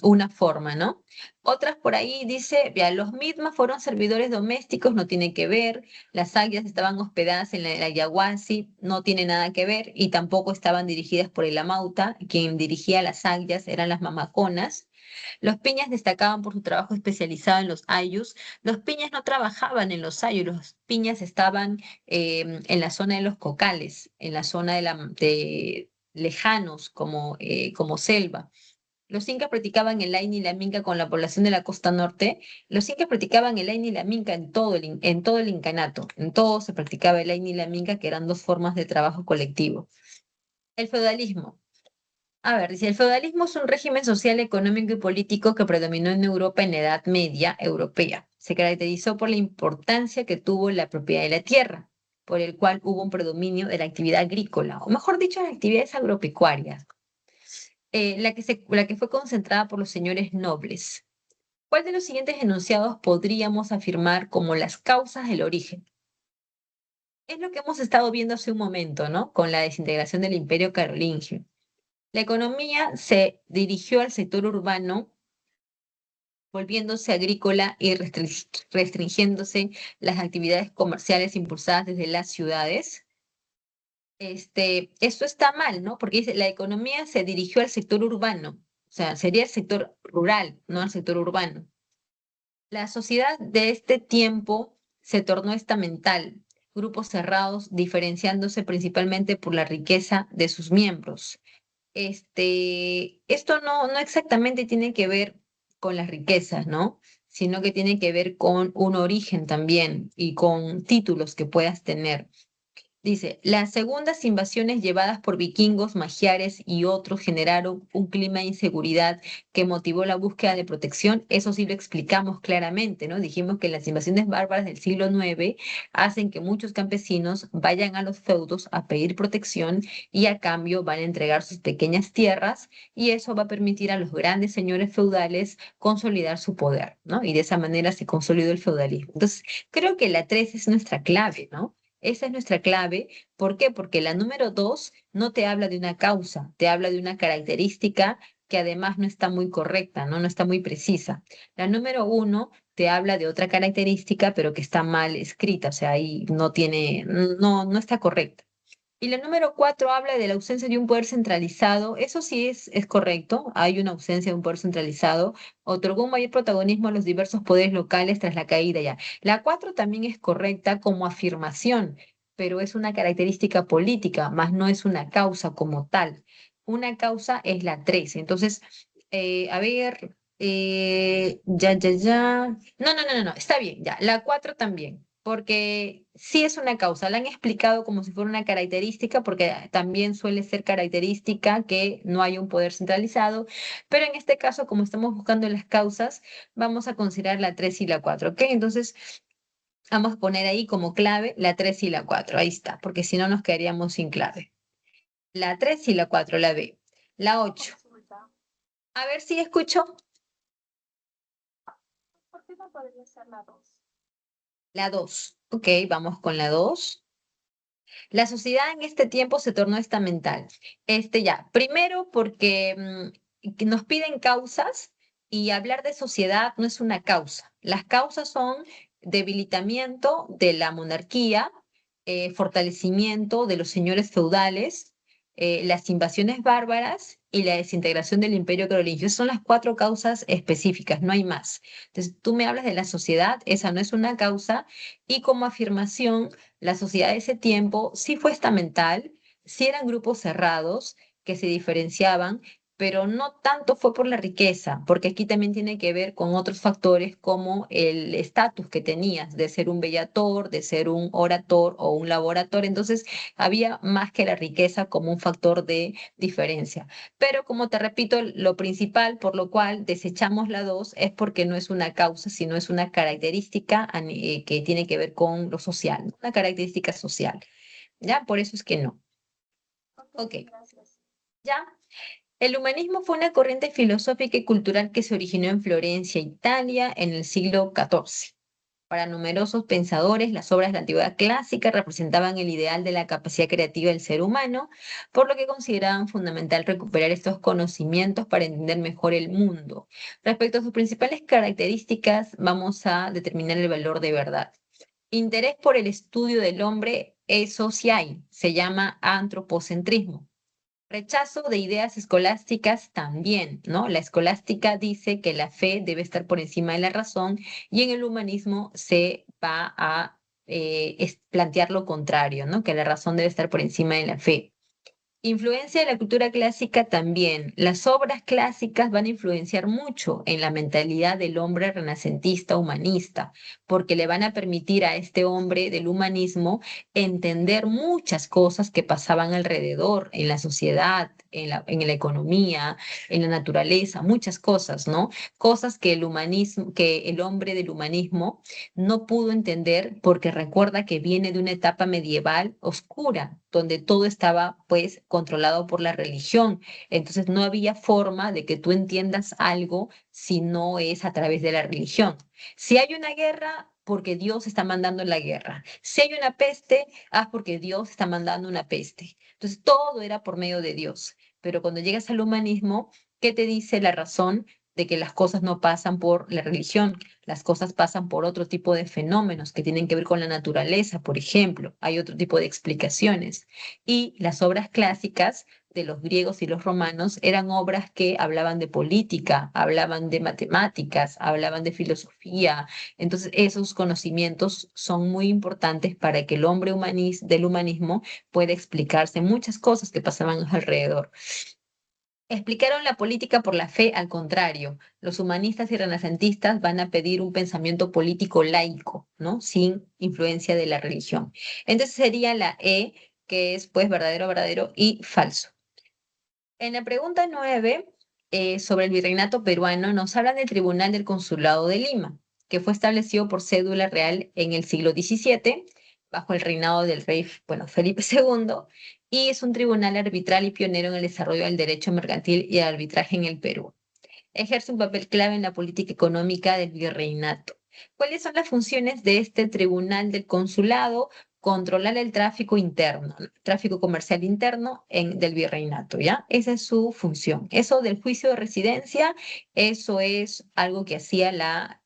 una forma, ¿no? Otras por ahí dice, ya, los mismos fueron servidores domésticos, no tiene que ver, las águilas estaban hospedadas en la Yaguasi, no tiene nada que ver, y tampoco estaban dirigidas por el Amauta, quien dirigía las águilas eran las mamaconas. Los piñas destacaban por su trabajo especializado en los ayllus. Los piñas no trabajaban en los ayllus, los piñas estaban en la zona de los cocales, en la zona de lejanos como selva. Los incas practicaban el Aini y la Minca con la población de la costa norte. Los incas practicaban el Aini y la Minca en todo el incanato. En todo se practicaba el Aini y la Minca, que eran dos formas de trabajo colectivo. El feudalismo. A ver, dice, el feudalismo es un régimen social, económico y político que predominó en Europa en la Edad Media europea. Se caracterizó por la importancia que tuvo la propiedad de la tierra, por el cual hubo un predominio de la actividad agrícola, o mejor dicho, las actividades agropecuarias, la que fue concentrada por los señores nobles. ¿Cuál de los siguientes enunciados podríamos afirmar como las causas del origen? Es lo que hemos estado viendo hace un momento, ¿no? Con la desintegración del Imperio Carolingio. La economía se dirigió al sector urbano, volviéndose agrícola y restringiéndose las actividades comerciales impulsadas desde las ciudades. Esto está mal, ¿no? Porque dice, la economía se dirigió al sector urbano, o sea, sería el sector rural, no al sector urbano. La sociedad de este tiempo se tornó estamental, grupos cerrados, diferenciándose principalmente por la riqueza de sus miembros. Esto no exactamente tiene que ver con las riquezas, ¿no? Sino que tiene que ver con un origen también y con títulos que puedas tener. Dice, las segundas invasiones llevadas por vikingos, magiares y otros generaron un clima de inseguridad que motivó la búsqueda de protección. Eso sí lo explicamos claramente, ¿no? Dijimos que las invasiones bárbaras del siglo IX hacen que muchos campesinos vayan a los feudos a pedir protección y a cambio van a entregar sus pequeñas tierras y eso va a permitir a los grandes señores feudales consolidar su poder, ¿no? Y de esa manera se consolidó el feudalismo. Entonces, creo que la 3 es nuestra clave, ¿no? Esa es nuestra clave. ¿Por qué? Porque la número 2 no te habla de una causa, te habla de una característica que además no está muy correcta, ¿no? No está muy precisa. La número 1 te habla de otra característica, pero que está mal escrita, o sea, ahí no está correcta. Y la número 4 habla de la ausencia de un poder centralizado. Eso sí es correcto, hay una ausencia de un poder centralizado. Otorgó un mayor protagonismo a los diversos poderes locales tras la caída ya. La 4 también es correcta como afirmación, pero es una característica política, más no es una causa como tal. Una causa es la 3. Entonces, a ver, ya. No, está bien, ya. La 4 también, porque sí es una causa. La han explicado como si fuera una característica, porque también suele ser característica que no hay un poder centralizado, pero en este caso, como estamos buscando las causas, vamos a considerar la 3 y la 4, ¿ok? Entonces, vamos a poner ahí como clave la 3 y la 4. Ahí está, porque si no nos quedaríamos sin clave. La 3 y la 4, la B. La 8. A ver si escucho. ¿Por qué no podría ser la 2? La 2. Ok, vamos con la 2. La sociedad en este tiempo se tornó estamental. Ya, primero porque que nos piden causas y hablar de sociedad no es una causa. Las causas son debilitamiento de la monarquía, fortalecimiento de los señores feudales, las invasiones bárbaras y la desintegración del imperio carolingio. Esas son las cuatro causas específicas, no hay más. Entonces, tú me hablas de la sociedad, esa no es una causa, y como afirmación la sociedad de ese tiempo sí fue estamental, sí eran grupos cerrados que se diferenciaban, pero no tanto fue por la riqueza, porque aquí también tiene que ver con otros factores como el estatus que tenías de ser un bellator, de ser un orator o un laborator. Entonces, había más que la riqueza como un factor de diferencia. Pero como te repito, lo principal por lo cual desechamos la 2 es porque no es una causa, sino es una característica que tiene que ver con lo social, ¿no? Una característica social. ¿ya? Por eso es que no. Ok, ¿ya? El humanismo fue una corriente filosófica y cultural que se originó en Florencia, Italia, en el siglo XIV. Para numerosos pensadores, las obras de la antigüedad clásica representaban el ideal de la capacidad creativa del ser humano, por lo que consideraban fundamental recuperar estos conocimientos para entender mejor el mundo. Respecto a sus principales características, vamos a determinar el valor de verdad. Interés por el estudio del hombre, eso sí hay, se llama antropocentrismo. Rechazo de ideas escolásticas también, ¿no? La escolástica dice que la fe debe estar por encima de la razón y en el humanismo se va a plantear lo contrario, ¿no? Que la razón debe estar por encima de la fe. Influencia de la cultura clásica también. Las obras clásicas van a influenciar mucho en la mentalidad del hombre renacentista humanista, porque le van a permitir a este hombre del humanismo entender muchas cosas que pasaban alrededor en la sociedad, en la economía, en la naturaleza, muchas cosas, ¿no? Cosas que el humanismo, que el hombre del humanismo no pudo entender porque recuerda que viene de una etapa medieval oscura, donde todo estaba pues controlado por la religión. Entonces no había forma de que tú entiendas algo si no es a través de la religión. Si hay una guerra, porque Dios está mandando la guerra. Si hay una peste, porque Dios está mandando una peste. Entonces todo era por medio de Dios. Pero cuando llegas al humanismo, ¿qué te dice la razón de que las cosas no pasan por la religión? Las cosas pasan por otro tipo de fenómenos que tienen que ver con la naturaleza, por ejemplo. Hay otro tipo de explicaciones. Y las obras clásicas de los griegos y los romanos eran obras que hablaban de política, hablaban de matemáticas, hablaban de filosofía. Entonces, esos conocimientos son muy importantes para que el hombre del humanismo pueda explicarse muchas cosas que pasaban a su alrededor. Explicaron la política por la fe, al contrario. Los humanistas y renacentistas van a pedir un pensamiento político laico, ¿no? Sin influencia de la religión. Entonces sería la E, que es pues verdadero, verdadero y falso. En la pregunta 9, sobre el virreinato peruano, nos habla del Tribunal del Consulado de Lima, que fue establecido por cédula real en el siglo XVII, bajo el reinado del rey, bueno, Felipe II, y es un tribunal arbitral y pionero en el desarrollo del derecho mercantil y el arbitraje en el Perú. Ejerce un papel clave en la política económica del virreinato. ¿Cuáles son las funciones de este tribunal del consulado? Controlar el tráfico interno, el tráfico comercial interno del virreinato, ¿ya? Esa es su función. Eso del juicio de residencia, eso es algo que hacía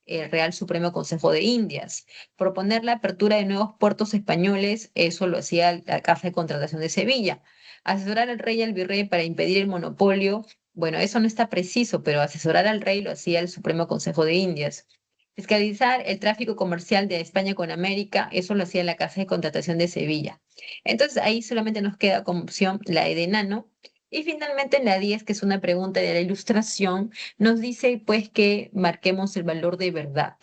el Real Supremo Consejo de Indias. Proponer la apertura de nuevos puertos españoles, eso lo hacía la Casa de Contratación de Sevilla. Asesorar al rey y al virrey para impedir el monopolio, bueno, eso no está preciso, pero asesorar al rey lo hacía el Supremo Consejo de Indias. Fiscalizar el tráfico comercial de España con América, eso lo hacía la Casa de Contratación de Sevilla. Entonces ahí solamente nos queda como opción la E de enano. Y finalmente en la 10, que es una pregunta de la ilustración, nos dice pues que marquemos el valor de verdad.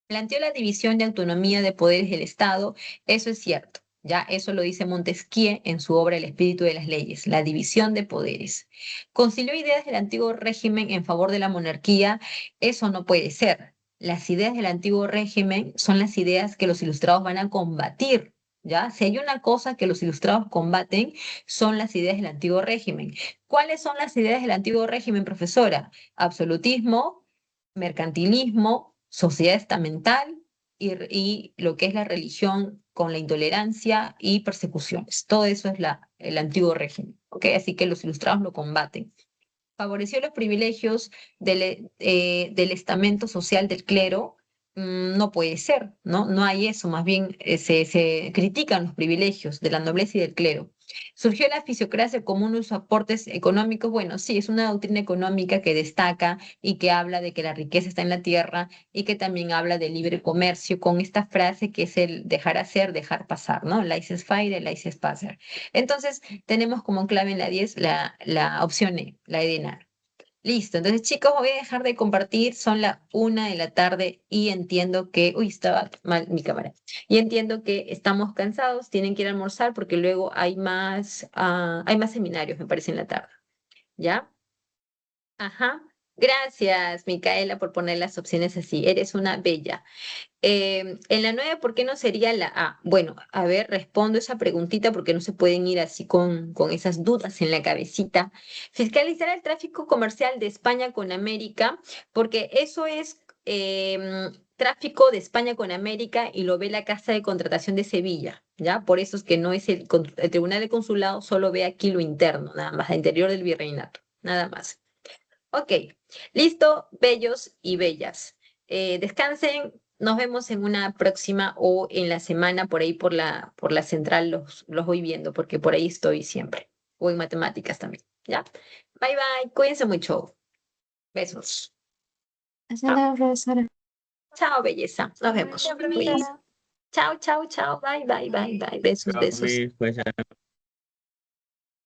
Planteó la división de autonomía de poderes del Estado, eso es cierto. Ya eso lo dice Montesquieu en su obra El espíritu de las leyes, la división de poderes. Concilió ideas del antiguo régimen en favor de la monarquía, eso no puede ser. Las ideas del antiguo régimen son las ideas que los ilustrados van a combatir, ¿ya? Si hay una cosa que los ilustrados combaten, son las ideas del antiguo régimen. ¿Cuáles son las ideas del antiguo régimen, profesora? Absolutismo, mercantilismo, sociedad estamental y lo que es la religión con la intolerancia y persecuciones. Todo eso es el antiguo régimen, ¿ok? Así que los ilustrados lo combaten. Favoreció los privilegios del estamento social del clero. No puede ser, ¿no? No hay eso, más bien se critican los privilegios de la nobleza y del clero. Surgió la fisiocracia como unos aportes económicos. Bueno, sí, es una doctrina económica que destaca y que habla de que la riqueza está en la tierra y que también habla de libre comercio con esta frase que es el dejar hacer, dejar pasar, ¿no? Laissez-faire, laissez-passer. Entonces, tenemos como clave en la 10 la opción E, la EDENAR. Listo, entonces chicos, voy a dejar de compartir, son las 1 de la tarde y entiendo que, uy, estaba mal mi cámara, y entiendo que estamos cansados, tienen que ir a almorzar porque luego hay más seminarios, me parece, en la tarde, ¿ya? Ajá, Gracias, Micaela, por poner las opciones así. Eres una bella. En la 9, ¿por qué no sería la A? Bueno, a ver, respondo esa preguntita porque no se pueden ir así con esas dudas en la cabecita. Fiscalizar el tráfico comercial de España con América, porque eso es tráfico de España con América y lo ve la Casa de Contratación de Sevilla, ¿ya? Por eso es que no es el Tribunal de Consulado, solo ve aquí lo interno, nada más, el interior del virreinato, nada más. Ok, listo, bellos y bellas. Descansen, nos vemos en una próxima o en la semana por ahí por la central los voy viendo porque por ahí estoy siempre. O en matemáticas también, ¿ya? Bye bye, cuídense mucho. Besos. Hasta Chao, luego, profesora. chao, belleza. Nos vemos. Chao, Cuídense. profesora. Chao, chao, chao. Bye, bye, bye, bye. Besos, Chao, besos. Miss, pues,